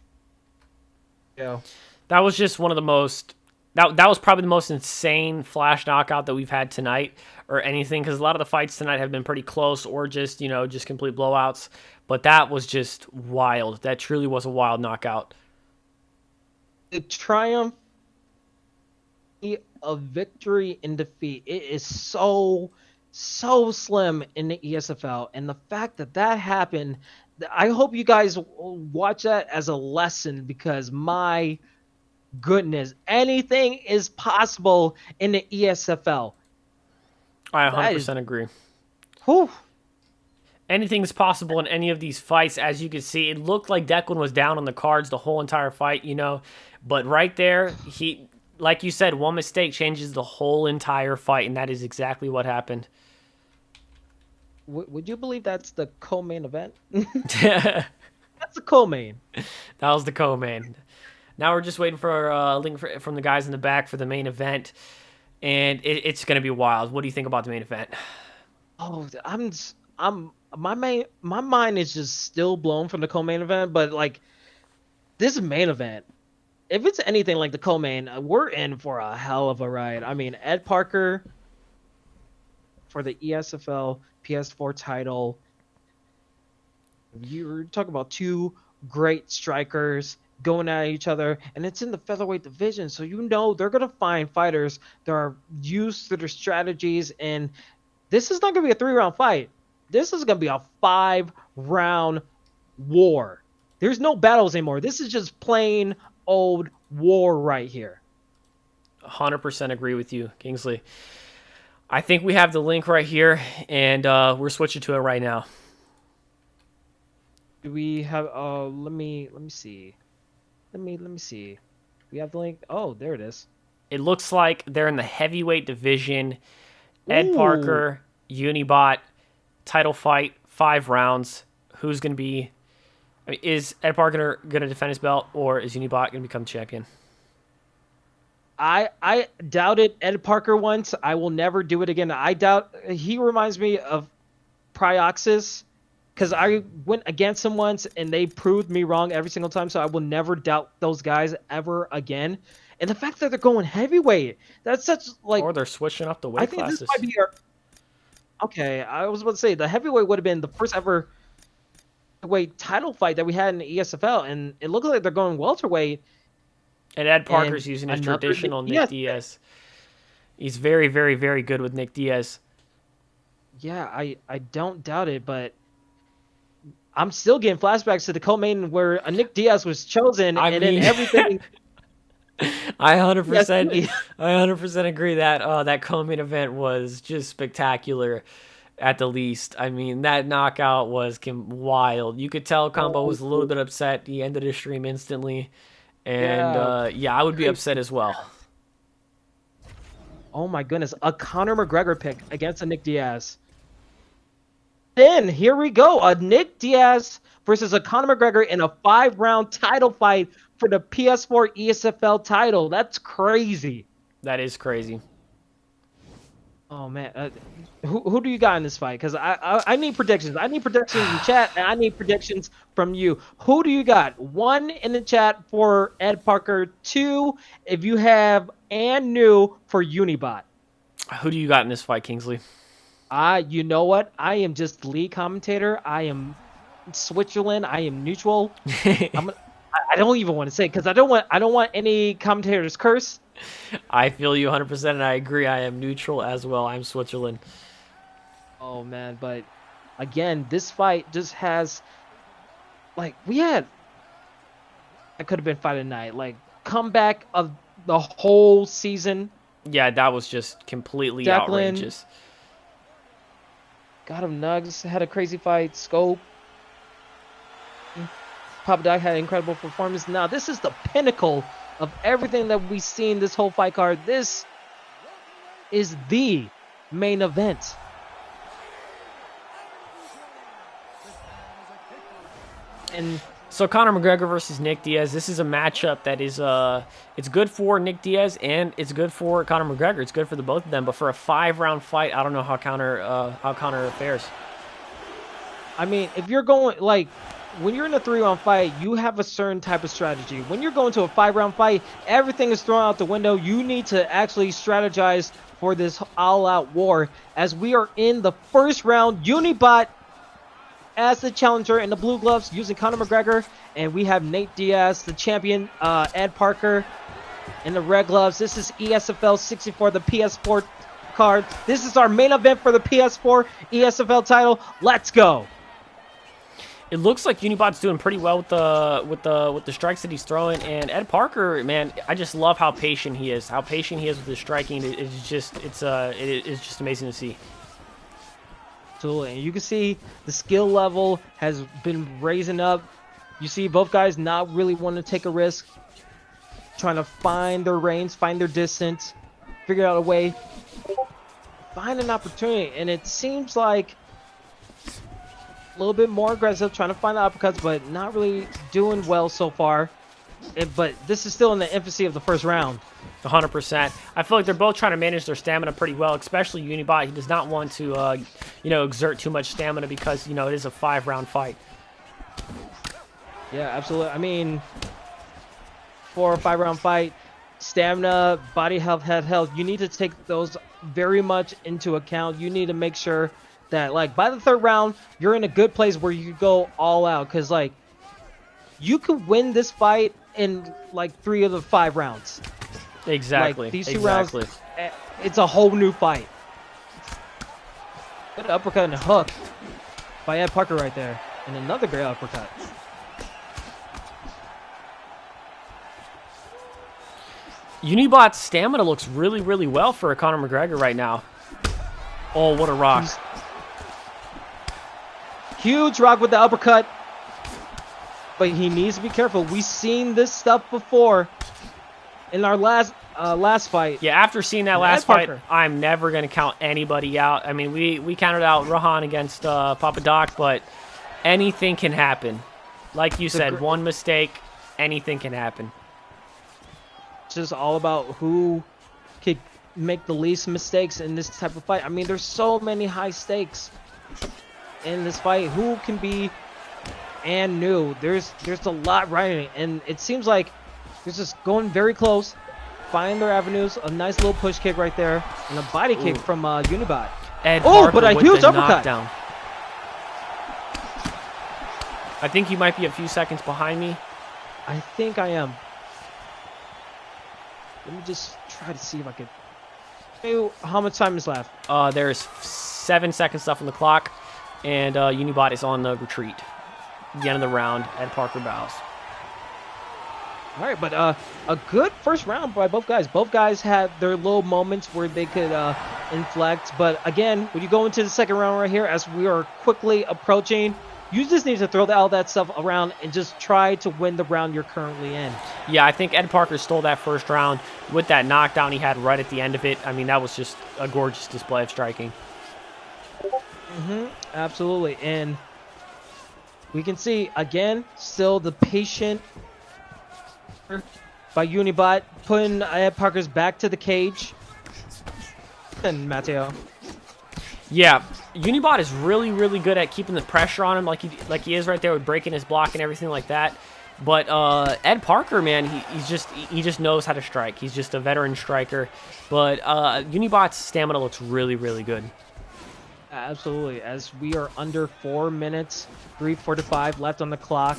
Yeah. That was just one of the most... That was probably the most insane flash knockout that we've had tonight, or anything, because a lot of the fights tonight have been pretty close, or just, just complete blowouts. But that was just wild. That truly was a wild knockout. The triumph of victory and defeat, it is so slim in the ESFL, and the fact that happened, I hope you guys watch that as a lesson, because my goodness, anything is possible in the ESFL. I 100% agree. Whew. Anything's possible in any of these fights. As you can see, it looked like Declan was down on the cards the whole entire fight, but right there, like you said, one mistake changes the whole entire fight, and that is exactly what happened. Would you believe that's the co-main event? That's the co-main. That was the co-main. Now we're just waiting for a link from the guys in the back for the main event, and it's going to be wild. What do you think about the main event? Oh, my mind is just still blown from the co-main event, but like this main event, if it's anything like the co-main, we're in for a hell of a ride. I mean, EdParker for the ESFL PS4 title. You're talking about 2 great strikers going at each other, and it's in the featherweight division, so they're going to find fighters that are used to their strategies, and this is not going to be a 3-round fight. This is going to be a 5-round war. There's no battles anymore. This is just plain old war right here. 100% agree with you, Kingsley. I think we have the link right here, and we're switching to it right now. Do we have? Let me see. Let me see. We have the link. Oh, there it is. It looks like they're in the heavyweight division. EdParker, Unibot, title fight, 5 rounds. Who's going to be... I mean, is EdParker going to defend his belt, or is Unibot going to become champion? I doubted EdParker once. I will never do it again. I doubt... He reminds me of Prioxis, because I went against him once, and they proved me wrong every single time, so I will never doubt those guys ever again. And the fact that they're going heavyweight, that's such, like... Or they're switching up the weight classes. I think this might be our... Okay, I was about to say, the heavyweight would have been the first ever weight title fight that we had in the ESFL, and it looks like they're going welterweight. And EdParker's using his traditional Nick Diaz. He's very, very, very good with Nick Diaz. Yeah, I don't doubt it, but I'm still getting flashbacks to the co-main where a Nick Diaz was chosen, then everything... I 100% agree that that co-main event was just spectacular at the least. I mean, that knockout was wild. You could tell Combo was a little bit upset. He ended his stream instantly. And yeah, I would be upset as well. Oh my goodness, a Conor McGregor pick against a Nick Diaz. Then here we go, a Nick Diaz versus a Conor McGregor in a 5-round title fight for the PS4 ESFL title. That's crazy. That is crazy. Oh man, who do you got in this fight? Because I need predictions. I need predictions in chat, and I need predictions from you. Who do you got? 1 in the chat for EdParker02, if you have, and new for Unibot. Who do you got in this fight, Kingsley? You know what? I am just the lead commentator. I am Switzerland. I am neutral. I don't even want to say it because I don't want any commentators curse. I feel you 100%, and I agree. I am neutral as well. I'm Switzerland. Oh man, but again, this fight just has, like, it could have been fight of the night, like comeback of the whole season. Yeah, that was just completely Declan, outrageous. Got him. Nugs had a crazy fight. Scope. Papa Doc had an incredible performance. Now, this is the pinnacle of everything that we've seen this whole fight card. This is the main event. And so Conor McGregor versus Nick Diaz. This is a matchup that is it's good for Nick Diaz and it's good for Conor McGregor. It's good for the both of them. But for a 5-round fight, I don't know how Conor fares. I mean, if you're going, like, when you're in a 3-round fight, you have a certain type of strategy. When you're going to a 5-round fight, everything is thrown out the window. You need to actually strategize for this all-out war. As we are in the first round, Unibot as the challenger in the blue gloves using Conor McGregor, and we have Nate Diaz, the champion, EdParker in the red gloves. This is ESFL 64, the PS4 card. This is our main event for the PS4 ESFL title. Let's go. It looks like Unibot's doing pretty well with the strikes that he's throwing, and EdParker, man, I just love how patient he is. How patient he is with his striking. It's just amazing to see. Absolutely, and you can see the skill level has been raising up. You see both guys not really wanting to take a risk, trying to find their range, find their distance, figure out a way, find an opportunity, and it seems like a little bit more aggressive, trying to find the uppercuts, but not really doing well so far. But this is still in the infancy of the first round. 100%. I feel like they're both trying to manage their stamina pretty well, especially Unibot. He does not want to, exert too much stamina because, it is a 5-round fight. Yeah, absolutely. I mean, for a 5-round fight, stamina, body health, head health, you need to take those very much into account. You need to make sure that, like, by the 3rd round, you're in a good place where you go all out. Because, like, you could win this fight in, like, 3 of the 5 rounds. Exactly. Like, these 2 rounds, it's a whole new fight. Good uppercut and a hook by EdParker right there. And another great uppercut. Unibot's stamina looks really, really well for a Conor McGregor right now. Oh, what a rock. Huge rock with the uppercut. But he needs to be careful. We've seen this stuff before in our last fight. Yeah, after seeing that last fight, I'm never going to count anybody out. I mean, we counted out Rehan against Papa Doc, but anything can happen. Like you said, one mistake, anything can happen. It's just all about who could make the least mistakes in this type of fight. I mean, there's so many high stakes in this fight. Who can be and new? There's a lot riding, and it seems like they're just going very close, find their avenues. A nice little push kick right there, and a body kick from Unibot. Oh, but a huge uppercut. Knockdown. I think you might be a few seconds behind me. I think I am. Let me just try to see if I can. How much time is left? There's 7 seconds left on the clock, and Unibot is on the retreat. The end of the round, EdParker bows. All right, but a good first round by both guys. Both guys had their little moments where they could inflect. But again, when you go into the second round right here, as we are quickly approaching, you just need to throw all that stuff around and just try to win the round you're currently in. Yeah, I think EdParker stole that first round with that knockdown he had right at the end of it. I mean, that was just a gorgeous display of striking. Absolutely. And we can see, again, still the patient by Unibot, putting EdParker's back to the cage. And Matteo. Yeah, Unibot is really, really good at keeping the pressure on him like he is right there with breaking his block and everything like that. But EdParker, man, he just knows how to strike. He's just a veteran striker. But Unibot's stamina looks really, really good. Absolutely. As we are under 4 minutes, 3:45 left on the clock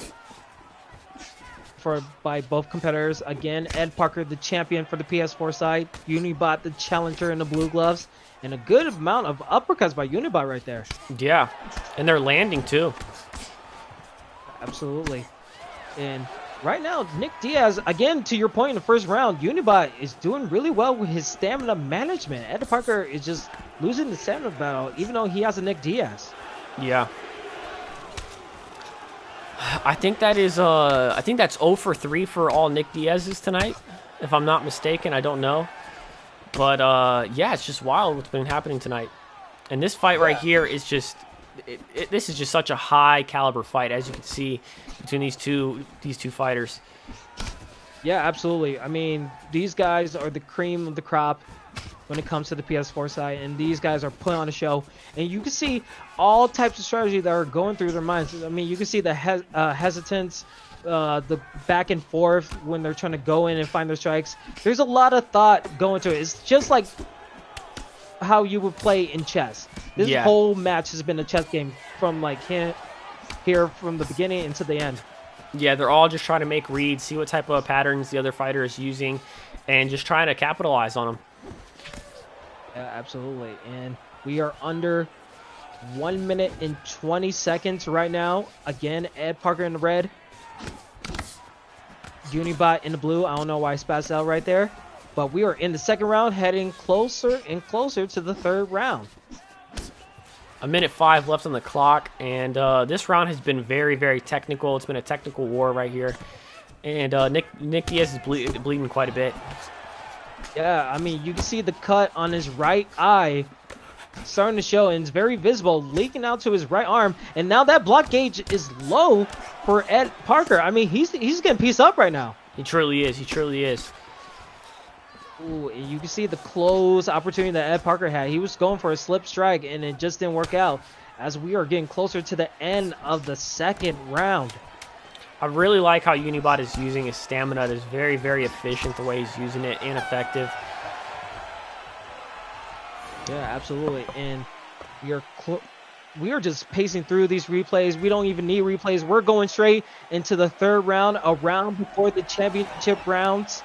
by both competitors. Again, EdParker, the champion for the PS4 side. Unibot, the challenger in the blue gloves. And a good amount of uppercuts by Unibot right there. Yeah, and they're landing too. Absolutely. And right now, Nick Diaz, again, to your point in the first round, Unibot is doing really well with his stamina management. EdParker is just losing the stamina battle, even though he has a Nick Diaz. Yeah. I think that is, I think that's 0 for 3 for all Nick Diaz's tonight, if I'm not mistaken. I don't know. But, yeah, it's just wild what's been happening tonight. And this fight right here is just, this is just such a high caliber fight, as you can see, between these two fighters. Yeah, absolutely. I mean, these guys are the cream of the crop when it comes to the PS4 side, and these guys are putting on a show. And you can see all types of strategy that are going through their minds. I mean, you can see the hesitance, the back and forth when they're trying to go in and find their strikes. There's a lot of thought going to it. It's just like how you would play in chess. This whole match has been a chess game from like here from the beginning into the end. Yeah, they're all just trying to make reads, see what type of patterns the other fighter is using, and just trying to capitalize on them. Yeah, absolutely. And we are under 1 minute and 20 seconds right now. Again, EdParker in the red. Unibot in the blue. I don't know why I spazzed out right there. But we are in the second round, heading closer and closer to the third round. 1:05 left on the clock, and this round has been very, very technical. It's been a technical war right here. And Nick Diaz is bleeding quite a bit. Yeah, I mean, you can see the cut on his right eye starting to show, and it's very visible, leaking out to his right arm. And now that block gauge is low for EdParker. I mean, he's getting pieced up right now. He truly is. He truly is. Ooh, and you can see the close opportunity that EdParker had. He was going for a slip strike, and it just didn't work out as we are getting closer to the end of the second round. I really like how Unibot is using his stamina. It is very, very efficient the way he's using it, and effective. Yeah, absolutely. And we are just pacing through these replays. We don't even need replays. We're going straight into the third round, a round before the championship rounds.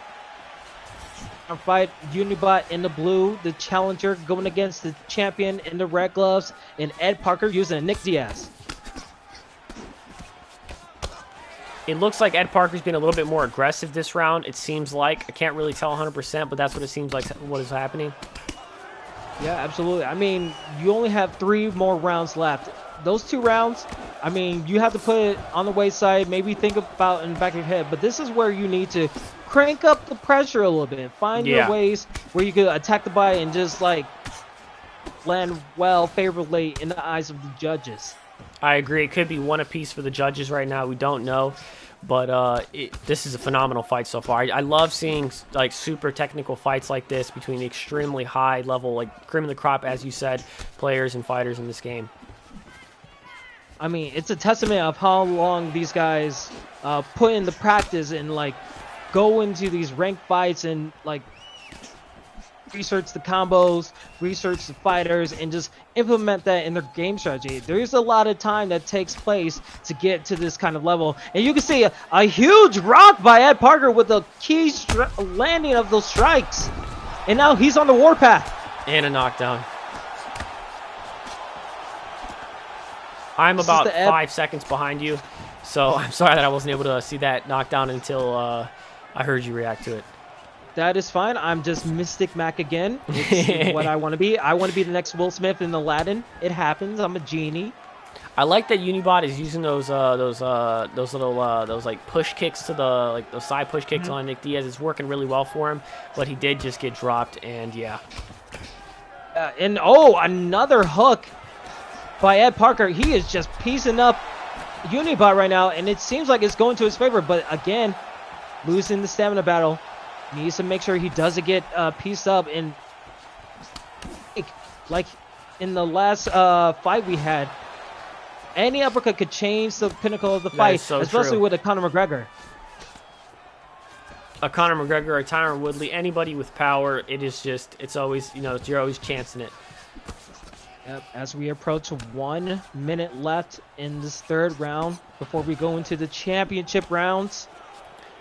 Our fight, Unibot in the blue, the challenger going against the champion in the red gloves, and EdParker using a Nick Diaz. It looks like EdParker's been a little bit more aggressive this round. It seems like. I can't really tell 100%, but that's what it seems like what is happening. Yeah, absolutely. I mean, you only have 3 more rounds left. Those 2 rounds, I mean, you have to put it on the wayside, maybe think about in the back of your head, but this is where you need to crank up the pressure a little bit. Find your ways where you could attack the bite and just, like, land well, favorably in the eyes of the judges. I agree. It could be one apiece for the judges right now. We don't know. But this is a phenomenal fight so far. I love seeing like super technical fights like this between the extremely high level, like cream of the crop, as you said, players and fighters in this game. I mean, it's a testament of how long these guys put in the practice and like go into these ranked fights and like research the combos, research the fighters, and just implement that in their game strategy. There's a lot of time that takes place to get to this kind of level. And you can see a huge rock by EdParker with the key landing of those strikes. And now he's on the warpath. And a knockdown. I'm about 5 seconds behind you, so I'm sorry that I wasn't able to see that knockdown until I heard you react to it. That is fine. I'm just Mystic Mac again. It's what I want to be. I want to be the next Will Smith in Aladdin. It happens. I'm a genie. I like that Unibot is using those like push kicks to the those side push kicks on Nick Diaz. It's working really well for him, but he did just get dropped, and yeah. And oh, another hook by EdParker. He is just piecing up Unibot right now, and it seems like it's going to his favor. But again, losing the stamina battle. Needs to make sure he doesn't get pieced up. And like in the last fight we had, any uppercut could change the pinnacle of the fight, so especially true. with a Conor McGregor. A Conor McGregor, a Tyron Woodley, anybody with power, it is just, it's always, you're always chancing it. Yep, as we approach 1 minute left in this 3rd round before we go into the championship rounds.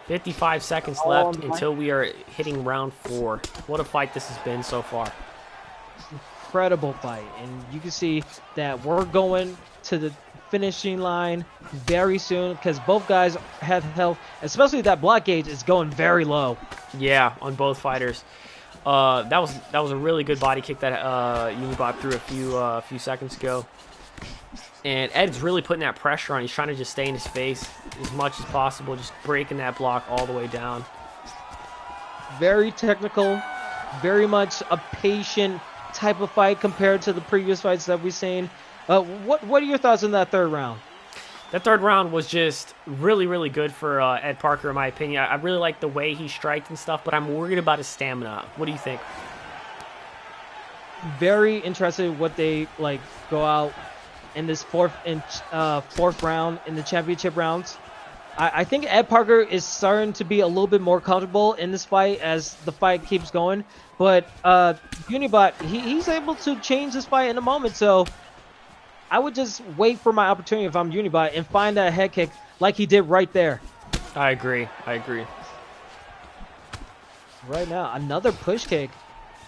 55 seconds left until we are hitting round 4. What a fight this has been so far. Incredible fight. And you can see that we're going to the finishing line very soon because both guys have health, especially that block gauge is going very low. Yeah, on both fighters. That was a really good body kick that Unibot threw a few seconds ago. And Ed's really putting that pressure on. He's trying to just stay in his face as much as possible, just breaking that block all the way down. Very technical, very much a patient type of fight compared to the previous fights that we've seen. What are your thoughts on that 3rd round? That 3rd round was just really, really good for EdParker, in my opinion. I really like the way he striked and stuff, but I'm worried about his stamina. What do you think? Very interested what they like go out in this fourth round in the championship rounds. I think EdParker is starting to be a little bit more comfortable in this fight as the fight keeps going. But Unibot, he's able to change this fight in a moment. So I would just wait for my opportunity if I'm Unibot and find that head kick like he did right there. I agree. Right now, another push kick.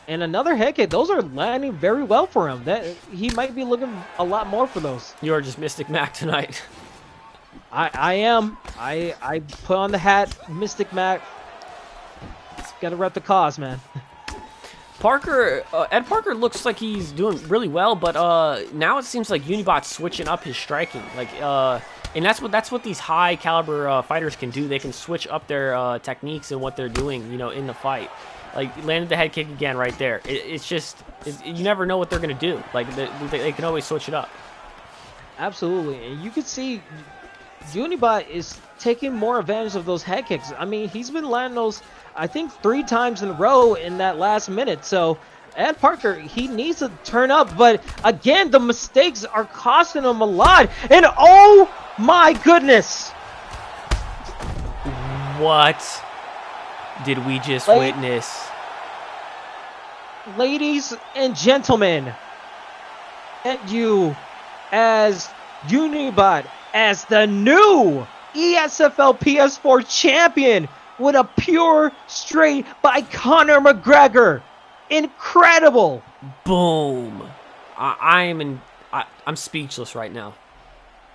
And another head kick. Those are landing very well for him. That he might be looking a lot more for those. You are just Mystic Mac tonight. I am. I put on the hat, Mystic Mac. Got to rep the cause, man. EdParker looks like he's doing really well, but now it seems like Unibot's switching up his striking. And that's what these high caliber fighters can do. They can switch up their techniques and what they're doing, in the fight. Like, landed the head kick again right there. It's just, you never know what they're going to do. Like, they can always switch it up. Absolutely. And you can see Unibot is taking more advantage of those head kicks. I mean, he's been landing those, I think, 3 times in a row in that last minute. So, EdParker, he needs to turn up. But, again, the mistakes are costing him a lot. And, oh, my goodness. What did we just witness? Ladies and gentlemen, at you as Unibot as the new ESFL PS4 champion with a pure straight by Conor McGregor. Incredible. Boom. I'm speechless right now.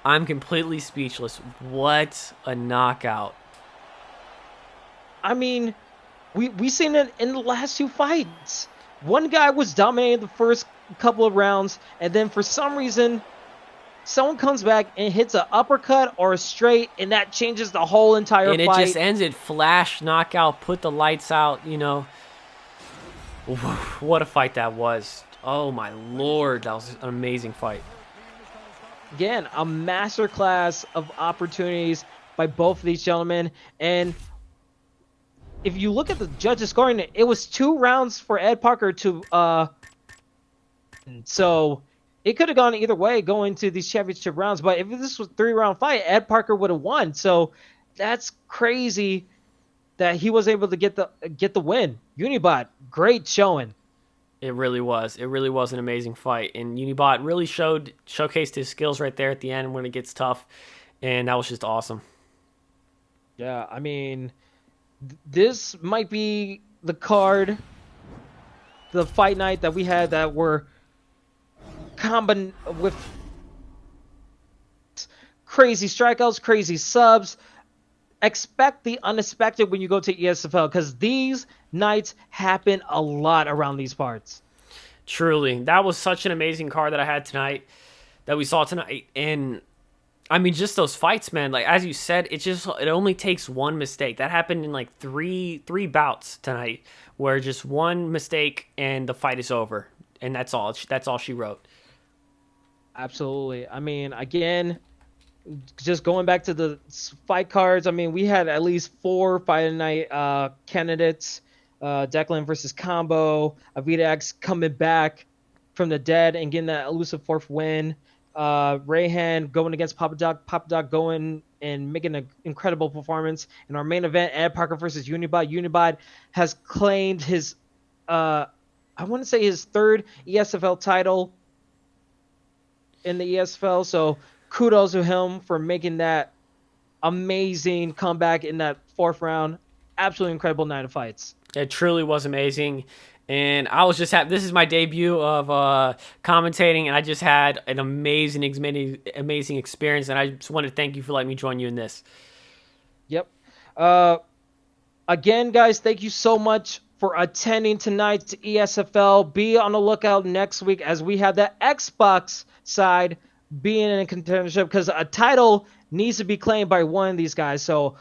I'm completely speechless. What a knockout. I mean, we seen it in the last 2 fights. One guy was dominating the first couple of rounds, and then for some reason, someone comes back and hits an uppercut or a straight, and that changes the whole entire And it fight. just ends it. Flash, knockout, put the lights out, you know. What a fight that was. Oh, my Lord. That was an amazing fight. Again, a masterclass of opportunities by both of these gentlemen. And if you look at the judges scoring, it was 2 rounds for EdParker to so it could have gone either way going to these championship rounds. But if this was a 3-round fight, EdParker would have won. So that's crazy that he was able to get the win. Unibot, great showing. It really was. It really was an amazing fight. And Unibot really showcased his skills right there at the end when it gets tough. And that was just awesome. Yeah, I mean, this might be the card, the fight night that we had that were combined with crazy strikeouts, crazy subs. Expect the unexpected when you go to ESFL, because these nights happen a lot around these parts. Truly. That was such an amazing card that I had tonight, that we saw tonight. And I mean, just those fights, man. Like, as you said, it only takes one mistake. That happened in like three bouts tonight, where just one mistake and the fight is over. And that's all. That's all she wrote. Absolutely. I mean, again, just going back to the fight cards, I mean, we had at least 4 fight of the night candidates. Declan versus Combo, Evita X coming back from the dead and getting that elusive 4th win. Rehan going against Papa Doc going and making an incredible performance. In our main event, EdParker versus Unibot. Unibot has claimed his, I want to say his 3rd ESFL title in the ESFL. So kudos to him for making that amazing comeback in that 4th round. Absolutely incredible night of fights. It truly was amazing. And I was just happy. This is my debut of commentating, and I just had an amazing experience. And I just want to thank you for letting me join you in this. Yep. Again, guys, thank you so much for attending tonight's ESFL. Be on the lookout next week as we have the Xbox side being in contendership, because a title needs to be claimed by one of these guys. So,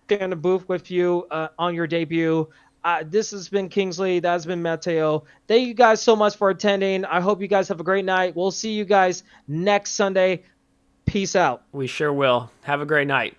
in the booth with you on your debut. This has been Kingsley. That's been Mateo. Thank you guys so much for attending. I hope you guys have a great night. We'll see you guys next Sunday. Peace out. We sure will. Have a great night.